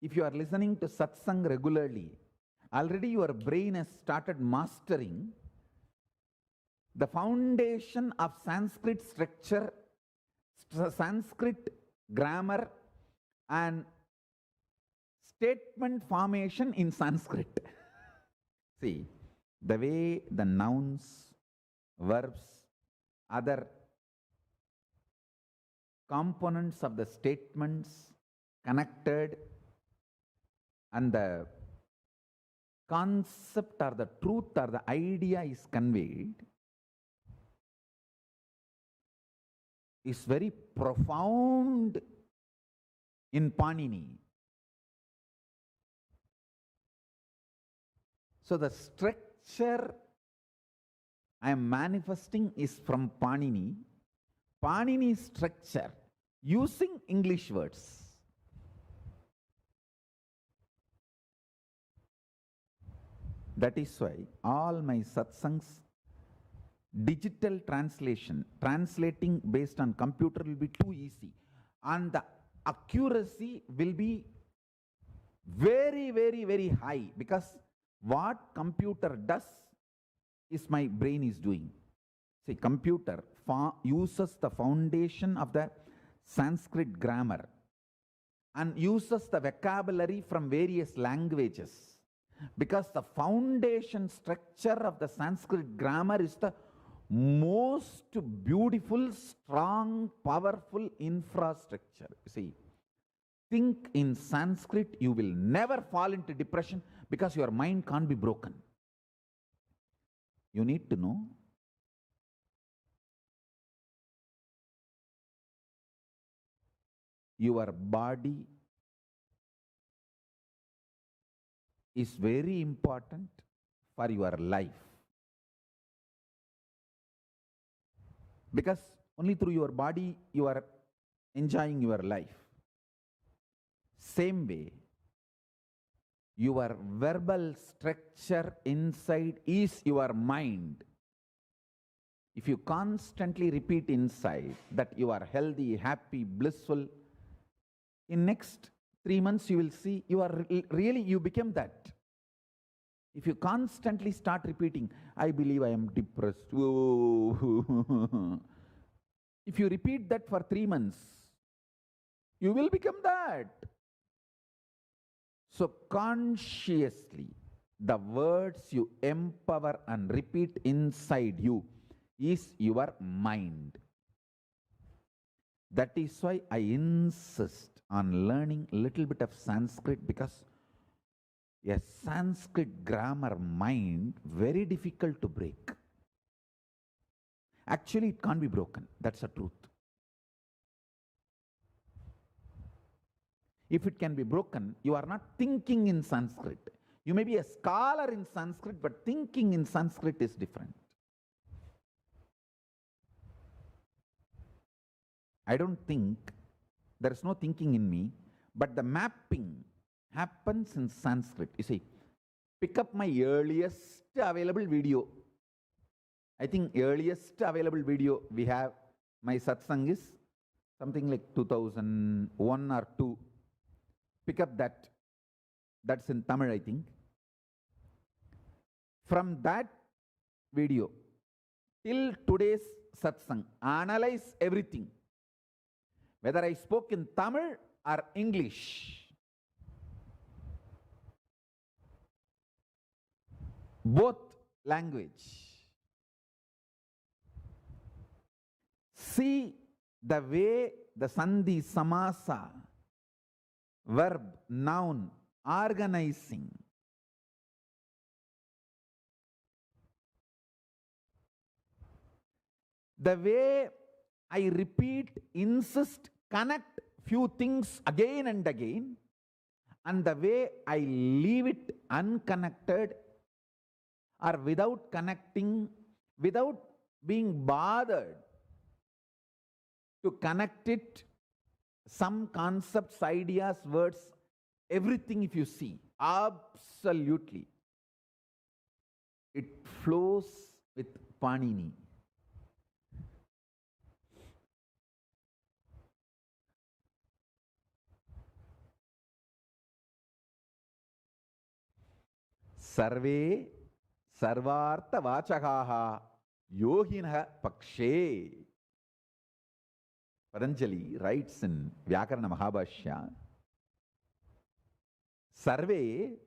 if you are listening to Satsang regularly, already your brain has started mastering the foundation of Sanskrit structure, Sanskrit grammar, and statement formation in Sanskrit. See, the way the nouns, verbs, other components of the statements connected, and the concept or the truth or the idea is conveyed, is very profound in Panini. So the structure I am manifesting is from Panini. Panini structure using English words. That is why all my satsangs, digital translation, translating based on computer will be too easy. And the accuracy will be very, very, very high, because what computer does is my brain is doing. See, computer uses the foundation of the Sanskrit grammar and uses the vocabulary from various languages, because the foundation structure of the Sanskrit grammar is the most beautiful, strong, powerful infrastructure. See, think in Sanskrit, you will never fall into depression because your mind can't be broken. You need to know your body is very important for your life, because only through your body you are enjoying your life. Same way, your verbal structure inside is your mind. If you constantly repeat inside that you are healthy, happy, blissful, in next 3 months you will see you are really, you become that. If you constantly start repeating, I believe I am depressed. If you repeat that for 3 months, you will become that. So consciously, the words you empower and repeat inside you is your mind. That is why I insist on learning a little bit of Sanskrit, because a Sanskrit grammar mind, very difficult to break. Actually, it can't be broken. That's the truth. If it can be broken, you are not thinking in Sanskrit. You may be a scholar in Sanskrit, but thinking in Sanskrit is different. I don't think, there is no thinking in me, but the mapping happens in Sanskrit. You see, pick up my earliest available video. I think earliest available video we have, my satsang is something like 2001 or 2. Pick up that. That's in Tamil, I think. From that video till today's satsang, analyze everything. Whether I spoke in Tamil or English, both language. See the way the Sandhi, Samasa, verb, noun, organizing, The way I repeat, insist, connect few things again and again, and the way I leave it unconnected or without connecting, without being bothered to connect it, some concepts, ideas, words, everything if you see, absolutely, it flows with Panini. Sarve sarvartha vachakaha yoginah pakshe. Patanjali writes in Vyakarana Mahabhashya, Sarve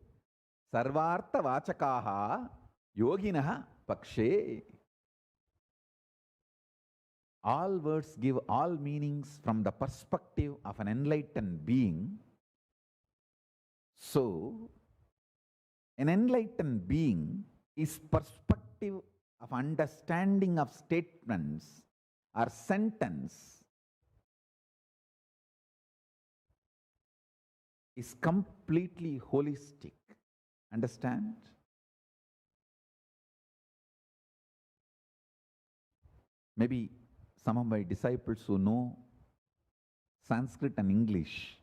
sarvartha vachakaha yoginah pakshe. All words give all meanings from the perspective of an enlightened being. So, an enlightened being is perspective of understanding of statements or sentence is completely holistic. Understand? Maybe some of my disciples who know Sanskrit and English,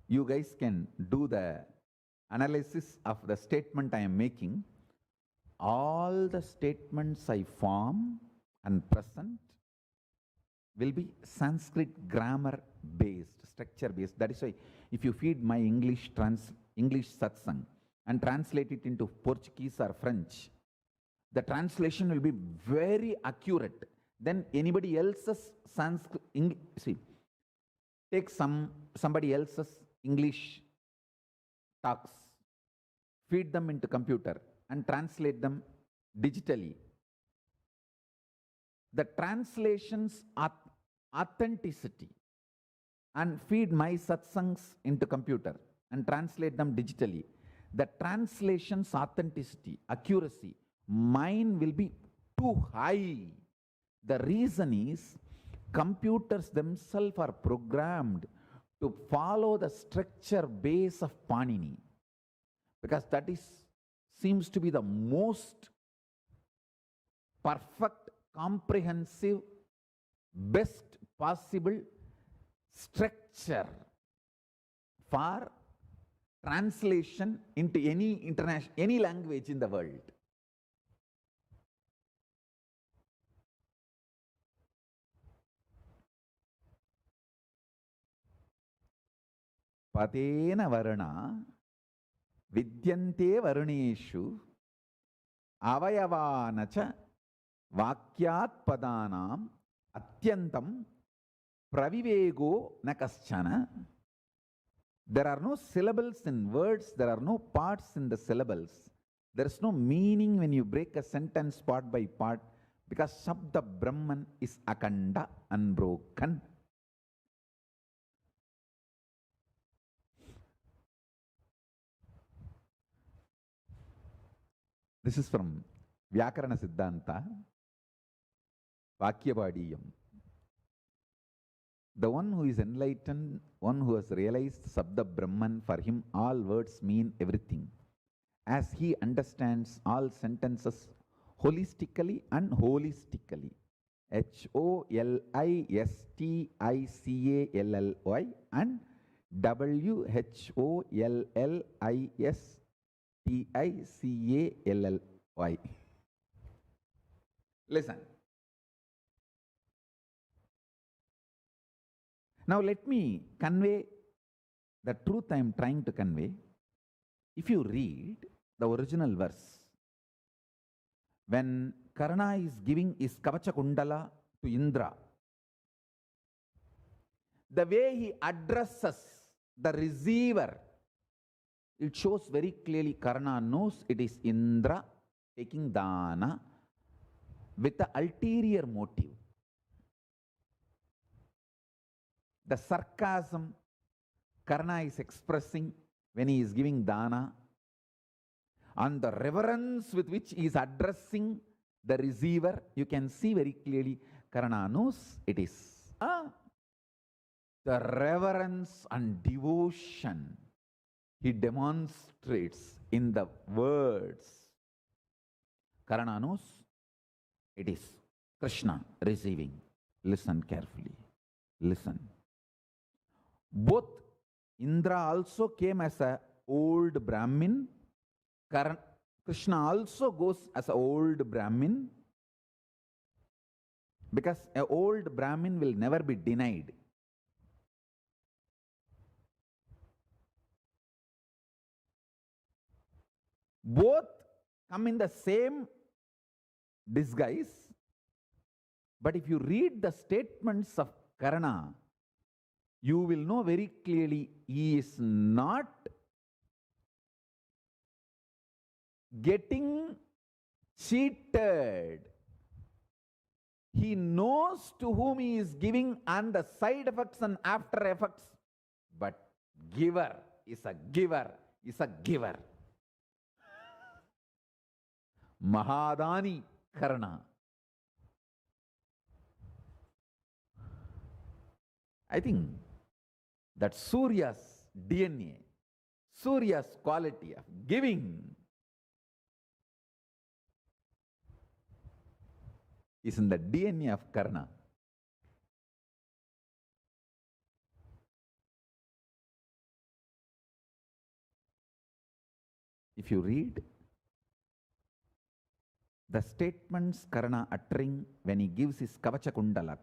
you guys can do the analysis of the statement I am making. All the statements I form and present will be Sanskrit grammar based, structure based. That is why if you feed my English Satsang and translate it into Portuguese or French, the translation will be very accurate. Then anybody else's Sanskrit, take somebody else's English talks, feed them into computer and translate them digitally. The translation's authenticity, and feed my satsangs into computer and translate them digitally. The translation's authenticity, accuracy, mine will be too high. The reason is computers themselves are programmed to follow the structure base of Panini, because that seems to be the most perfect, comprehensive, best possible structure for translation into any language in the world. Patena varana vidyante varuneshu avayavanacha vakyat padanam atyantam pravivego nakaschana. There are no syllables in words, there are no parts in the syllables. There is no meaning when you break a sentence part by part, because Shabda Brahman is akanda, unbroken. This is from Vyakarana Siddhanta, Vakyabadiyam. The one who is enlightened, one who has realized Sabda Brahman, for him all words mean everything, as he understands all sentences holistically and holistically. HOLISTICALLY and WHOLLISTICALLY. Listen. Now let me convey the truth I am trying to convey. If you read the original verse, when Karna is giving his Kavacha Kundala to Indra, the way he addresses the receiver, it shows very clearly Karna knows it is Indra taking dana with the ulterior motive. The sarcasm Karna is expressing when he is giving dana, and the reverence with which he is addressing the receiver, you can see very clearly Karna knows it is. The reverence and devotion he demonstrates in the words. Karna knows it is Krishna receiving. Listen carefully. Listen. Both Indra also came as an old Brahmin. Krishna also goes as an old Brahmin, because an old Brahmin will never be denied. Both come in the same disguise, but if you read the statements of Karna, you will know very clearly he is not getting cheated. He knows to whom he is giving and the side effects and after effects, but giver is a giver, is a giver. Mahadani Karna. I think that Surya's DNA, Surya's quality of giving is in the DNA of Karna. If you read the statements Karna uttering when he gives his Kavacha Kundala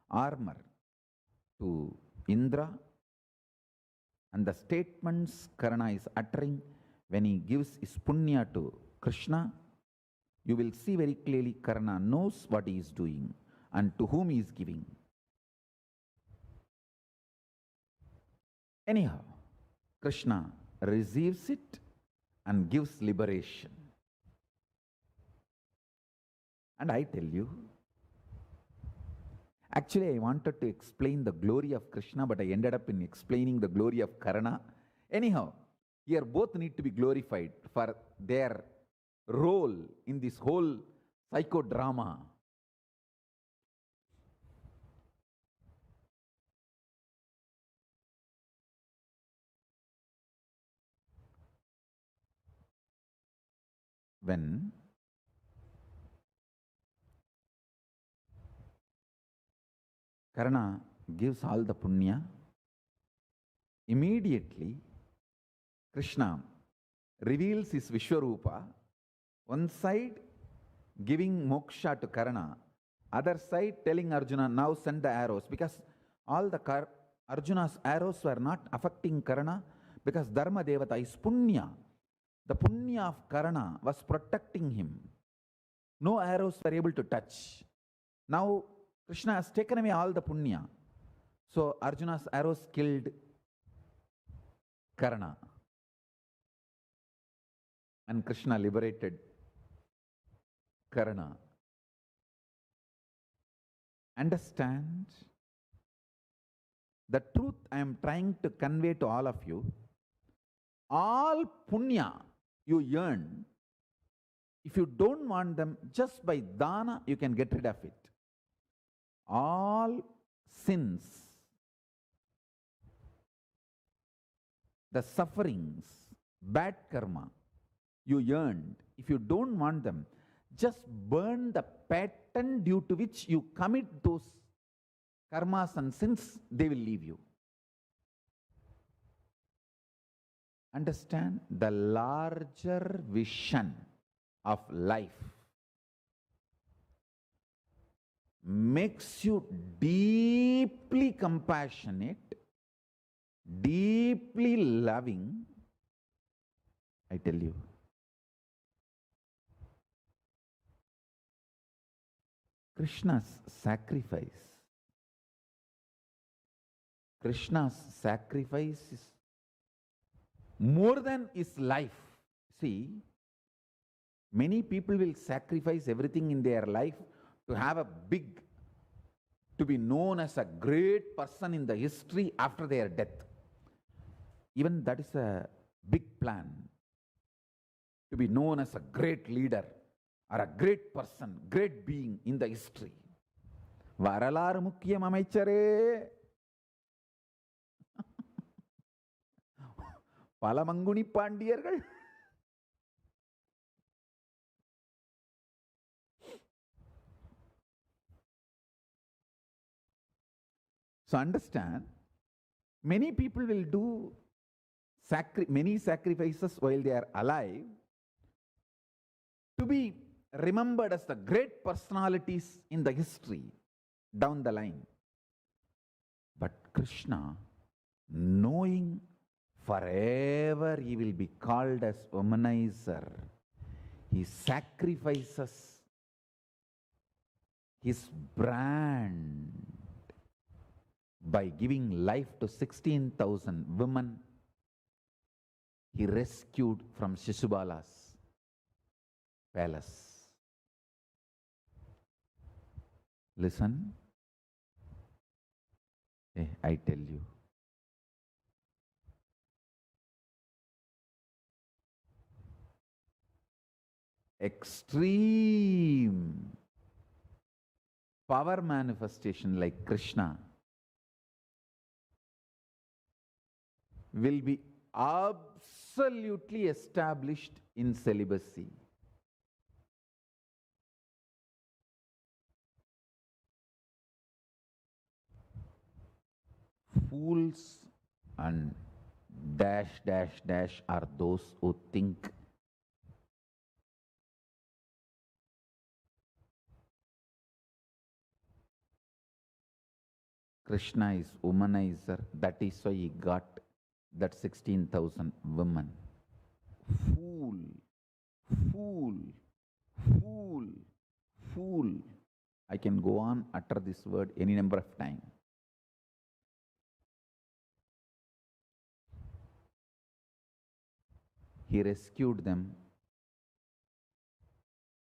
armor to Indra, and the statements Karna is uttering when he gives his punya to Krishna, you will see very clearly Karna knows what he is doing and to whom he is giving. Anyhow, Krishna receives it and gives liberation. And I tell you, actually I wanted to explain the glory of Krishna, but I ended up in explaining the glory of Karna. Anyhow, here both need to be glorified for their role in this whole psychodrama. When Karna gives all the punya, immediately Krishna reveals his Vishwarupa, one side giving moksha to Karna, other side telling Arjuna, now send the arrows, because all the Arjuna's arrows were not affecting Karna, because Dharma Devata is punya. The punya of Karna was protecting him. No arrows were able to touch. Now Krishna has taken away all the punya. So Arjuna's arrows killed Karna. And Krishna liberated Karna. Understand the truth I am trying to convey to all of you. All punya you earn, if you don't want them, just by dana you can get rid of it. All sins, the sufferings, bad karma you earned, if you don't want them, just burn the pattern due to which you commit those karmas and sins, they will leave you. Understand the larger vision of life makes you deeply compassionate, deeply loving. I tell you, Krishna's sacrifice is more than his life. See, many people will sacrifice everything in their life to have a big, to be known as a great person in the history after their death. Even that is a big plan, to be known as a great leader or a great person, great being in the history. வரலாறு முக்கியம் அமைச்சரே. பல மங்குனி பாண்டியர்கள். So understand, many people will do many sacrifices while they are alive to be remembered as the great personalities in the history down the line. But Krishna, knowing forever he will be called as womanizer, he sacrifices his brand by giving life to 16,000 women he rescued from Shishubala's palace. Listen, I tell you, extreme power manifestation like Krishna will be absolutely established in celibacy. Fools and dash dash dash are those who think Krishna is womanizer, that is why he got that 16,000 women. Fool, fool, fool, fool. I can go on, utter this word any number of times. He rescued them.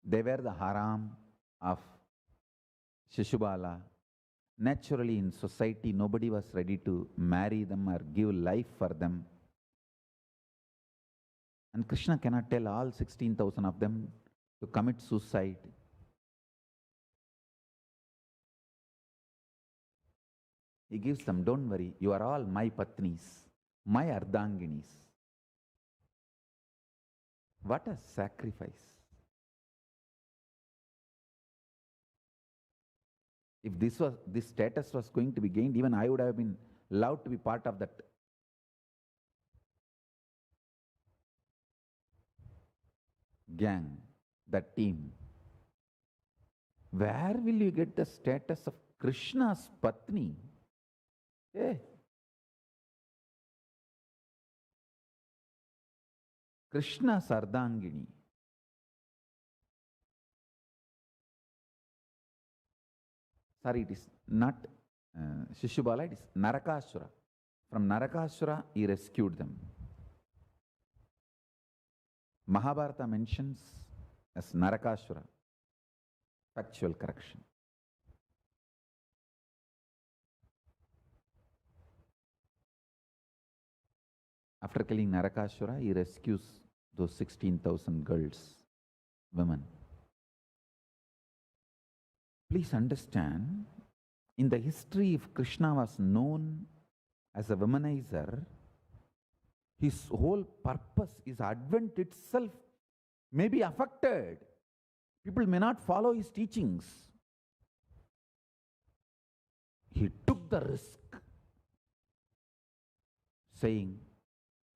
They were the haram of Shishubala. Naturally, in society, nobody was ready to marry them or give life for them. And Krishna cannot tell all 16,000 of them to commit suicide. He gives them, don't worry, you are all my patnis, my ardhanginis. What a sacrifice. If this status was going to be gained, even I would have been allowed to be part of that gang, that team. Where will you get the status of Krishna's patni? Krishna's ardhangini. Sorry, it is not Shishubala, it is Narakasura. From Narakasura, he rescued them. Mahabharata mentions as Narakasura. Factual correction. After killing Narakasura, he rescues those 16,000 girls, women. Please understand, in the history, if Krishna was known as a womanizer, his whole purpose, his advent itself may be affected. People may not follow his teachings. He took the risk, saying,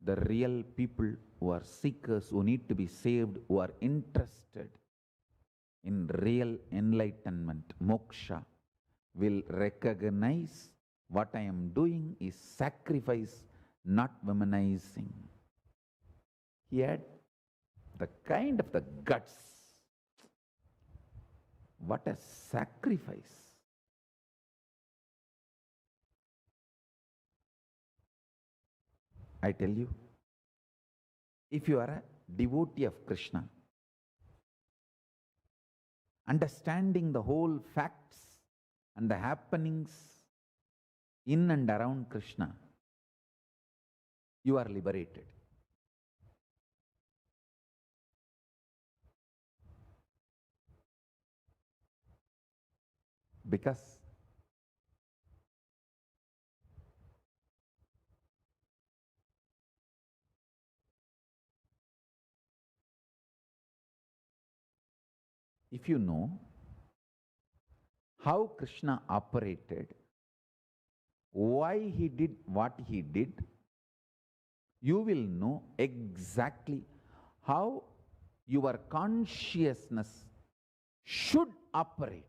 the real people who are seekers, who need to be saved, who are interested in real enlightenment, moksha, will recognize what I am doing is sacrifice, not womanizing. He had the kind of the guts. What a sacrifice. I tell you, if you are a devotee of Krishna, understanding the whole facts and the happenings in and around Krishna, you are liberated. Because if you know how Krishna operated, why he did what he did, you will know exactly how your consciousness should operate.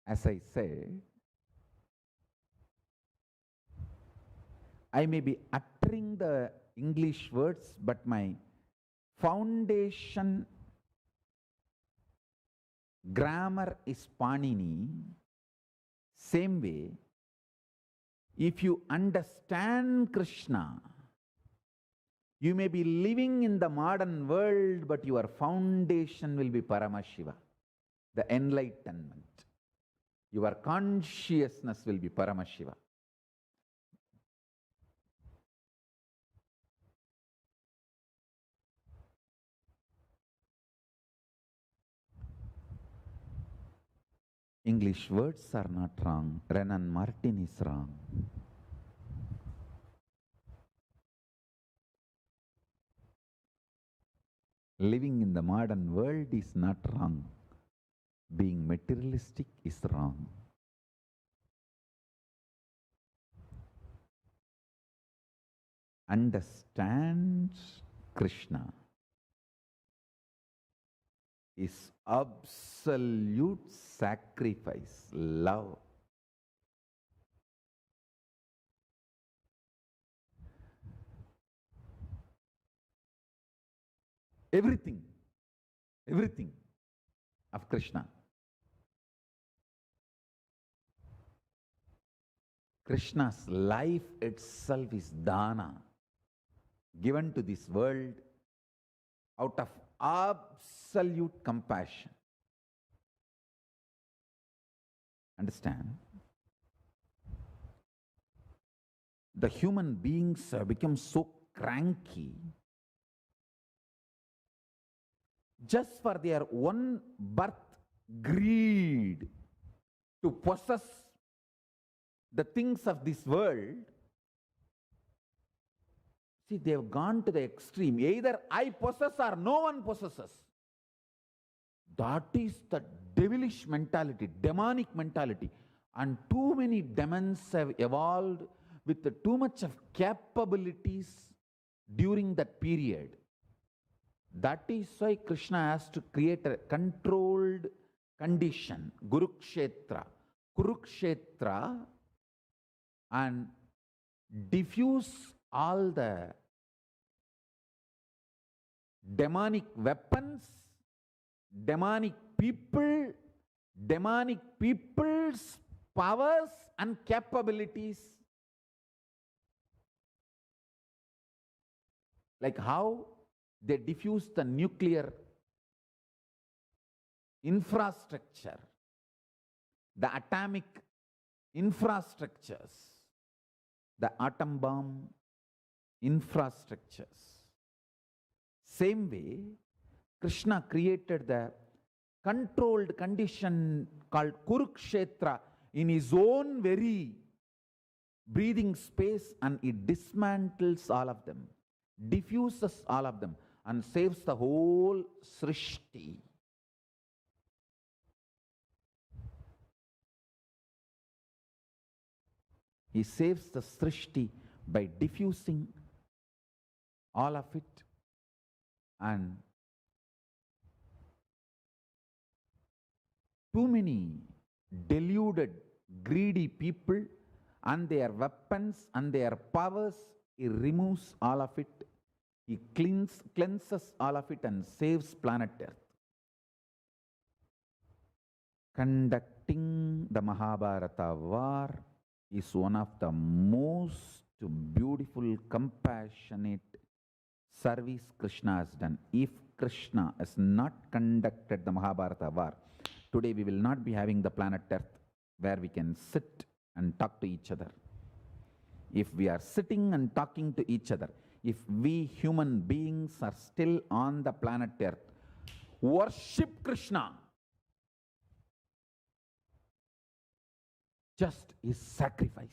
As I said, I may be uttering the English words, but my foundation grammar is Panini. Same way, if you understand Krishna, you may be living in the modern world, but your foundation will be Paramashiva, the enlightenment. Your consciousness will be Paramashiva. English words are not wrong. Renan Martin is wrong. Living in the modern world is not wrong. Being materialistic is wrong. Understands Krishna is absolute sacrifice, love. Everything of Krishna. Krishna's life itself is dana, given to this world out of absolute compassion. Understand? The human beings have become so cranky just for their own birth greed to possess the things of this world. See, they have gone to the extreme. Either I possess or no one possesses. That is the devilish mentality, demonic mentality. And too many demons have evolved with too much of capabilities during that period. That is why Krishna has to create a controlled condition, Kurukshetra, and diffuse all the demonic weapons, demonic people's powers and capabilities. Like how they diffuse the nuclear infrastructure, the atomic infrastructures, the atom bomb infrastructures. Same way, Krishna created the controlled condition called Kurukshetra in his own very breathing space, and it dismantles all of them, diffuses all of them, and saves the whole Srishti. He saves the Srishti by diffusing all of it, and too many deluded, greedy people and their weapons and their powers, he removes all of it. He cleanses all of it and saves planet Earth. Conducting the Mahabharata war is one of the most beautiful, compassionate service Krishna has done. If Krishna has not conducted the Mahabharata war, today we will not be having the planet Earth where we can sit and talk to each other. If we are sitting and talking to each other, if we human beings are still on the planet Earth, worship Krishna. Just his sacrifice.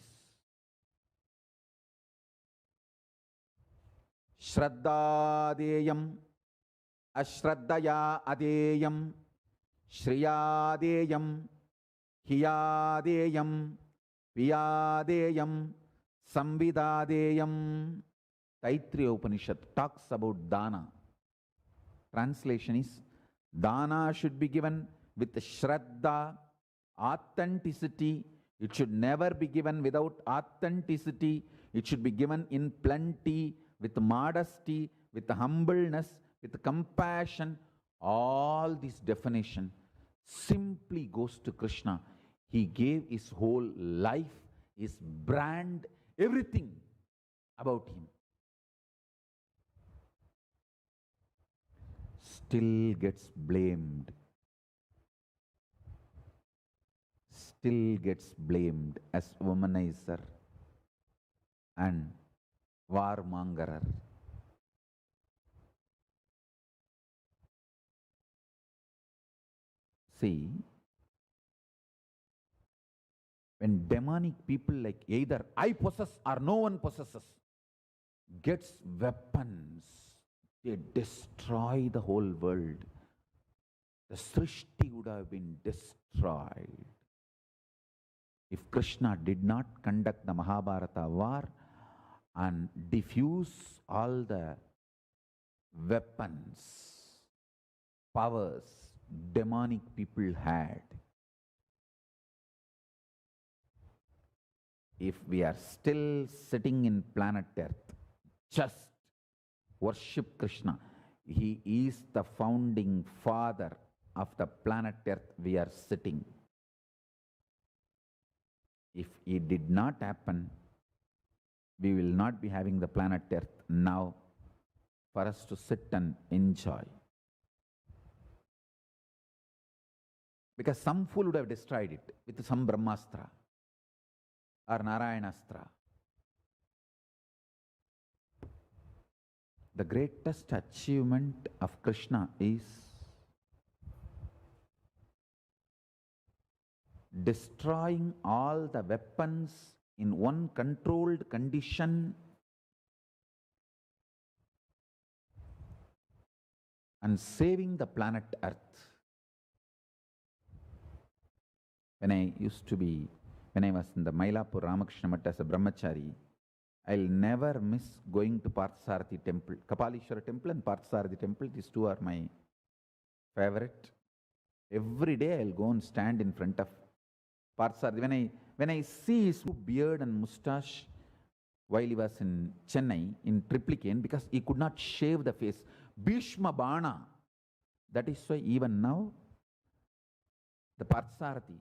Shraddadeyam Ashraddaya Adeyam Shriyadeyam Hiyadeyam Piyadeyam Samvidadeyam. Taittiriya Upanishad talks about dana. Translation is, dana should be given with shraddha, authenticity. It should never be given without authenticity. It should be given in plenty, with modesty, with humbleness, with compassion. All this definition simply goes to Krishna. He gave his whole life, his brand, everything about him. Still gets blamed. Still gets blamed as womanizer and warmongerer. See, when demonic people like either I possess or no one possesses gets weapons, they destroy the whole world. The Srishti would have been destroyed if Krishna did not conduct the Mahabharata war and diffuse all the weapons, powers demonic people had. If we are still sitting in planet Earth, just worship Krishna. He is the founding father of the planet Earth we are sitting. If it did not happen, we will not be having the planet Earth now for us to sit and enjoy. Because some fool would have destroyed it with some Brahmastra or Narayanastra. The greatest achievement of Krishna is destroying all the weapons in one controlled condition and saving the planet Earth. When I was in the Mailapur Ramakrishna Math as a brahmachari, I'll never miss going to Parthasarathi temple, Kapalishwara temple and Parthasarathi temple. These two are my favorite. Every day I'll go and stand in front of Parthasarathi. When I see his beard and mustache while he was in Chennai, in Triplicane, because he could not shave the face, Bhishma Bana. That is why even now, the Parthasarathi,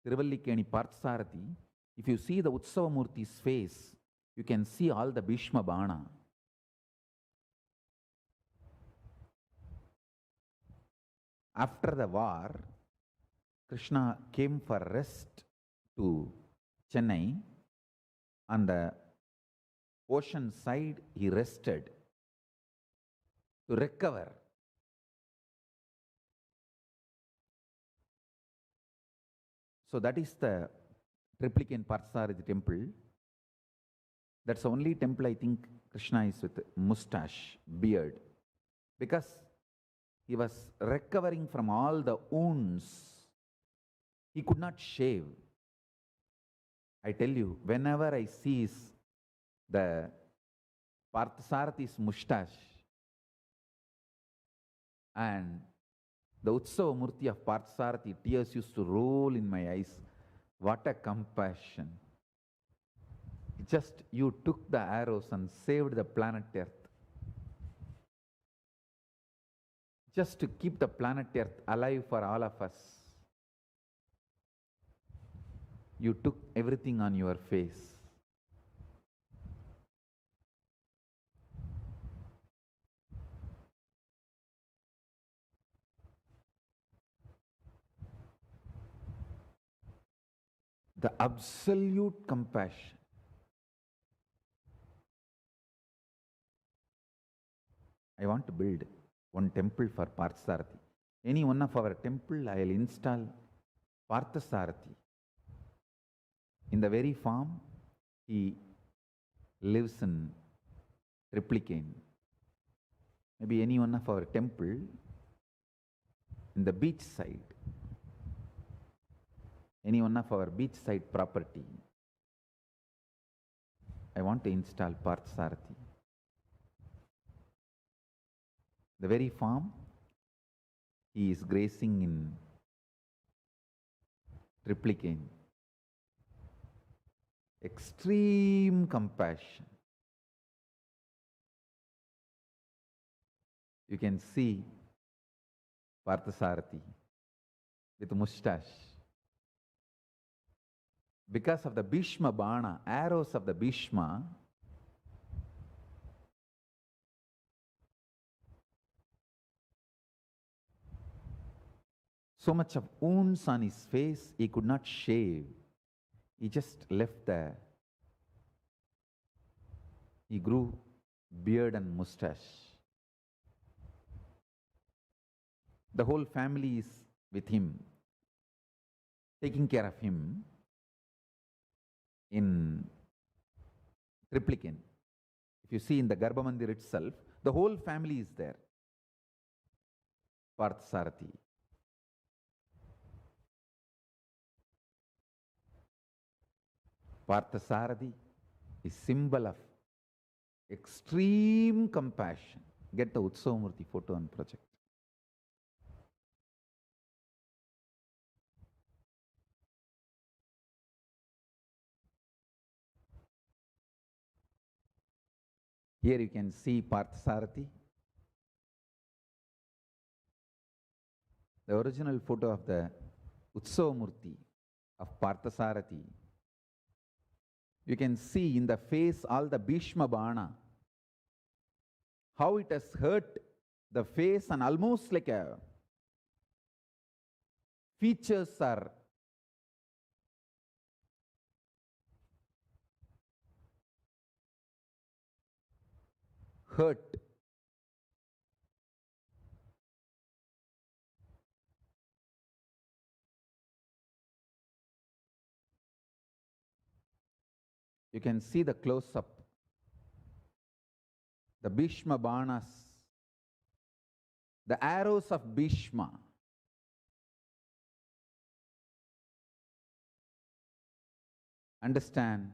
Tiruvallikeni Parthasarathi, if you see the Utsava Murthi's face, you can see all the Bhishma Bana. After the war, Krishna came for rest to Chennai. On the ocean side, he rested to recover. So that is the Triplicane Parthasarathi temple. That's the only temple I think Krishna is with mustache, beard. Because he was recovering from all the wounds. He could not shave. I tell you, whenever I see the Parthasarathis mustache and the Utsava Murti of Parthasarathi, tears used to roll in my eyes. What a compassion. Just you took the arrows and saved the planet Earth. Just to keep the planet Earth alive for all of us. You took everything on your face. The absolute compassion. I want to build one temple for Parthasarathi. Any one of our temple, I will install Parthasarathi. In the very form, he lives in Triplicane. maybe any one of our temple in the beach side, any one of our beachside property, I want to install Parthasarathi. The very farm he is grazing in Triplicane. Extreme compassion. You can see Parthasarathi with mustache. Because of the Bhishma Bana, arrows of the Bhishma, so much of wounds on his face, he could not shave. He just left there. He grew beard and mustache. The whole family is with him, taking care of him in Triplicane. If you see in the Garbha Mandir itself, the whole family is there. Parthasarathi. Parthasarathi is symbol of extreme compassion. Get the Utsavamurti photo and project. Here you can see Parthasarathi. The original photo of the Utsavamurti of Parthasarathi. You can see in the face all the Bhishma Bana, how it has hurt the face, and almost like a features are hurt. You can see the close-up, the Bhishma Banas, the arrows of Bhishma. Understand?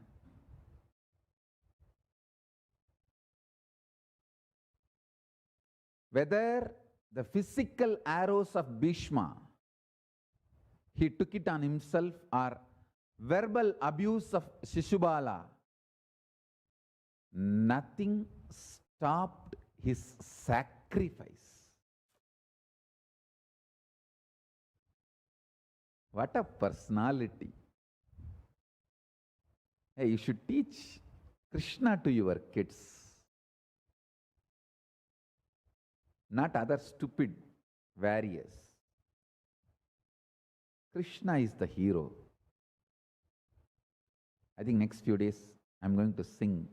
Whether the physical arrows of Bhishma, he took it on himself, or verbal abuse of Shishubala, nothing stopped his sacrifice. What a personality. Hey, you should teach Krishna to your kids, not other stupid warriors. Krishna is the hero. I think next few days I'm going to sing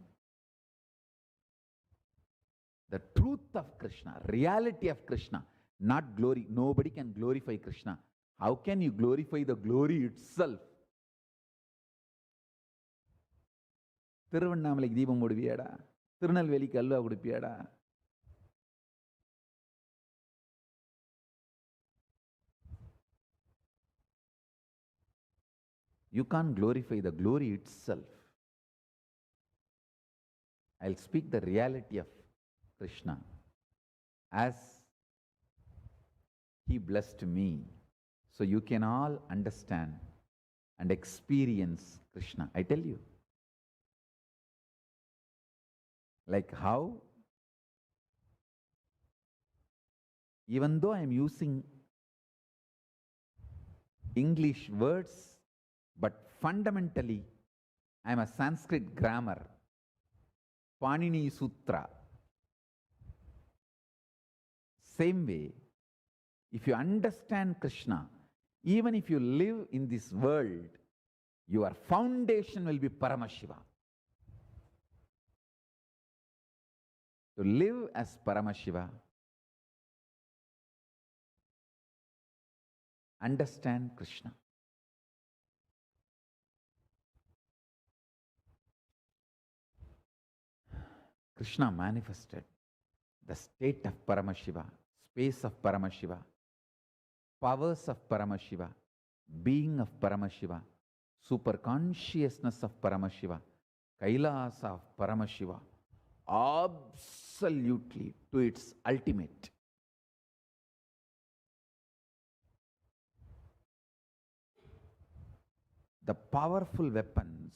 the truth of Krishna, reality of Krishna, not glory. Nobody can glorify Krishna. How can you glorify the glory itself? திருவண்ணாமலைக்கு தீபம் போடுவியாடா? திருநெல்வேலிக்கு halwa கொடுப்பியாடா? You can't glorify the glory itself. I'll speak the reality of Krishna as he blessed me, so you can all understand and experience Krishna. I tell you, like how, even though I am using English words, but fundamentally I am a Sanskrit grammar, Panini Sutra. Same way, if you understand Krishna, even if you live in this world, your foundation will be Paramashiva. To live as Paramashiva, understand Krishna. Krishna manifested the state of Paramashiva, space of Paramashiva, powers of Paramashiva, being of Paramashiva, super consciousness of Paramashiva, Kailasa of Paramashiva, absolutely to its ultimate. The powerful weapons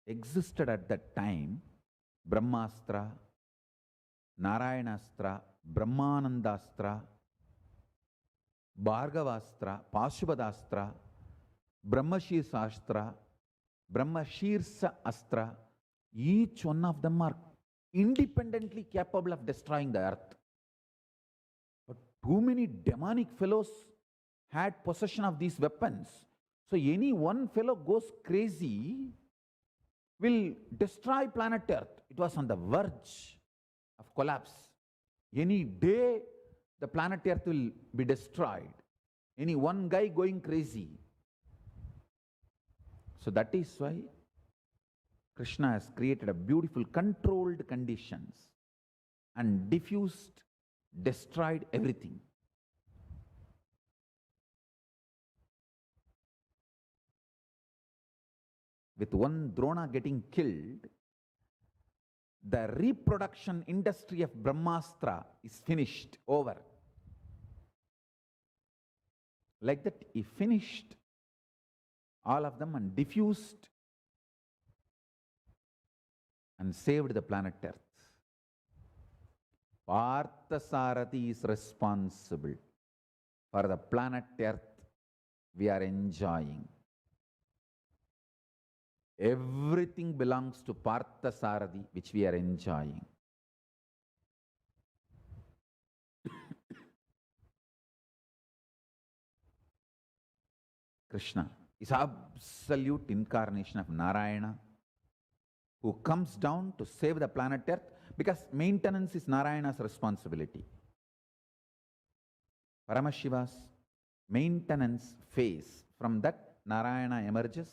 existed at that time, Brahmastra, Narayanastra, Brahmanandastra, Bhargavastra, Pashubhadastra, Brahmashirsa Astra, each one of them are independently capable of destroying the earth. But too many demonic fellows had possession of these weapons. So any one fellow goes crazy, will destroy planet Earth. It was on the verge of collapse. Any day, the planet Earth will be destroyed. Any one guy going crazy. So that is why Krishna has created a beautiful controlled conditions and diffused, destroyed everything. With one Drona getting killed, the reproduction industry of Brahmastra is finished, over. Like that, he finished all of them and diffused and saved the planet Earth. Parthasarathi is responsible for the planet Earth we are enjoying. Everything belongs to Parthasarathi, which we are enjoying. Krishna is absolute incarnation of Narayana, who comes down to save the planet Earth, because maintenance is Narayana's responsibility. Paramashiva's maintenance phase, from that Narayana emerges,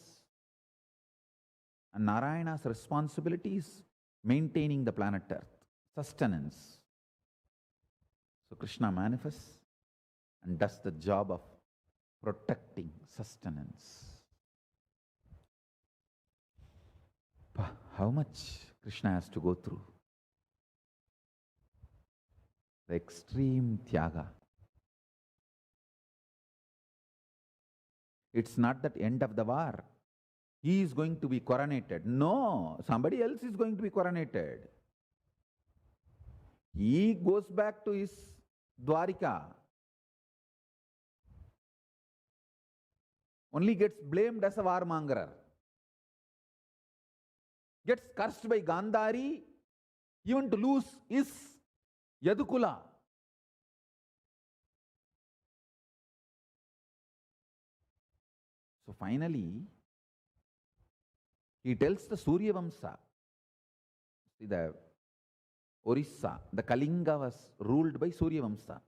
and Narayana's responsibility is maintaining the planet Earth, sustenance. So Krishna manifests and does the job of protecting sustenance. How much Krishna has to go through? The extreme Tyaga. It's not that end of the war. He is going to be coronated. No, somebody else is going to be coronated. He goes back to his Dwarika. Only gets blamed as a warmonger. Gets cursed by Gandhari, even to lose his Yadukula. So finally, he tells the Surya Vamsa, see, the Orissa, the Kalinga was ruled by Surya Vamsa.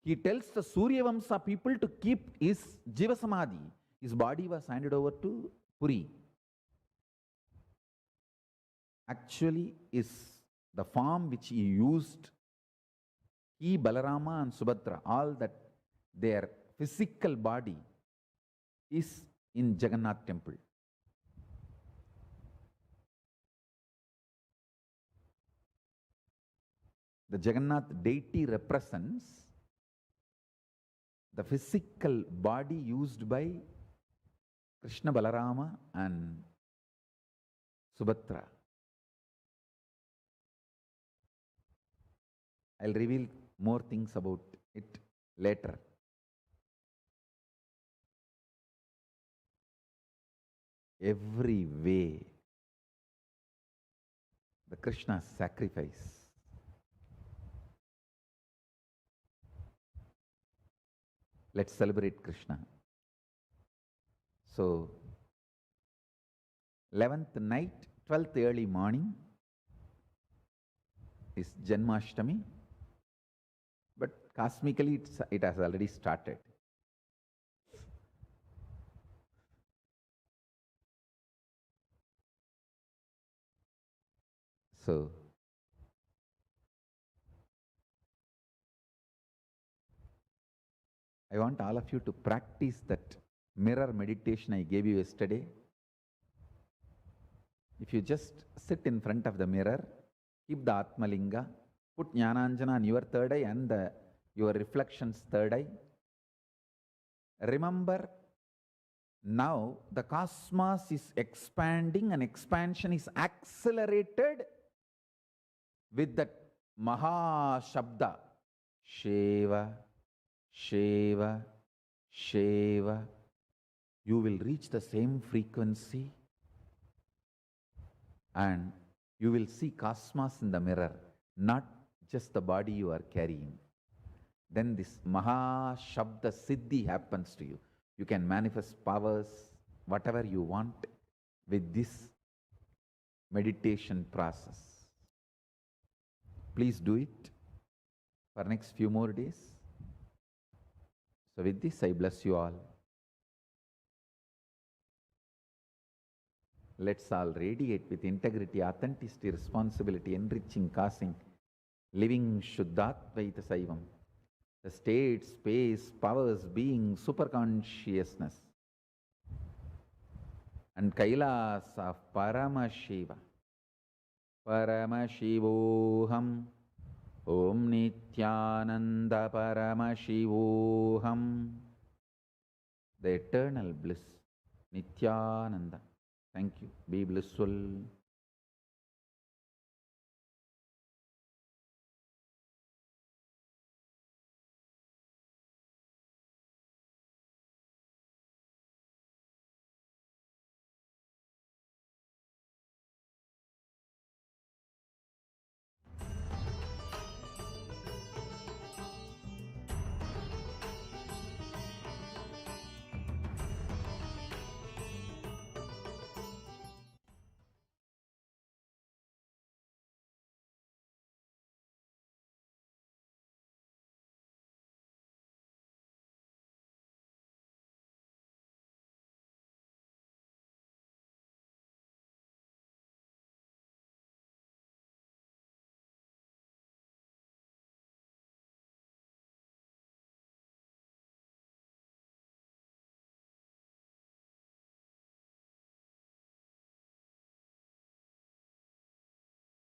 He tells the Surya Vamsa people to keep his Jiva Samadhi. His body was handed over to Puri. Actually, is the form which he used, he, Balarama and Subhadra, all that their physical body is in Jagannath temple. The Jagannath deity represents the physical body used by Krishna, Balarama and Subhadra. I'll reveal more things about it later. Every way, the Krishna sacrifice. Let's celebrate Krishna. So, 11th night, 12th early morning is Janmashtami, but cosmically it has already started. So, I want all of you to practice that mirror meditation I gave you yesterday. If you just sit in front of the mirror, keep the Atmalinga, put Jnananjana on your third eye and your reflection's third eye. Remember, now the cosmos is expanding and expansion is accelerated with that Maha Shabda. Sheva, Sheva, Sheva. You will reach the same frequency and you will see cosmos in the mirror, not just the body you are carrying. Then this Maha Shabda Siddhi happens to you. You can manifest powers, whatever you want with this meditation process. Please do it for next few more days. So with this, I bless you all. Let's all radiate with integrity, authenticity, responsibility, enriching, causing, living Shuddhatvaita Saivam. The state, space, powers, being, superconsciousness, and Kailasa of Paramashiva. Paramashivoham. Om Nithyananda Paramashivoham. The eternal bliss. Nithyananda. Thank you. Be blissful.